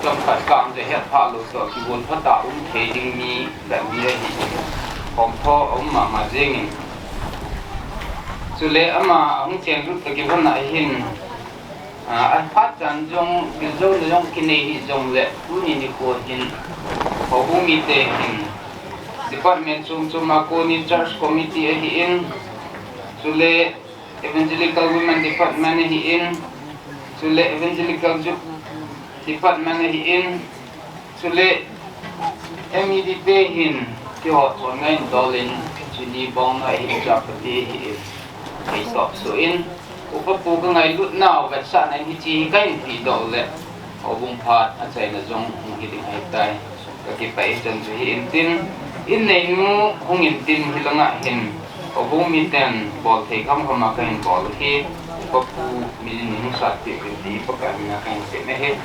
trong phải cảm thấy hết phá lô to thì vốn phát đạo thế đinh mi là mi hi hòm tho ông mà riêng chule ama ang chen ru ta ki von na hin Aphat chan jong ki zo le jong ki nei hi jong le tu ni ni ko hin ho bu mi te hin department chung ma ko ni church committee hi in chule evangelical women department hi in sule evangelical youth department hi in sule MEDP hin ki hot so ngai dolin chini bong na hi japati hi ai stop so in upa pu ka ngai lut naw vet sa nai hi chi kai pi dol le obung phat a chai na jong hi ding ai tai ka ki pai chan hi in tin in nei nu hong in tin hi langa hin obung mi ten bol thei kham kham ma kain bol hi upa pu mi ni sa ti ti pa ka na kain se ne he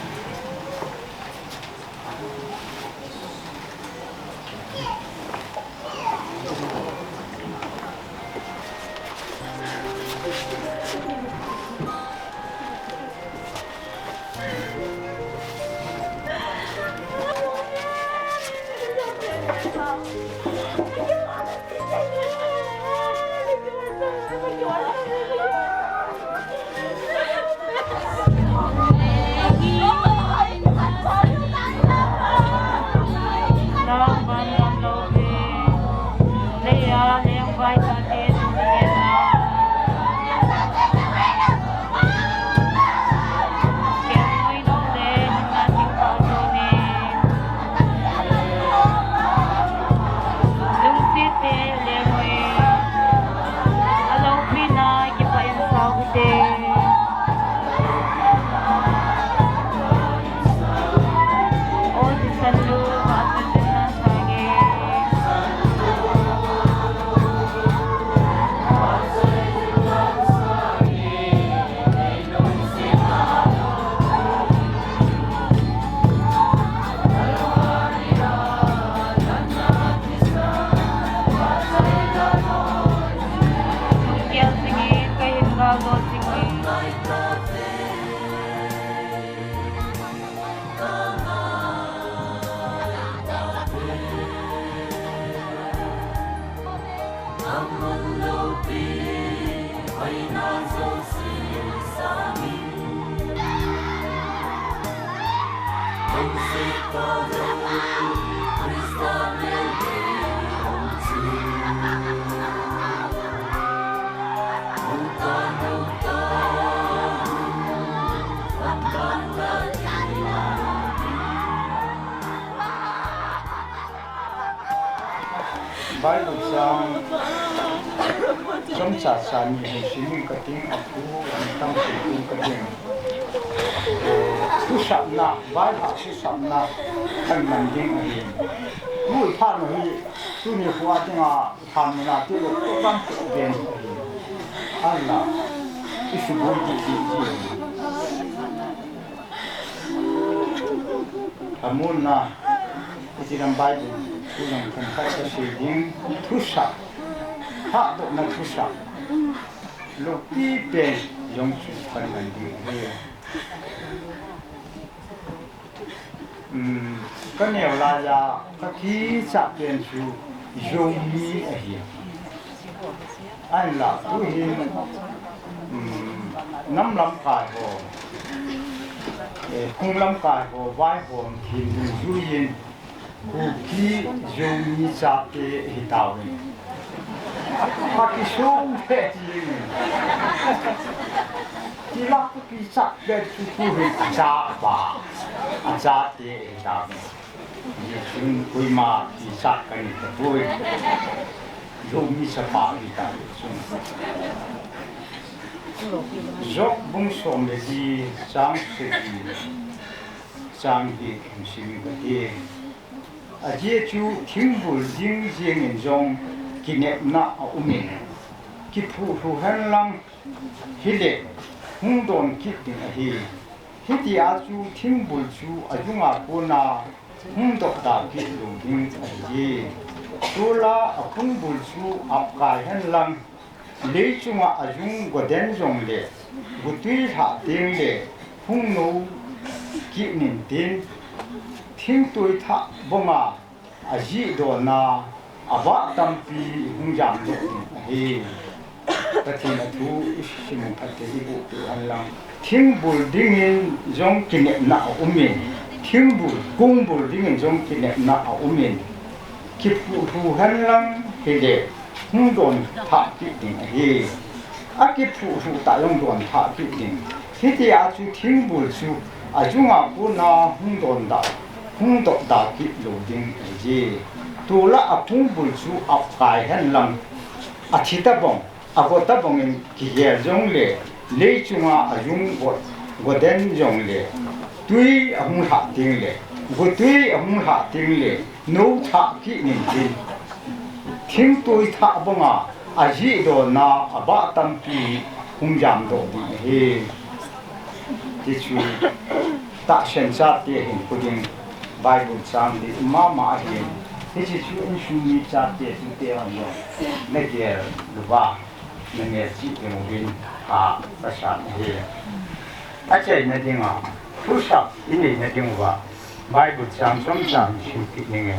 Bible sang trong sa san ni sini kating aku tentang situ kating tu sabna Bible tu sabna kan manding ni lu phan ni tu ni huwa tinga phan na tu ko bang tu ben Allah isu boi di Amun na dalam Bible tulang tempat terseding tusak hak dok nak tusak lopi pen yang sukan mandi kan yang laja kaki sak pen su zomi ahi Allah tuhin nam lam kai ho kung lam kai ho vai ho thim du yin Kuki zomi sate hitawin. Paki song peti. Tilak kuki sak pet sukuhin ajaba. Ajate hitawin. Yung kuima tisak kan itapuin. Zomi sapa hitawin. Zok bung som lagi sang segi. Sang di sini kati. Aje chu tingbul ding jing in jong kinep na umin ki phu han lang hile hung don ki tin hi hiti a chu tingbul chu ajunga puna hung dok da ki lu ding ji tula a tingbul chu ap kai han lang le chunga ajung goden jong le gutui tha ding le hung no ki nin tin Thing tui tha bonga aji do na ava tampi hungjam do hi tathina thu isimu ate ibu tu anlang thing bul dingin jong kine na umin thing bul kung bul dingin jong kine na umin kipu hu hanlang hede hung don tha ti ding hi อากิผูสูตายงโดนท่ากินิงที่ที่อาจูทิ้งบุญสูอาจุงอาปุนาหุ่งโดนดาหุ่งโดดดากิโลดิงเจตัวละอาพุงบุญสูอับกายเห็นลังอาทิตย์บงอากตะบงอินกิเยจงเลเลยจุงอาจุงกดเด่นจงเลตุยอามุหะติงเลกตุยอามุหะติงเลนูท่ากินิงจิทิ้งตุยท่าบงอาจีโดนาอาบะตัมปีหุ่งจามโดดีเฮที่ช่วยตัดเส้นชัดเห็นพูดถึงไบเบิลจางดีมาเห็นที่ช่วยชูมีชัดเจนสุดเดียวเนาะไม่เกี่ยวหรือว่าไม่เกี่ยวจีบมันเป็นหาประชาเฮอาจารย์นั่นเองอ่ะผู้ชายอินเดียนั่นเองว่าไบเบิลจางสมจางชูตินี่ไง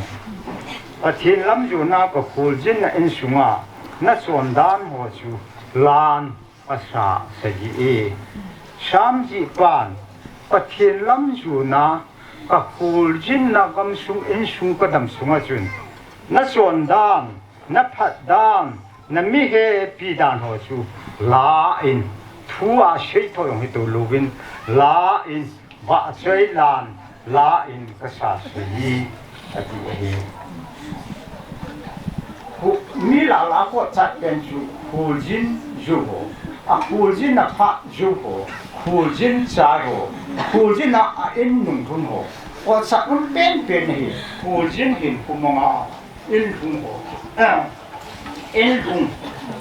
ประเทศลำยูน่าก็คูลจินอินสุงานัส่วนด้านหัวชูลานภาษาสจีชามจีปานประเทศลำยูน่าก็คูลจินนักกำสุงอินสุงก็ดำสุงอาจุนนัส่วนด้านนับพัดด้านนับมีเหปีด้านหัวชูลาอินทัวเชยทอยงให้ตัวลูกินลาอินบะเชยลานลาอินภาษาสจีอดีเฮมีหลายก็จัดเป็นจูคูจินจูโฮคูจินนักพากจูโฮคูจินจาโฮคูจินนักอินนุ่งทุนโฮก็สักมันเป็นเฮคูจินหินคุมงาอินทุนโฮอินทุน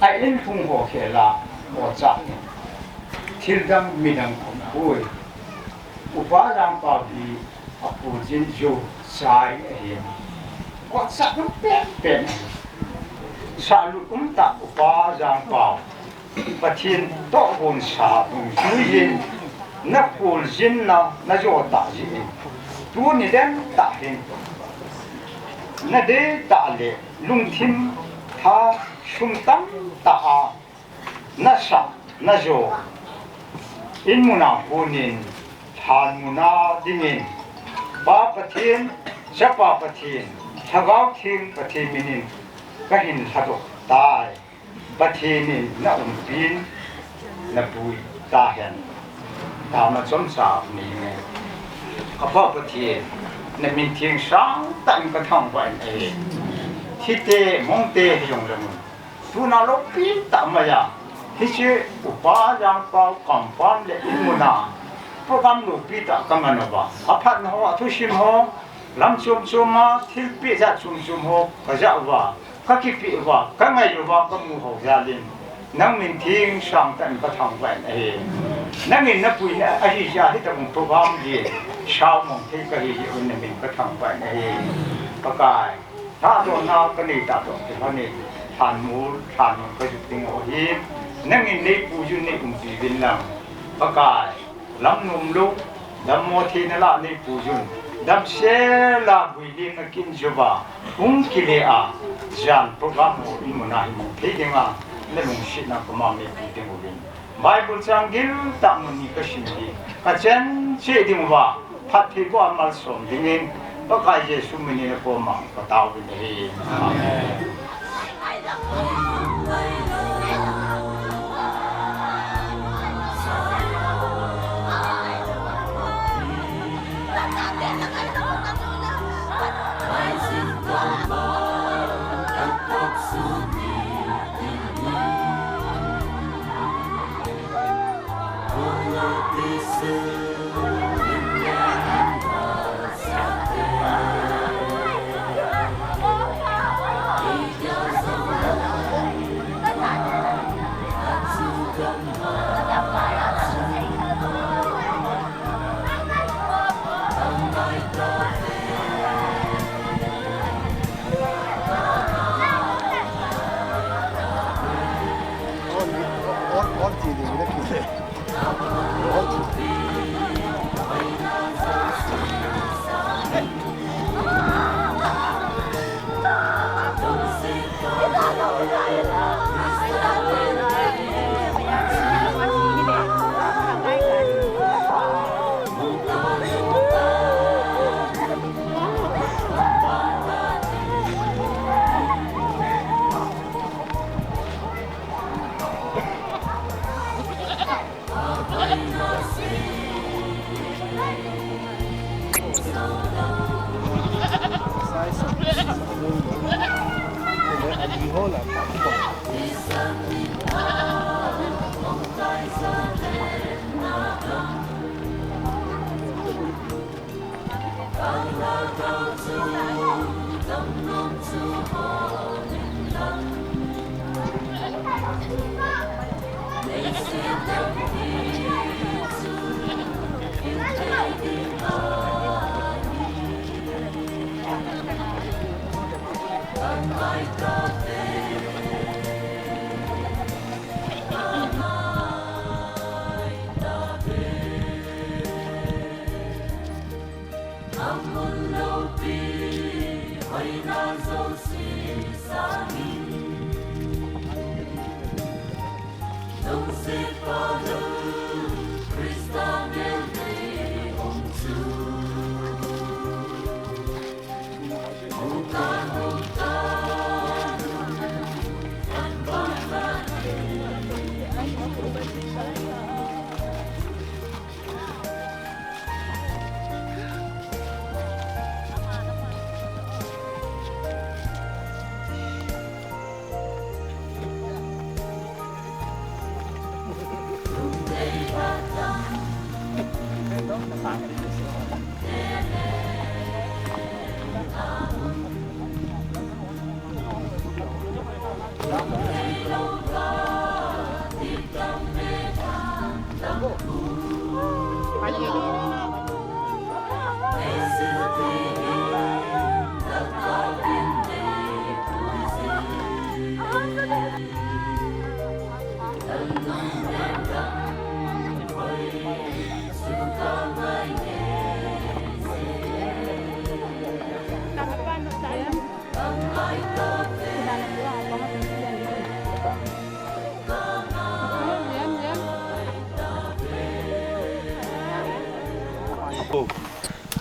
อินทุนโฮเคลาก็จัดทิลดังมีดังคุมคุยอุปาจังปาบีคูจินจูใช้เฮก็สักมันเป็นชาลุอุมตะอุปาจางเปาปะทินโตบุญชาบุญจุยินนักปูลจินนะโจตาจินตัวนี้เด่นตาเห็นนั่นเดตาเลลุงทิมท่าชุมตั้งตานัชนะโจอินมุนาปูนินทานมุนาดิมินปาปะทินเจ้าปาปะทินทากาวทิงปะทิมินินก็เห็นสะดวกตายบัดทีนี้น่าอุ่นปีนน่าปุยตาเห็นตามาสมสารนี่ไงก็เพราะบัดทีน่ามีเทียงสังตั้งกระทั่งวันเองที่เตะมองเตะยงเลยมันตัวน่าลบปีนตามมาอย่างที่ชื่ออุปาจางเปากัมปันและอินมุนาโปรแกรมลูกปีตากัมมันว่าอภัทหัวทุชิมหัวลำชุมชุมมาทิลปีจัดชุมชุมหัวก็จะว่าก็คิดว่าก็ไม่รู้ว่าก็มูหัวใจลินนั่งมินทิ้งช่างแต่ก็ทำแหวนเองนั่งมินนับปุยเนี่ยไอ้ที่จะที่ทำโปรแกรมดีชาวมองที่ก็เห็นอุ่นมินก็ทำแหวนเองประกายถ้าโดนน้าก็นี่ตัดตรงที่เขานี่ทานมูทานมันก็จุดติงหัวหินนั่งมินในปูจุนในอุ่นปีบินลังประกายลำนุ่มลุกลำโมทีนั่นละในปูจุนดับเชลาบุยลิงกินจูบะกิเลอาจานโปรแกรมอิมุนาฮิมุที่เดียงอ่ะเรื่องชิดนักมาไม่ดีเดียงบุญไบเบิลจังกิลตามมันนี่ก็ชิมดีก็เช่นเชื่อดีว่าพัดที่ว่ามาสมดิ่งก็กลายเยซูมินีก็มาก็ตาวไปเลยอาเมน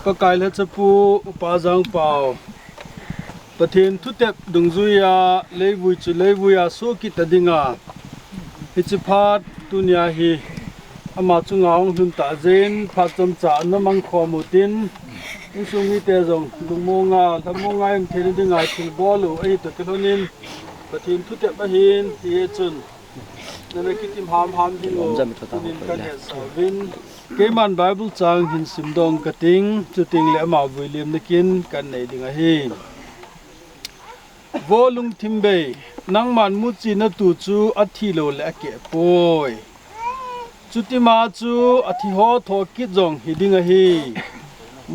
Pak Kai le chapu Upa Jangpao Pathin thutep dungzuya leivui chu leivuya so ki tadinga hichiphat tunia hi ama chungaung hun ta zen phatom cha namang khomutin insungi te jong dungmonga thamonga em theli dinga thil bolu ai to kelonin Pathin thutep a hin hi chun nana kitim ham dingo tunin kan he savin Keman Bible chang hin simdong kating chuting le ma Vuilemna kin kan nei dinga hi Volung thimbe nangman muchi na tu chu athilo le ke poi chutima chu athi ho tho ki jong hidinga hi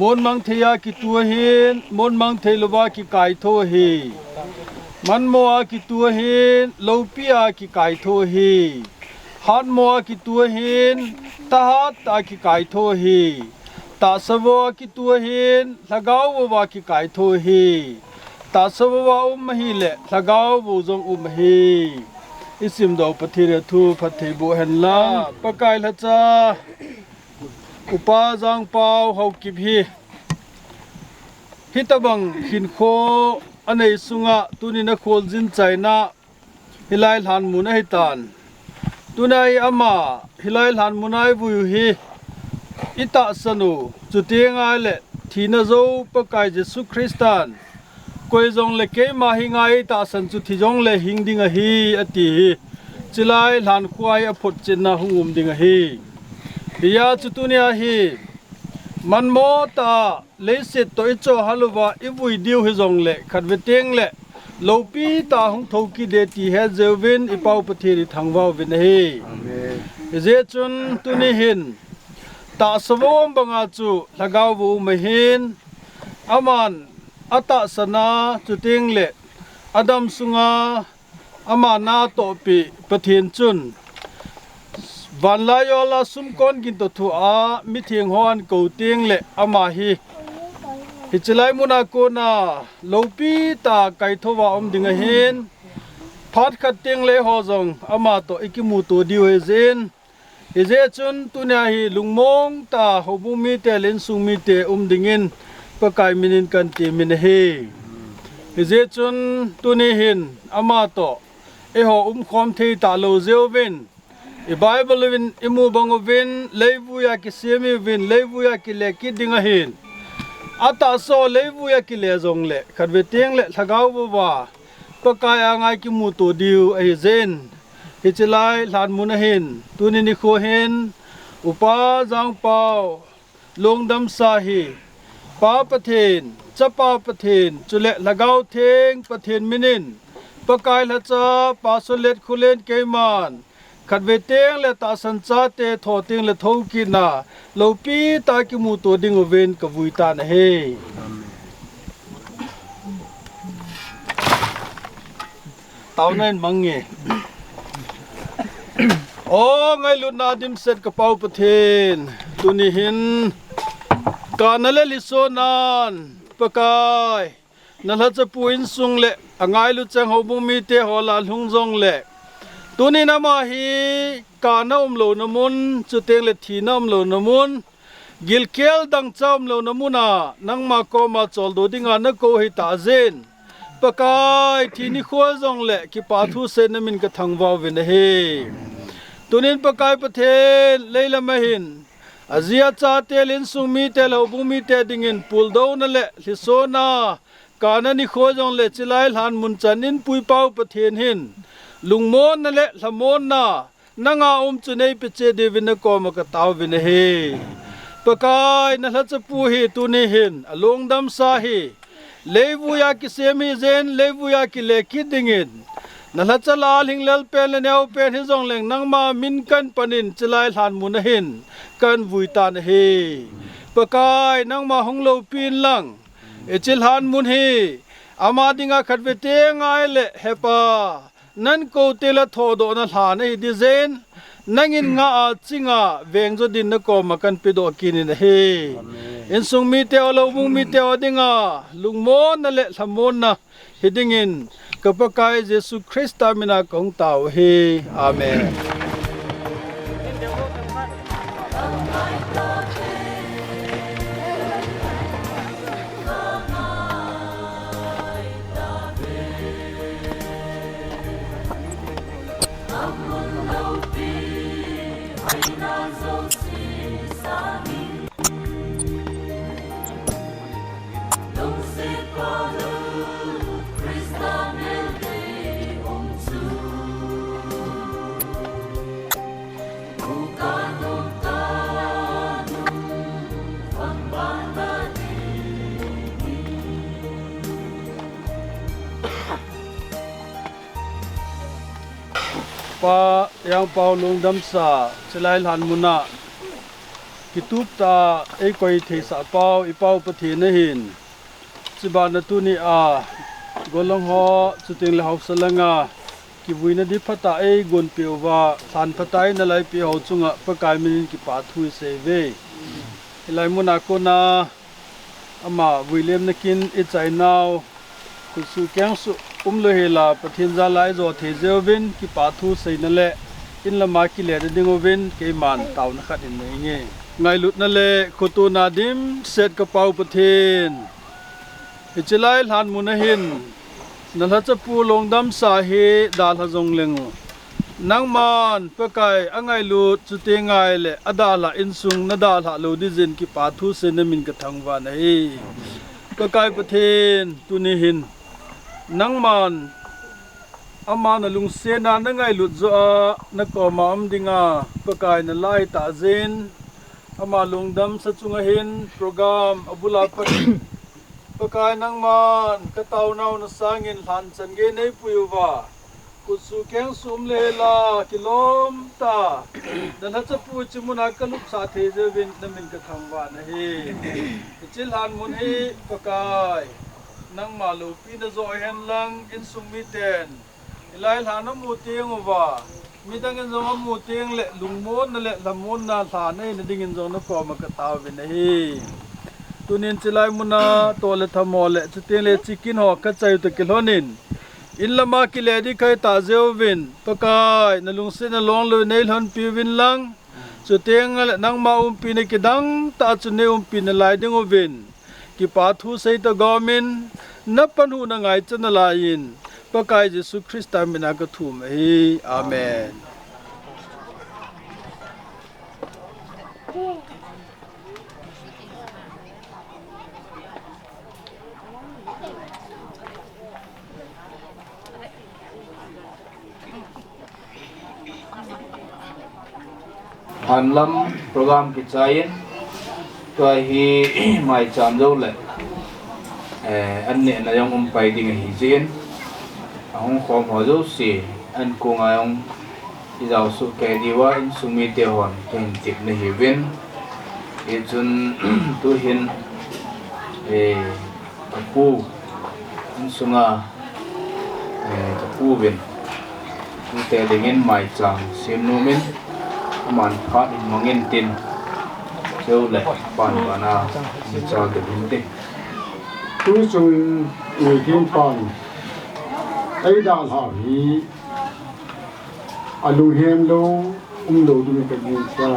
mon mang theya ki tu hin mon mang theilowa ki kai tho hi manmoa ki tu hin lopia ki kai tho hi han moa ki tu hin tahat ta ki kai tho hi ta savo ki tu hin lagau wa ki kai tho hi ta savo wa hi le lagau bu jong hi isim do pathire thu phathei bo henla pakai la cha Upa Jangpao Haokip hi hitabang hinkho anei sunga tunina kholjin chaina hilai Lhanmun a hitan tunai ama hilai Lhanmun ai vu hi ita sanu chutenga le thina zo pakai Jesu Christan koi jong le ke ma hingai ta san chu thijong le hingdinga hi ati chilai Lhan khuai a phot chenna hungum dinga hi ya chutunia hi manmo ta leiset to icho haluwa ibui diu hi jong le khatweteng le lopi ta hung thoki de ti he zewin ipau pathiri thangwa win hi je chun tuni hin ta sawom banga chu lagaw bu mahin aman ata sana chuting le adam sunga amana topi pathin chun vanlayola sumkon gin to thu a mithing hon ko ting le ama hi hichilai muna ko na lopi ta kai thowa dinga hin phat khat ting le ho jong ama to ikimu to diwe zen ije chun tunia hi lungmong ta hobumi te len sungmi te dingin pakai minin kan ti min he ije chun tuni hin ama to e ho khom thei ta lo zewin I Bible win imu bango win leivuya ki semi win leivuya ki le ki dinga hin ata so leivuya ki le jong le khatweteng le thagaw ba pakaya ngai ki mu to diu ai zen hichilai Lhanmun hin tunini kho hin Upa Jangpao longdam sa hi pa pathin จะปาประเทนจุเลละเกาเทงประเทนมินินปะกายละจะปาสุเลตคุเลนเกมันขัดเวเตงและตาสันจาเตทอเตงและทงกินาโลปีตากิมูตัวดิงเวนกับวุยตานะเฮเต่านั่นมังเงโอ้ไงลุนาดิมเสร็จกระเป๋าประเทนตุนิหินการนั่นลิโซนานปะกายนั่นจะปูอินซุงเละไงลุจังหัวบุมีเตหอลาลุงจงเละตุนินามาฮีการน้ำโลนมุนจุเตงเละทีน้ำโลนมุนกิลเคลดังจามโลนมุนานังมาโกมาจอลดูดิงานนักโกหิตาเซนปะกายทีนี้ขวาจงเละกิปาทุเซนมินกระทังวาวเวนเฮตุนินปะกายประเทศเลลมาหินอาเซียชาเตลินสุมีเตลบุมีเตดิงินปูลดาวนั่นแหละลิโซนาการนิโคจงเละจิไลหลานมุนจันนินปุยเป้าประเทศหินลุงโมนนั่นแหละละโมนนานังอาจุนเอเปเจเดวินกอมกตาววินเฮปะกายนั่นละจะปูฮีตุนิหินอลงดัมซาฮีเลวุยากิเซมิเซนเลวุยากิเลกิดิงินนั่นละจะลาลิงเลลเปนและแนวเป็นฮิจงเลงนังมามินกันปนินจิไลหลานมุนหินกันวุยตานเฮปะกายนังมาหงโลปีนลังเอจิลหานมุนเฮอามาดิงาขัดเวเตงไงเละเฮปานั่นโกเตละทอดอนะหาในดิเซนนังอินงาจิงาเวงจดินนกอมากันปิดอกินินเฮอินซุงมีเตอลมุงมีเตอดิงาลุงโมนนั่นแหละละโมนนะฮิดิงินกับพระกายเยซูคริสต์ตามินาของเต่าเฮอาเมนปายังเปาลงดำสาสลายหลานมุนากิตุบตาไอ้คอยเทสาเปาอีเปาปะเทนหินสิบานตุนีอากอลงหอสุติงเลหาวสลังากิวุยนดิพัตตาไอ้กวนเปียวว่าสานพัตตาไอ้นลายเปียวจุงะปะกายมินกิปาทุยเซเวลายมุนาโกนาอามาวิเลมนกินอิจัยนาวกุสุแกงสุเลยเฮลาปะเทนซาลายโจเทเจวินกิปาทูเซนเละอินละมากิเลดดิงวินเกมันตาวนักดินเงไงลุดนั่นเละคุตูนาดิมเสร็จกระเป๋าปะเทนอิจไลหลานมุนหินนั่นละจะปูลงดำสาเหดาลฮจงเลงนังมันปะไกอังไงลุดจุเตงไงเละอดาละอินซุงนาดาละโลดิเซนกิปาทูเซนมินกะทังวานเฮปะไกปะเทนตุนิหินนังมันอามานะลุงเสนานังไงหลุดจ้านักกอมามดิงาปะกายนะไล่ตาเซนอามาลุงดำสัจุงหินโปรแกรมอบุลาปะปะกายนังมันกะเตาเนานะสางินหลันจันเกในปุยวากุสุแกงสุมเลลากิโลมตาดันฮัจะปูจิมุนักลุกสาเทเจวินนมินกะทำวานะเฮจิลหันมุนเฮปะกายนังมาลูปีนะโซเฮนลังอินสุมิเตนไลหลานมูเตียงว่ามีตั้งเงินจงมูเตียงเละลุงมนนั่นแหละละมุนนาฐานนี่ดิ่งเงินจงนักกอมกะตาวินเฮตุนินจิไลมุนาตัวเละทมอเละจิเตียงเละจิกินหอกกะใจตะกิลอนินอินละมากิเลดิไคตาเจวินปะกายนลุงเสนลองเลยในหันปีวินลังจุเตียงเละนังมาปีนกิดังตาจุเนปีนไลดิงวินกิปาทูเซตกอมินนับปันหูนังไงจันลายินปะกายเยซูคริสต์ตามินากทุมเฮอาเมนหันลำโปรแกรมกิจใจตัวฮีไม่จำเจ้าเลย anh nè là ông bay đi ngày diễn ông khom họ dấu xì anh cùng ông đi vào số cái đi qua in sumi tiêu hòn cái tip này hiểu viên cái chun tu hiền cái pu in sunga cái pu viên tu tè dengan mai chang sim numen man phát in mangin tin châu lệ pan bana cho được hình tin tu chung người thiên pan ấy đã hỏi alu hem lo lo du me cái gì sao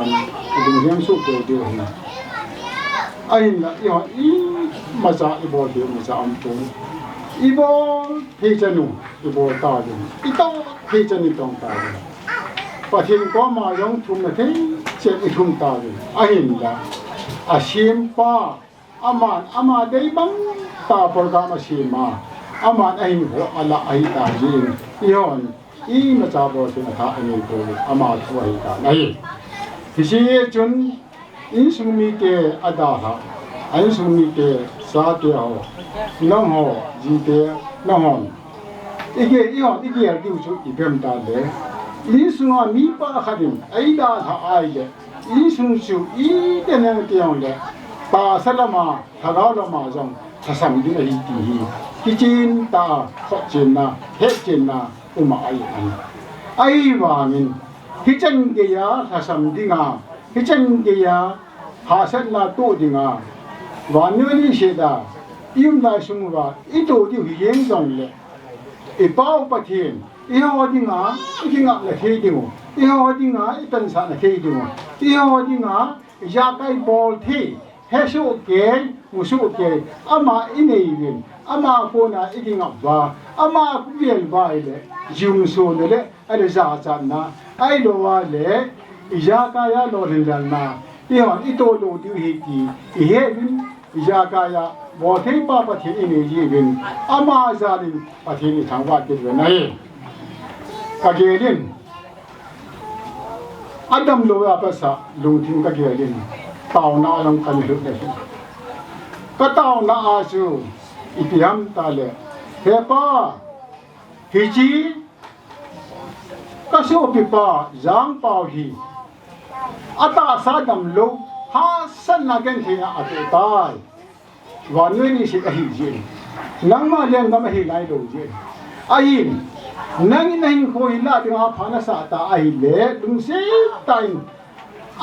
alu hem số cái điều này ai là yêu mà sao ibo điều mà sao am tu ibo thế chân ibo ta rồi ito thế chân tông ta rồi và thiên có mà giống thùng là thế sẽ thùng ta rồi ai là xiêm pa aman đấy băng ta program xiêm mà aman ai ho ala ai ta jin ion mà cha bo tin tha ani ko ama thu ai ta nai thì chun in sumi ke ada ha ai sumi ke sa ke ho nong ho ji te nong ho ige ya ki chu ibem ta le li sunga mi pa khadim ai da ha ai le li sung chu I de na ke on le pa salama thaga lo ma jong thasam di ai ti hi ki chin ta kho chin na he chin na uma ai wangin hi chen ge ya thasam dinga hi chen ge ya ha san na to dinga wa ni she da im la sung wa I to di hi yen jong le e pao pa thien I ho dinga I dinga le he dingo I ho dinga I tan sa na he dingo I ho dinga ya kai bol thi he su ke mu su ke ama inei win ama ko na I dinga wa ama ku bien ba le jung so le ai za cha na ai lo wa le ya ka ya lo rin dal na I ho I to lo di hi ki I he win ya ka ya bo thei pa pa thi ni ji win ama za lin pa thi ni thang wa ti le nai ka ge lin adam lo ya pa sa lu thing ka ge lin tao na long kan lu le ka tao na a su itiam ta le he pa hi chi ka so pi pa jang pao hi ata sa dam lo ha san na gen thi a tu tai wa nui ni si ka hi ji nang ma lem ga ma hi lai lo ji ai nang in hin ko hi la ti ha pha na sa ta ai le dung se tai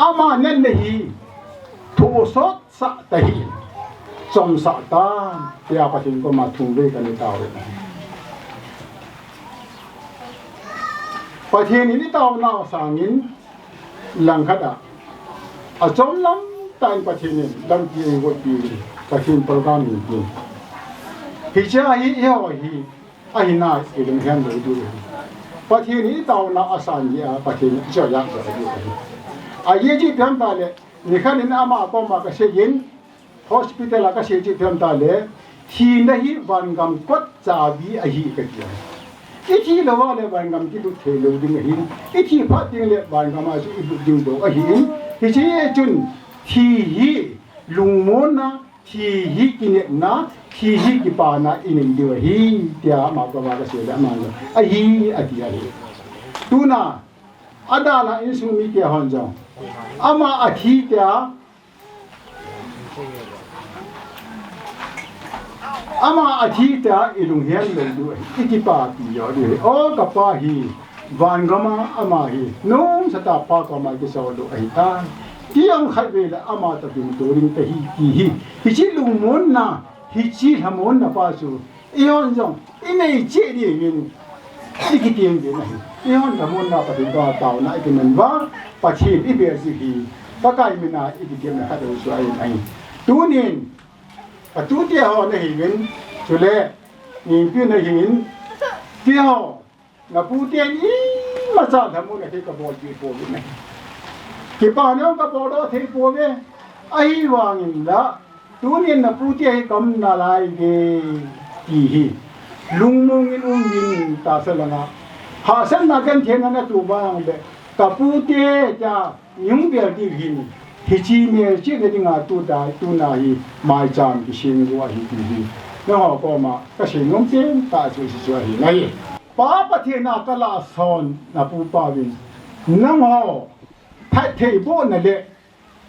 ama nen le hi thu sot sa ta hi som sa ta ya pa tin ko ma thung ve ka ni ta re pa thiên ni tao na sangin lang khada a chom lam tai pa thiên ni dang ti wo pi pa thiên program ni ti hi cha hi yo hi a hi na e ding han lo du pa thiên ni tao na asan ya pa thiên cha ya ka du a ye ji pyam ta le ni khan ni ama ko ma ka se yin hospital ka se ji pyam ta le hi na hi van gam kot cha bi a hi ka ti Iti lawa le ban gam ki du the lo ding hin iti phat ding le ban gam a su du ding do a hin hi chi ye chun thi hi lung mon na thi hi ki ne na thi hi ki pa na in de hi tia ma ka ma ka se la ma a hi a ti a le tu na ada na in su mi ke hon jong ama a thi tia ama athita ilung hian le du iti pa ti yo de o ka pa hi van gama ama hi nom sata pa ka ma ki so do ai ta tiang khai ve la ama ta ding to ring ta hi ki hi chi lung mon na hi chi hamon na pa su ion jong inei che di yin iki tiang de na ion da mon na pa ding ba tao na iki men wa pa chi I be si hi pa kai mi na iki tiang na ka do su ai tu nin a tu tia ho na hi win chu le ni pi na hin tia ho na pu tia ni ma cha tha mu na thi ka bol pi po ni ki pa no ka po do thi po ve ai wang in la tu ni na pu tia hi kam na lai ge ki hi lung mung in min ta sa la na ha san na gan the na tu ba ang be ka pu tia ja nyung be di hin hi chi me chi ge dinga tu da tu na hi mai chan ki shin go hi hi nó họ có mà cái sự nông dân ta chỉ là hiện nay ba bát thiên na cái là son na pu ba vin nó họ thay thế bộ này đấy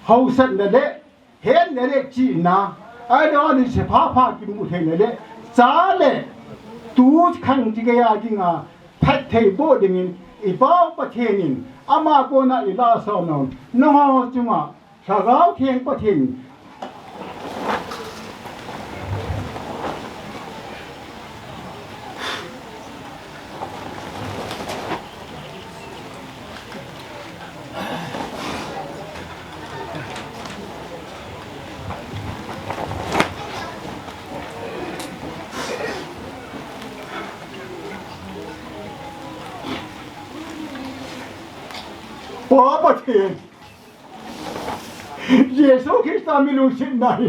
hậu sinh này đấy hiện này đấy chỉ na ai đó thì sẽ phá cái một thế này đấy giá này tu khăn chỉ cái gì ngà thay thế bộ thì mình bao bát thiên nhìn ama cô na ila son nó họ chung à sao gạo thiên bát thiên quá bất thiện Giêsu Christ mi lu sin này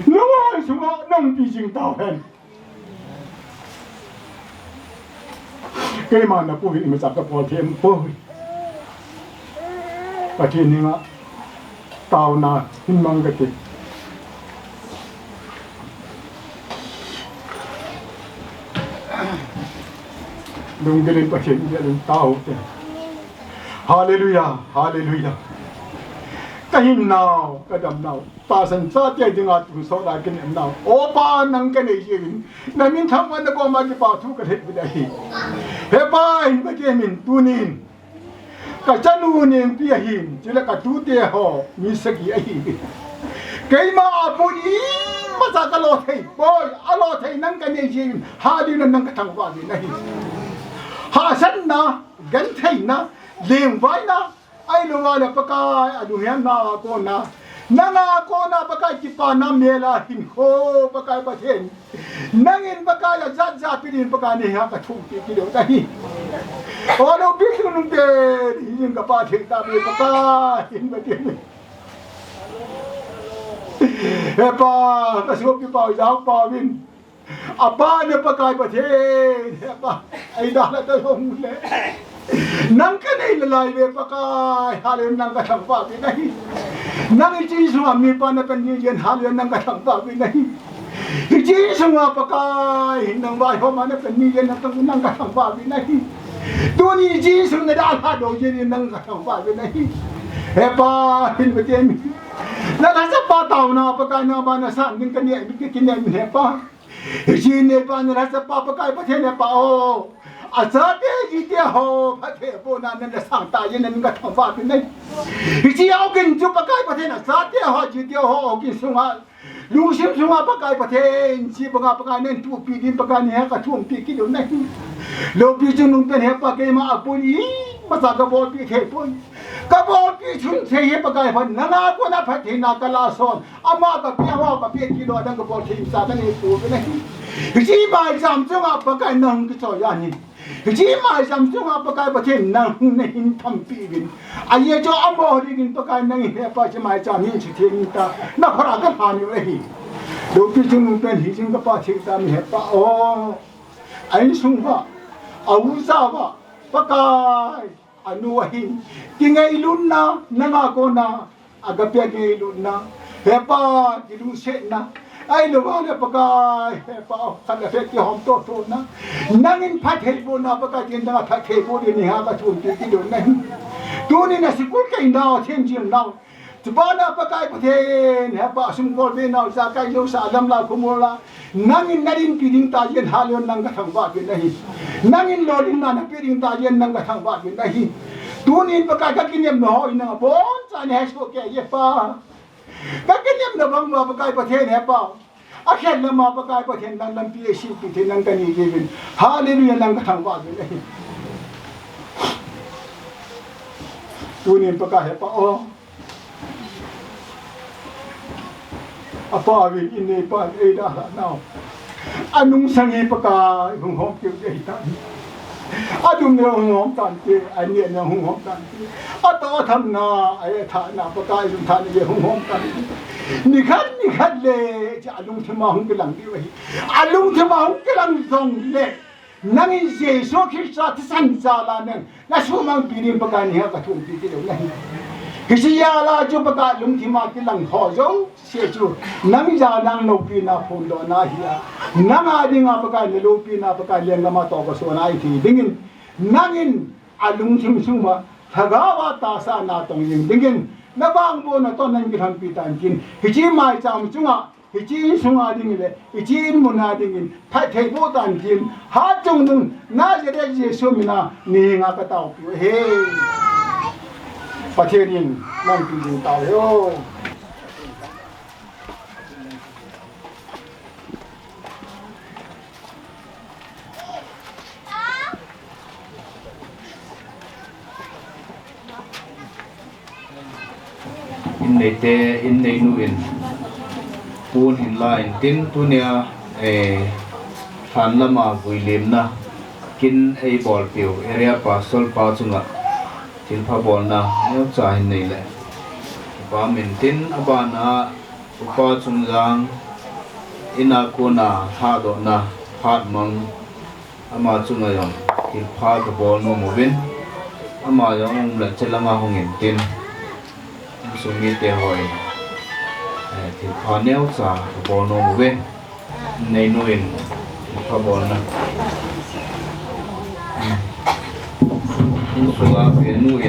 nó nói chúng nó nông bị chính tạo hen cái mà nó bùi mà chắc cái bùi thêm bùi bất thiện này ngã tạo na hin mang cái gì đừng cái lên bất thiện cái lên tạo Hallelujah, Hallelujah. Cái hình nào, cái đầm nào, ta sẵn sát chạy thì ngạc tụi số đại cái niệm nào. Ô ba nâng cái này gì, nè mình thăm vấn có mà cái bảo thu cái hết với đây. Hê ba hình cái kia mình tu nín. Cái chân u nín bia hình, chỉ là cái tu tê họ, mi sắc gì ấy. Cái mà bùi ý, mà sao cái lô thầy, bôi, à lô thầy nâng cái này gì, hà đi nâng cái thằng vào gì này. Hà sẵn na, gắn thầy na, liền vai na ai lu wala pakai adu hem na ko na nanga ko na pakai kipa na mela hin kho pakai pathen nangin pakai ya zat pidin pakai ni ha ka thu ki do ta hi o no bi su nu te hin ka pa thik ta bi pakai hin ba tin he pa ka su ki pa ja pa vin apa ne pakai pathen he pa ai da la ta hong le nang cái này là lại về pakai halen nang cái thằng vợ bên này nang chỉ số mi pa na pen như gen halen nang cái thằng vợ bên này chỉ số pakai nang vai hôm nay pen như gen nang cái thằng vợ bên này tôi ni chỉ số này đã là đồ gì nang cái thằng vợ bên này he pa hin bên trên na là sao pa tàu na pakai na ba na san những cái này cái này he pa chỉ này pa na là sao pa pakai pa thế này pa ô Asate jite ho pate po na nan sang ta yin nan ga thang ba bin nei ji ao kin chu pakai pathe na sate ho jite ho ki sunga lu sim sunga pakai pathe ji banga pakai nen tu pi din pakai ne ka thum pi ki do nei lo pi chu nung pen he pa ke ma apuni ma sa ga bol pi the po ka bol pi chun the he pakai phan na na ko na pathe na ka la son ama ka pi ho ka pi ki do dang ka bol thi sa ka ne tu bin nei ji ba jam sunga pakai nang ki cho ya ni chỉ mà làm cho họ pakai pathe nang nên thầm pi bin ai cho amo đi bin pakai nang he pa chỉ mà cham hin chỉ thiên ta na khara ka phani vậy đồ pi chung pen hi chung ka pa thik ta mi he pa o ai sung ba au sa ba pakai anu hin ki ngai lun na nga ko na agapya ki lun na he pa ki lu se na ai lo ba le pakai he pa san la ki hom to na nangin phat he bo na pakai tin da phat he bo ni ha ka thun ki do na tu ni na sikul kai na thiên jin na tu ba na pakai pathen he pa sum kol be na sa kai lo sa lam la kumola nangin narin pi ding ta yen halion nang ka thang ba ki nahi nangin lo ding na pi ding ta yen nang ka thang ba ki nahi tu ni pakai ka kinem no ho ina bon sa ne so ke ye pa các cái niệm là bằng mà cái bát thiên hẹp bao, à khen là mà cái bát thiên đang làm bia xịt thì đang cái gì vậy, Hallelujah đang cái thằng vợ vậy này, tu niệm cái hẹp bao, à bao vì in này bao ấy đã là nào, anh nung sang ấy cái hùng hồn kiểu gì ta. Adum ne hong tan ti ai ne ne hong tan ti ato tham na ai tha na pakai zum than ye hong tan ni khat le cha alung thema hong kelang di wai alung thema hong kelang zong le nang in jesu christ sa san za la ne na su mang pi ni pakai ni ha ka thum ti ti lo nei Hisiya la jo baka lung thima ki lang ho jo se chu nang ja nang no pi na phun do na hiya nang a dinga baka ne lo pi na baka leng ma to ko so na thi dingin nangin alung thim suma thagawa ta sa na tong yin dingin na bang bo na to nan ki ham pi tan kin hiji mai cham chunga hiji sunga ding le hiji muna dingin tha thei bo tan kin ha chung nun na je de je so mina ni nga ka tao pi he Patherin nan pi ding tao yo in nei nu in pun hin line tin tunia Lhanlama VUILEMNA kin ei bol piu area pa sol pa chunga tin pha bol na neu cha hin nei le pa min tin abana Upa Chungkhojang ina kona lhahdohna phat mang ama chunga yong tin pha ka bol no movin ama yong la chelanga hongin tin sumi te hoi thì khó nêu xa bò nô mù bên này nuôi khó bò nè in suga về nuôi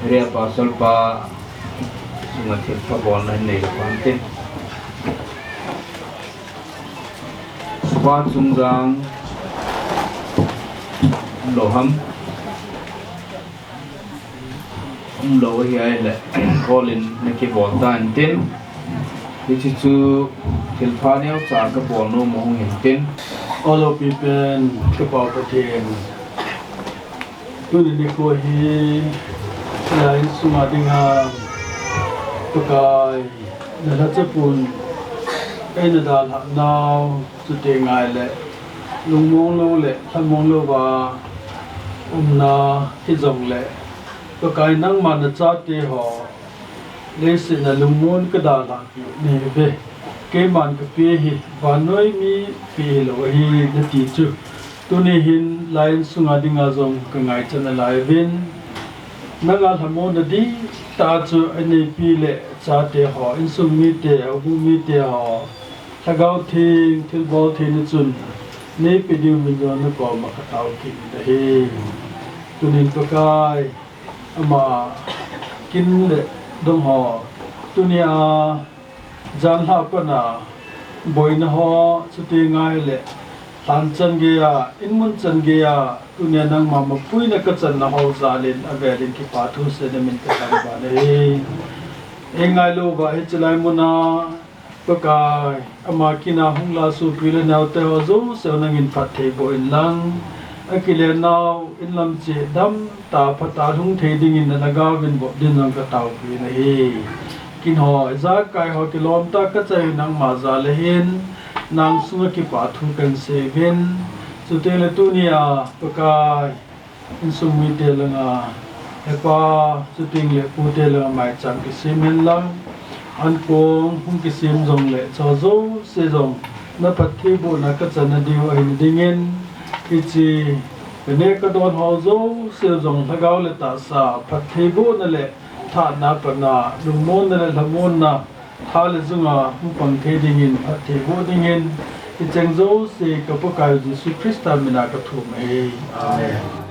ria pa sol pa sunga thì khó bò nè này là quan tên Upa Chungkhojang lo hâm lo hi le Lalkholien na ki bol tan tin which chu til phaneu cha ka bol no mo hin tin all of people ka pa pathen tu ni ko hi lai suma dinga pakai na la chapun ai na dal now chu te ngai le lungmong lo le thamong lo ba na hi jong leก็กายนั่งมันจะเตะหอเลสินะลุงมูนก็ด่าหลังนี่เบ้เกมันก็เปียหิวันน้อยมีปีโลหินตีจูตัวนี้หินลายสุงาดิงาจงก็ไงจะน่าลายวินนักงานทำมันดีตาจูอันนี้ปีเละจะเตะหออินสุมีเตะอุมีเตะหอถ้าเขาทิ้งที่บอลทิ้งจุนนี่ไปดูมิญญาณก็มาขัดเอากินได้ตัวนี้ก็กายama kin le dong ho tunia jan ha pana Vuina ho chuti ngai le tan chan ge ya Inmun chan ge ya tunia nang ma ma puina ka chan na ho za len avelin ki pa thu se de min ka tan ba ne engai lo ba he chlai muna pakai ama kina hungla su pile naw te ho zo se nang in phat the bo in lang akile now in lam che dam ta phata hung the ding in na ga win bo din nang ka taw pi na hi kin ho za kai ho kilom ta ka chai nang ma za le hin nang sunga ki pa thu kan se gen chu te le tu nia pakai in sum mi te la nga e pa chu ting le pu te la mai chang ki simen lang an kong hung ki sim jong le cho zo se jong na phat thi bo na ka chan na diu ai dingin ichi ne ka don ho zo se jong thagau le ta sa phathi bo na le tha na pa na lungmon na le lhamon na tha le zunga hu pang the ding in phathi bo ding in i chang zo se ka pa ka Jesu Christa mina ka thu me amen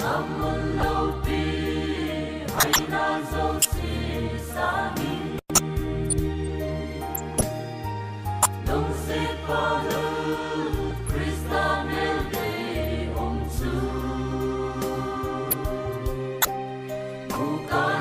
Amun lâu pi Vuina dấu si sa mi Đông se pa lu Krista mel de om su Bukan